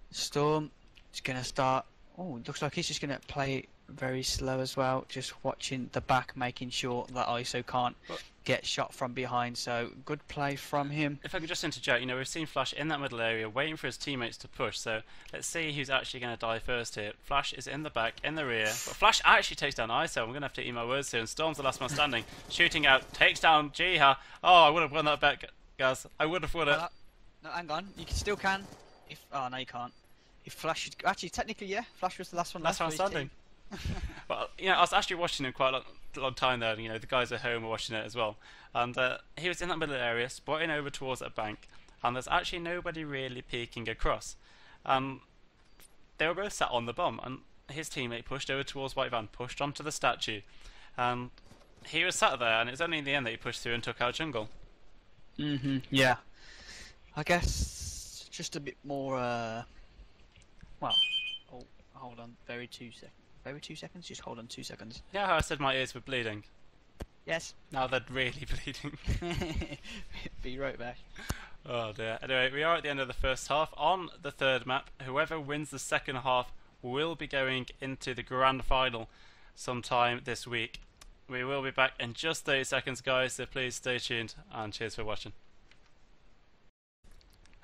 Storm is going to start. Oh, it looks like he's just going to play it very slow as well, just watching the back, making sure that ISO can't get shot from behind. So good play from him. If I could just interject, you know, we've seen Flash in that middle area waiting for his teammates to push, so let's see who's actually going to die first here. Flash is in the back, in the rear, but Flash actually takes down ISO. I'm going to have to eat my words here, and Storm's the last man standing, shooting out, takes down Jiha. Oh, I would have won that bet, guys. I would have won it. No, hang on, you still can. Oh, no, you can't. If Flash, actually, technically, yeah, Flash was the last one. Last man standing. Well, you know, I was actually watching him quite a long time there. You know, the guys at home were watching it as well, and he was in that middle area, spotting over towards that bank, and there's actually nobody really peeking across. They were both sat on the bomb, and his teammate pushed over towards White Van, pushed onto the statue, and he was sat there, and it was only in the end that he pushed through and took out jungle. Yeah. I guess just a bit more. Well, hold on, very 2 seconds. Just hold on 2 seconds. Yeah, how I said my ears were bleeding. Yes. Now they're really bleeding. Be right back. Oh dear. Anyway, we are at the end of the first half. On the third map, whoever wins the second half will be going into the grand final sometime this week. We will be back in just 30 seconds, guys, so please stay tuned, and cheers for watching.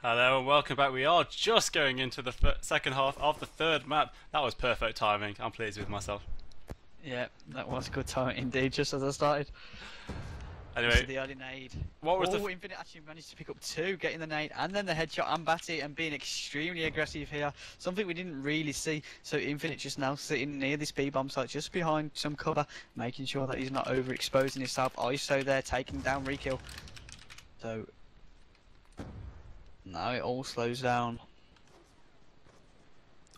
Hello and welcome back. We are just going into the second half of the third map. That was perfect timing. I'm pleased with myself. Yeah, that was good timing indeed, just as I started. Anyway, the early nade. What was Infinite actually managed to pick up 2, getting the nade and then the headshot and Batty, and being extremely aggressive here. Something we didn't really see. So Infinite just now sitting near this B bomb site, just behind some cover, making sure that he's not overexposing himself. ISO there taking down Rekill. So now it all slows down.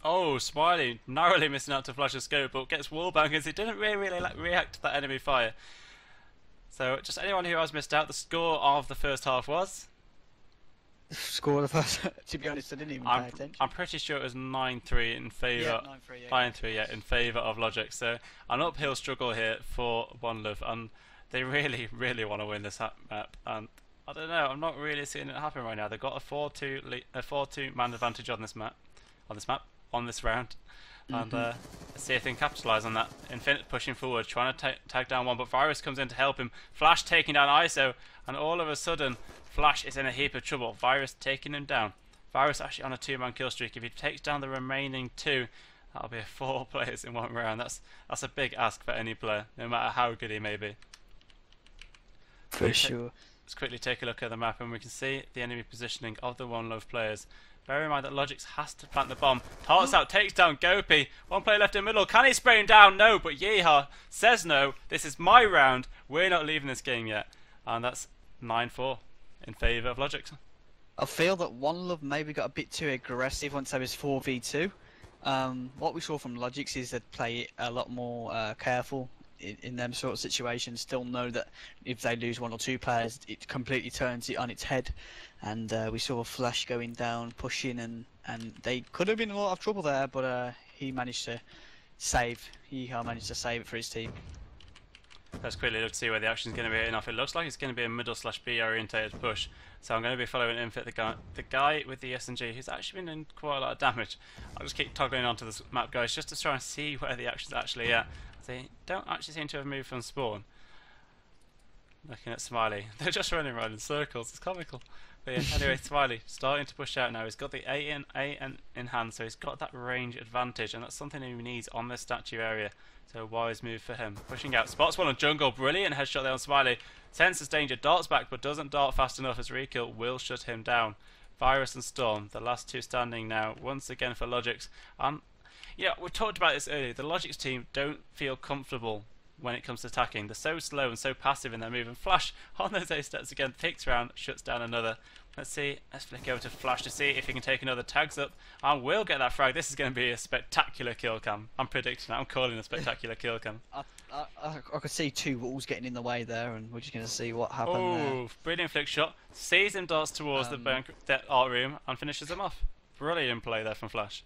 Oh, Smiley narrowly missing out to flash a scope, but gets wallbang because he didn't really react to that enemy fire. So, just anyone who has missed out, the score of the first half was? Score the first. To be honest, I didn't even pay attention. I'm pretty sure it was 9-3 in favour. Yeah, 9-3. 9-3, yeah, in favour of logiX. So, an uphill struggle here for oneluvv, and they really, really want to win this map. And I don't know, I'm not really seeing it happen right now. They've got a 4-2 man advantage on this round. And let's see if they can capitalise on that. Infinite pushing forward, trying to tag down one, but Virus comes in to help him. Flash taking down ISO, and all of a sudden, Flash is in a heap of trouble. Virus taking him down. Virus actually on a 2-man kill streak. If he takes down the remaining 2, that'll be 4 players in 1 round. That's a big ask for any player, no matter how good he may be. For sure. Let's quickly take a look at the map, and we can see the enemy positioning of the oneluvv players. Bear in mind that logiX has to plant the bomb. Tarts out, takes down Gopi. 1 player left in the middle. Can he spray him down? No, but Yeehaw says no. This is my round. We're not leaving this game yet. And that's 9-4 in favour of logiX. I feel that oneluvv maybe got a bit too aggressive once they was 4v2. What we saw from logiX is they'd play it a lot more careful in them sort of situations. Still know that if they lose 1 or 2 players, it completely turns it on its head. And we saw Flash going down, pushing, and they could have been in a lot of trouble there, but he managed to save. He managed to save it for his team. Let's quickly look to see where the action is going to be hitting off. It looks like it's going to be a middle/B orientated push. So I'm going to be following Infit, the guy with the SMG, who's actually been in quite a lot of damage. I'll just keep toggling onto this map, guys, just to try and see where the action's actually at. They don't actually seem to have moved from spawn. Looking at Smiley, they're just running around in circles. It's comical. But yeah, anyway, Smiley starting to push out now. He's got the A in hand, so he's got that range advantage, and that's something he needs on this statue area. So wise move for him. Pushing out, spots one on jungle. Brilliant headshot there on Smiley. Senses danger, darts back, but doesn't dart fast enough as Rekill will shut him down. Virus and Storm, the last 2 standing now, once again for logiX. Yeah, we talked about this earlier. The logiX team don't feel comfortable when it comes to attacking. They're so slow and so passive in their move, and Flash on those A steps again, takes round, shuts down another. Let's flick over to Flash to see if he can take another, tags up, and will get that frag. This is going to be a spectacular kill cam. I'm predicting that. I'm calling a spectacular kill cam. I could see 2 walls getting in the way there, and we're just going to see what happens there. Oh, brilliant flick shot. Sees him darts towards the art room and finishes him off. Brilliant play there from Flash.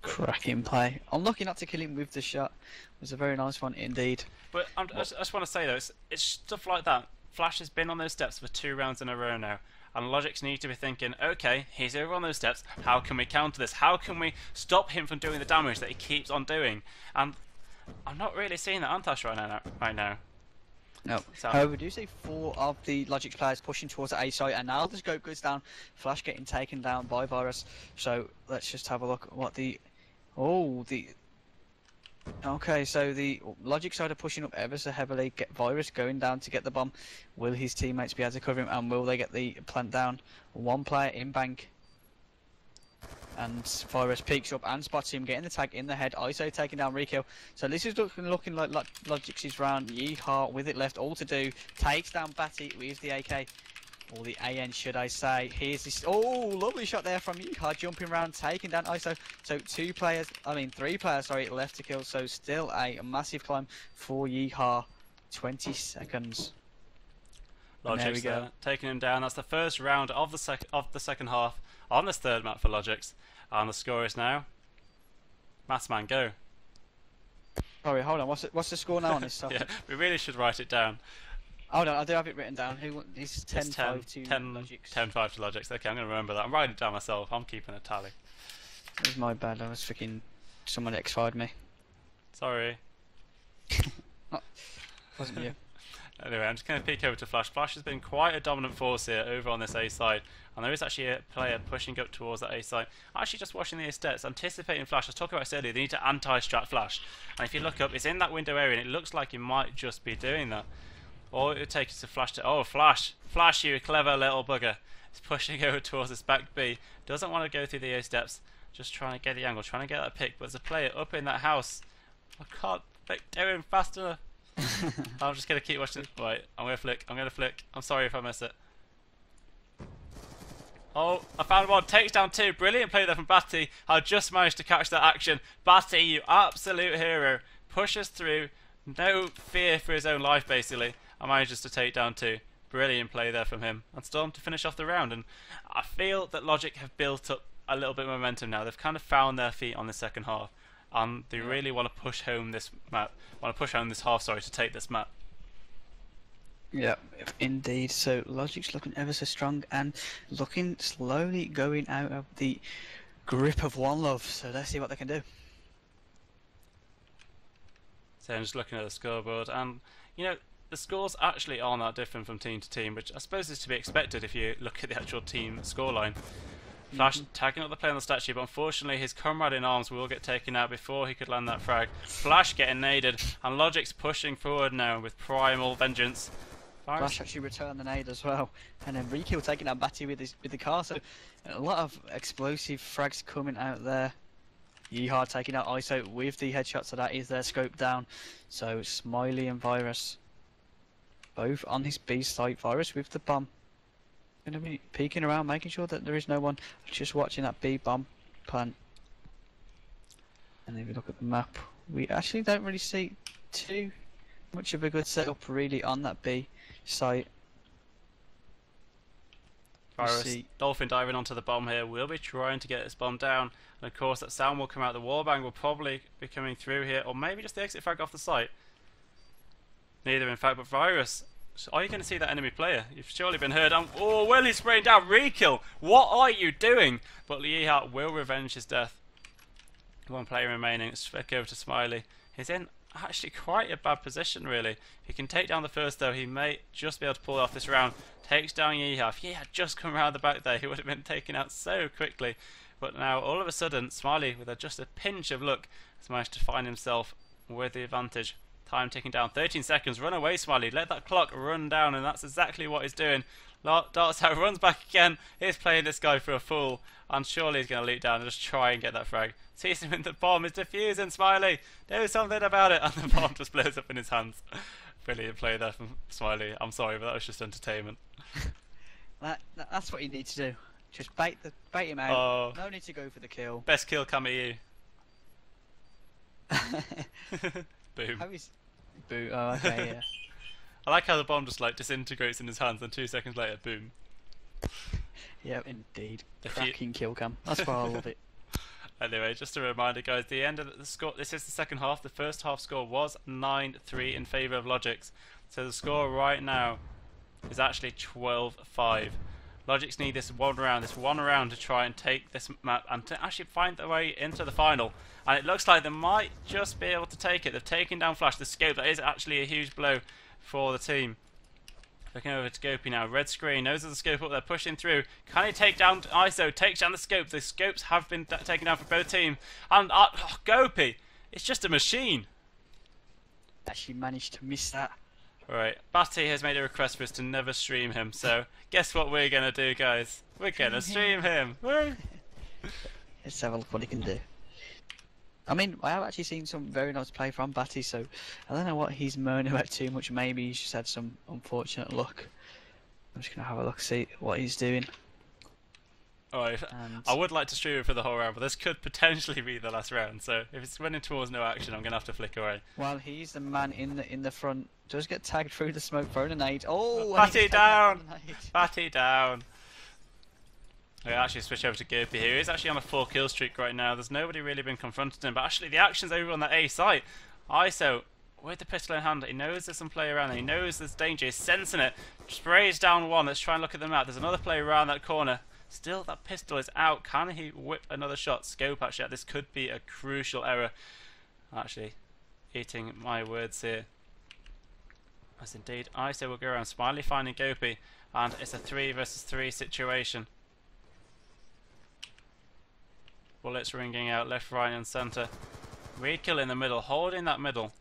Cracking play. Unlucky not to kill him with the shot. It was a very nice one indeed. But I just want to say though, it's stuff like that. Flash has been on those steps for 2 rounds in a row now, and logiX need to be thinking, okay, he's over on those steps, how can we counter this? How can we stop him from doing the damage that he keeps on doing? And I'm not really seeing that Antash right now. No. However, we do see 4 of the logiX players pushing towards the A site, and now the scope goes down. Flash getting taken down by Virus. So let's just have a look at what the... Okay, so the logiX side are pushing up ever so heavily. Get Virus going down to get the bomb. Will his teammates be able to cover him, and will they get the plant down? 1 player in bank. And Virus peeks up and spots him, getting the tag in the head. ISO taking down Rekill. So this is looking like logiX's round. Yeehaw with it left, all to do. Takes down Batty with the AK. Or the AN, should I say. Here's this. Oh, lovely shot there from Yeehaw, jumping around, taking down ISO. So 3 players, sorry, left to kill. So still a massive climb for Yeehaw. 20 seconds. logiX we go. Taking him down. That's the first round of the second half on this 3rd map for logiX. And the score is now... Massman, go. Sorry, hold on. What's the score now on this stuff? Yeah, we really should write it down. Hold on, I do have it written down. He's 10-5 to 10-5 to logiX. Okay, I'm going to remember that. I'm writing it down myself. I'm keeping a tally. It was my bad. I was freaking... Someone X-5'd me. Sorry. Wasn't you. Anyway, I'm just going to peek over to Flash. Flash has been quite a dominant force here over on this A side, and there is actually a player pushing up towards that A side. Actually just watching the A steps, anticipating Flash. I was talking about this earlier, they need to anti-strat Flash. And if you look up, it's in that window area, and it looks like he might just be doing that. All it would take is to Flash to... Oh, Flash! Flash, you clever little bugger. He's pushing over towards this back B. Doesn't want to go through the A steps. Just trying to get the angle, trying to get that pick. But there's a player up in that house. I can't do him fast enough. I'm just gonna keep watching. Right, I'm gonna flick. I'm gonna flick. I'm sorry if I miss it. Oh, I found one. Takes down two. Brilliant play there from Batty. I just managed to catch that action. Batty, you absolute hero. Pushes through. No fear for his own life, basically. I manages to take down two. Brilliant play there from him. And Storm to finish off the round. And I feel that logiX have built up a little bit of momentum now. They've kind of found their feet on the second half. And they really want to push home this map. Want to push home this half, sorry, to take this map. Yeah, indeed. So logiX looking ever so strong and looking slowly going out of the grip of oneluvv. So let's see what they can do. So I'm just looking at the scoreboard, and you know the scores actually aren't that different from team to team, which I suppose is to be expected if you look at the actual team scoreline. Flash tagging up the play on the statue, but unfortunately his comrade in arms will get taken out before he could land that frag. Flash getting naded, and logiX pushing forward now with primal vengeance. Flash actually returned the nade as well, and then Rikill taking out Batty with the car. So a lot of explosive frags coming out there. Yeehaw taking out ISO with the headshot, so that is their scope down. So Smiley and Virus both on this B site. Virus with the bomb. Gonna be peeking around, making sure that there is no one, just watching that B bomb plant. And if you look at the map, we actually don't really see too much of a good setup really on that B site. Virus, Dolphin diving onto the bomb here, will be trying to get this bomb down, and of course that sound will come out. The wallbang will probably be coming through here, or maybe just the exit frag off the site. Neither in fact, but Virus, are you going to see that enemy player? You've surely been heard. Oh, well, he's spraying down Rikill. What are you doing? But Yeehaw will revenge his death. One player remaining. Let's flick over to Smiley. He's in actually quite a bad position, really. If he can take down the first, though, he may just be able to pull off this round. Takes down Yeehaw. If he had just come around the back there, he would have been taken out so quickly. But now, all of a sudden, Smiley, with just a pinch of luck, has managed to find himself with the advantage. Time ticking down, 13 seconds, run away Smiley, let that clock run down, and that's exactly what he's doing. Darts out, runs back again, he's playing this guy for a fool, and surely he's going to leap down and just try and get that frag. Sees him in the bomb, is defusing Smiley, do something about it, and the bomb just blows up in his hands. Brilliant play there from Smiley, I'm sorry, but that was just entertainment. That's what you need to do, just bait him out, no need to go for the kill. Best kill come at you. Boom. Boo. Oh, okay, yeah. I like how the bomb just like disintegrates in his hands, and 2 seconds later, boom. Yeah, indeed. Cracking kill cam. That's why I love it. Anyway, just a reminder, guys. The end of the score. This is the second half. The first half score was 9-3 in favour of logiX. So the score right now is actually 12-5. logiX need this one round to try and take this map and to actually find their way into the final. And it looks like they might just be able to take it. They've taken down Flash. The scope, that is actually a huge blow for the team. Looking over to Gopi now. Red screen, knows there's a scope up there, pushing through. Can he take down ISO? Takes down the scope. The scopes have been taken down for both teams. And Gopi, it's just a machine. Actually managed to miss that. Right, Batty has made a request for us to never stream him, so guess what we're going to do, guys? We're going to stream him. Woo! Let's have a look what he can do. I mean, I have actually seen some very nice play from Batty, so I don't know what he's moaning about too much. Maybe he's just had some unfortunate luck. I'm just going to have a look, see what he's doing. Alright, I would like to stream it for the whole round, but this could potentially be the last round, so if it's running towards no action, I'm going to have to flick away. Well, he's the man in the front. Does get tagged through the smoke, thrown a nade. Oh, Batty down! Batty down! I actually switch over to Gopi here. He's actually on a 4 kill streak right now. There's nobody really been confronted him, but actually the action's over on the A site. ISO, with the pistol in hand, he knows there's some play around there. He knows there's danger. He's sensing it. Sprays down one. Let's try and look at the map. There's another player around that corner. Still, that pistol is out. Can he whip another shot? Scope, actually, this could be a crucial error. Actually, eating my words here. As indeed, ISO will go around. Smiley finding Gopi, and it's a 3 versus 3 situation. Bullets ringing out left, right, and centre. Rikill in the middle, holding that middle.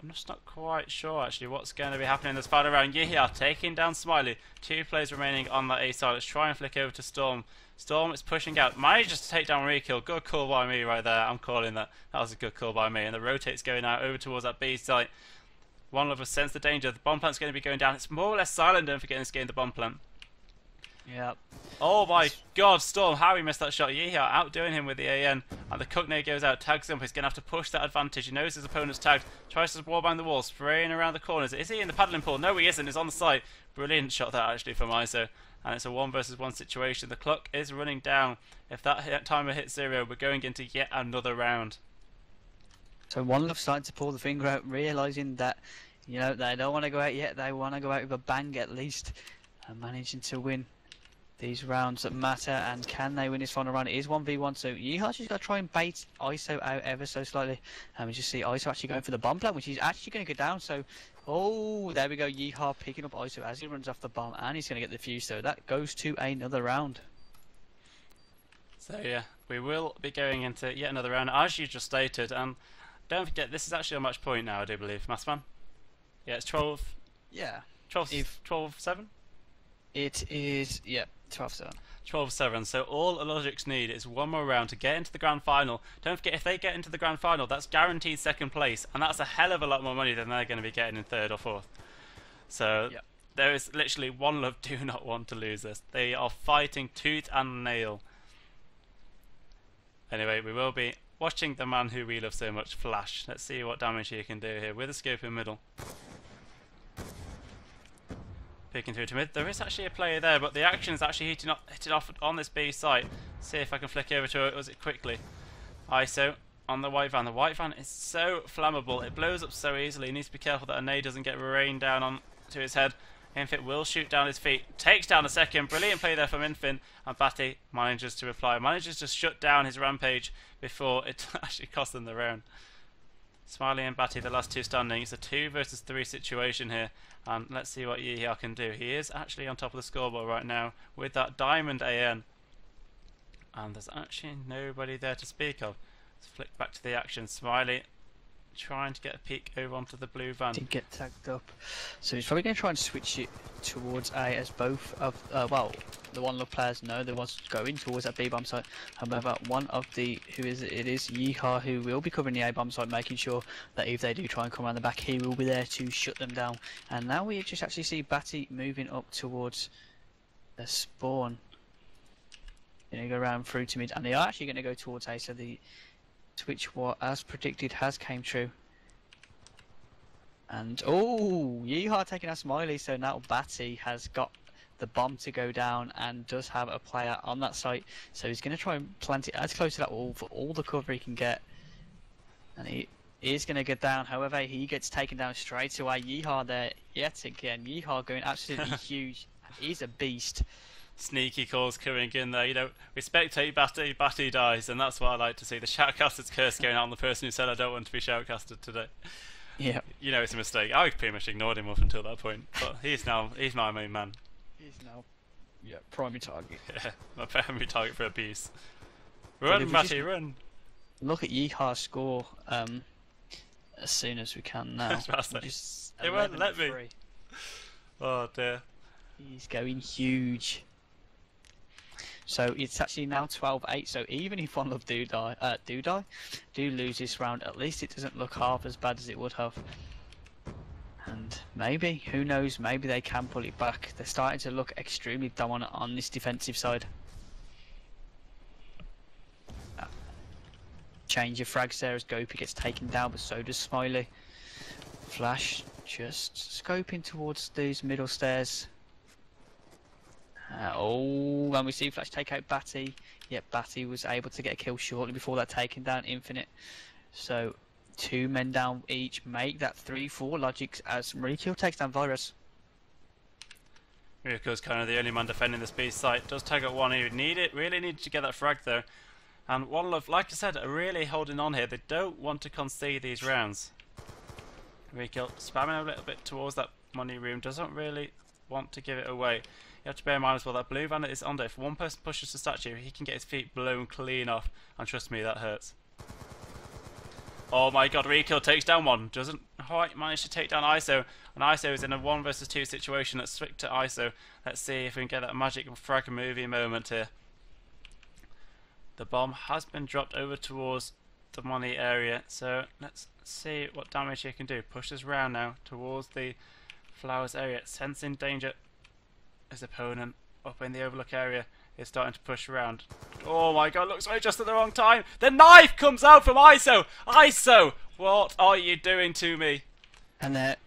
I'm just not quite sure actually what's going to be happening in this final round. Yihia taking down Smiley. 2 players remaining on that A side. Let's try and flick over to Storm. Storm is pushing out. Manages to take down Rekill. Good call by me right there. I'm calling that. That was a good call by me. And the rotate's going out over towards that B site. oneluvv has sensed the danger. The bomb plant's going to be going down. It's more or less silent, don't forget, in this game, the bomb plant. Yep. Oh my god, Storm, how he missed that shot. Yihia outdoing him with the AN. And the cook nade goes out, tags him. He's going to have to push that advantage. He knows his opponent's tagged. Tries to wall bang the wall, spraying around the corners. Is he in the paddling pool? No, he isn't. He's on the site. Brilliant shot that actually from ISO. And it's a 1 versus 1 situation. The clock is running down. If that timer hits 0, we're going into yet another round. So oneluvv starting to pull the finger out, realising that, you know, they don't want to go out yet. They want to go out with a bang at least, and managing to win these rounds that matter. And can they win this final round? It is 1v1, so Yeehaw just got to try and bait ISO out ever so slightly. And we just see ISO actually going for the bomb plant, which is actually going to go down. So, oh, there we go. Yeehaw picking up ISO as he runs off the bomb, and he's going to get the fuse. So that goes to another round. So yeah, we will be going into yet another round, as you just stated. And don't forget, this is actually a match point now, I do believe, Massman. Yeah, it's 12. Yeah. 12-7. It is, yeah, 12-7. 12-7. So all logiX need is one more round to get into the grand final. Don't forget, if they get into the grand final, that's guaranteed second place, and that's a hell of a lot more money than they're going to be getting in third or fourth. So yep. There is literally oneluvv do not want to lose this. They are fighting tooth and nail. Anyway, we will be watching the man who we love so much, Flash. Let's see what damage he can do here with a scope in middle. Picking through to mid. There is actually a player there, but the action is actually hitting off on this B site. See if I can flick over to it. Was it quickly? ISO on the white van. The white van is so flammable. It blows up so easily. He needs to be careful that a nade doesn't get rained down on to his head. Infit will shoot down his feet. Takes down a second. Brilliant play there from Infin. And Batty manages to reply. Manages to shut down his rampage before it actually cost them the round. Smiley and Batty, the last two standing. It's a 2 versus 3 situation here. And let's see what Yihia can do. He is actually on top of the scoreboard right now with that diamond AN. And there's actually nobody there to speak of. Let's flick back to the action. Smiley trying to get a peek over onto the blue van. Did get tagged up, so he's probably going to try and switch it towards A, as both of well, the oneluvv players know there was going towards that B bomb site. However, one of the it is Yeehaw who will be covering the A bomb site, making sure that if they do try and come around the back, he will be there to shut them down. And now we just actually see Batty moving up towards the spawn. Going to go around through to mid, and they are actually going to go towards A. So the switch, what as predicted, has came true. And oh, Yeehaw taking out Smiley, so now Batty has got the bomb to go down and does have a player on that site. So he's going to try and plant it as close to that wall for all the cover he can get. And he is going to get down, however, he gets taken down straight away. Yeehaw there yet again. Yeehaw going absolutely huge. He's a beast. Sneaky calls coming in there, you know, we spectate Batty, Batty dies, and that's what I like to see. The shoutcaster's curse going out on the person who said I don't want to be shoutcasted today. Yeah. You know it's a mistake. I pretty much ignored him up until that point, but he's my main man. He's now, yeah, primary target. Yeah, my primary target for abuse. Run, Batty, run! Look at Yeehaw's score as soon as we can now. Just it won't let me. Oh dear. He's going huge. So it's actually now 12-8. So even if oneluvv do lose this round, at least it doesn't look half as bad as it would have. And maybe, who knows, maybe they can pull it back. They're starting to look extremely dominant on this defensive side. Change of frags there as Gopi gets taken down, but so does Smiley. Flash just scoping towards these middle stairs. Oh, and we see Flash take out Batty. Yep, Batty was able to get a kill shortly before that, taking down Infinite. So 2 men down each, make that 3-4 logiX as Rikill takes down Virus. Riku's kind of the only man defending this B site. Does tag at one. He would need it, really needed to get that frag there. And oneluvv, like I said, are really holding on here. They don't want to concede these rounds. Rikill spamming a little bit towards that money room, doesn't really want to give it away. You have to bear in mind as well that blue van is under. If one person pushes the statue, he can get his feet blown clean off, and trust me, that hurts. Oh my god, Rekill takes down one. Doesn't quite manage to take down ISO. And ISO is in a 1 versus 2 situation. Let's switch to ISO. Let's see if we can get that magic frag movie moment here. The bomb has been dropped over towards the money area. So let's see what damage he can do. Pushes round now towards the flowers area. Sensing danger. His opponent up in the overlook area is starting to push around. Oh my god, looks like just at the wrong time. The knife comes out from ISO. ISO, what are you doing to me? And there.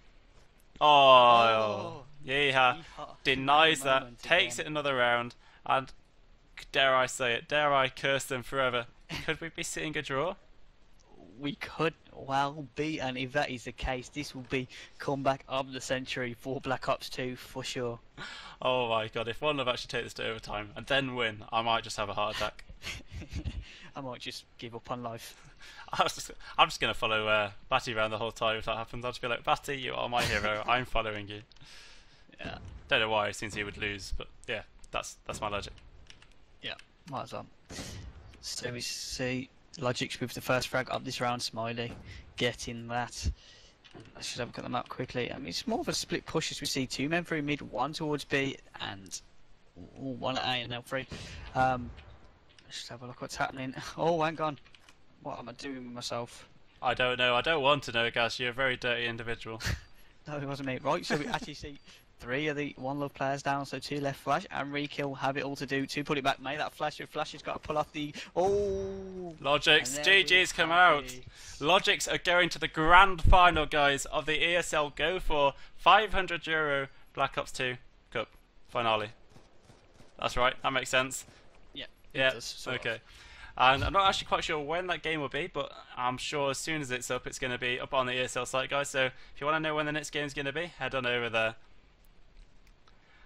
Oh, yeah, denies that, Moment takes again. it another round, and dare I say it, dare I curse them forever. Could we be seeing a draw? We could well be, and if that is the case, this will be comeback of the century for Black Ops 2 for sure. Oh my god, if OneLuvv actually take this to overtime and then win, I might just have a heart attack. I might just give up on life. I'm just going to follow Batty around the whole time if that happens. I'll just be like, Batty, you are my hero, I'm following you. Yeah, Don't know why, since he would lose, but yeah, that's my logic. yeah, might as well. So we see logiX with the first frag of this round. Smiley getting that. Let's just have a look at the map quickly. I mean, it's more of a split push as we see two men through mid, one towards B, and one at A and L3. Let's just have a look what's happening. Oh, hang on. What am I doing with myself? I don't know, I don't want to know, Gaz, you're a very dirty individual. No, it wasn't me. Right, so we actually see 3 of the OneLuvv players down, so 2 left flash, and Rekill have it all to do to put it back. Mate, that flash has got to pull off the... Oh! logiX, And there GG's we come have out. it. logiX are going to the grand final, guys, of the ESL Go4 €500 Black Ops 2 Cup finale. That's right, that makes sense. Yeah, Yeah, does, sort okay. of. And I'm not actually quite sure when that game will be, but I'm sure as soon as it's up, it's going to be up on the ESL site, guys. So if you want to know when the next game's going to be, head on over there.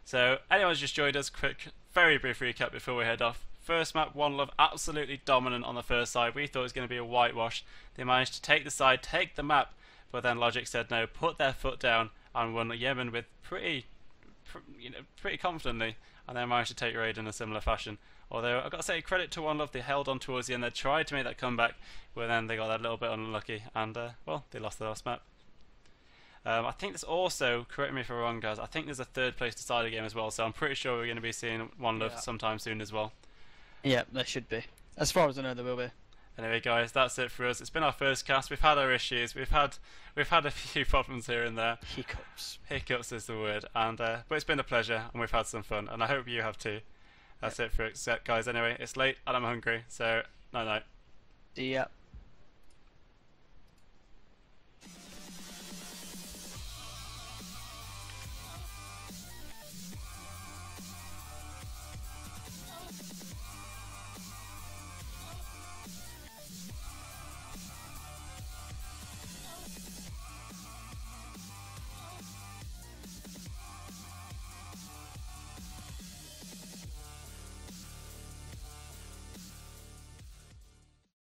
So anyone's just joined us, quick, very brief recap before we head off. First map, OneLuvv absolutely dominant on the first side. We thought it was going to be a whitewash. They managed to take the side, take the map, but then logiX said no, put their foot down and won Yemen with pretty confidently, and then managed to take raid in a similar fashion. Although I've got to say credit to OneLuvv, they held on towards the end. They tried to make that comeback, but then they got that little bit unlucky, and well, they lost the last map. I think there's also, correct me if I'm wrong, guys, I think there's a third place decider game as well, so I'm pretty sure we're going to be seeing OneLuvv sometime soon as well. Yeah, there should be. As far as I know, there will be. Anyway, guys, that's it for us. It's been our first cast. We've had our issues. We've had a few problems here and there. Hiccups. Hiccups is the word, and but it's been a pleasure, and we've had some fun, and I hope you have too. That's it for it, guys. Anyway, it's late and I'm hungry, so night night. See ya.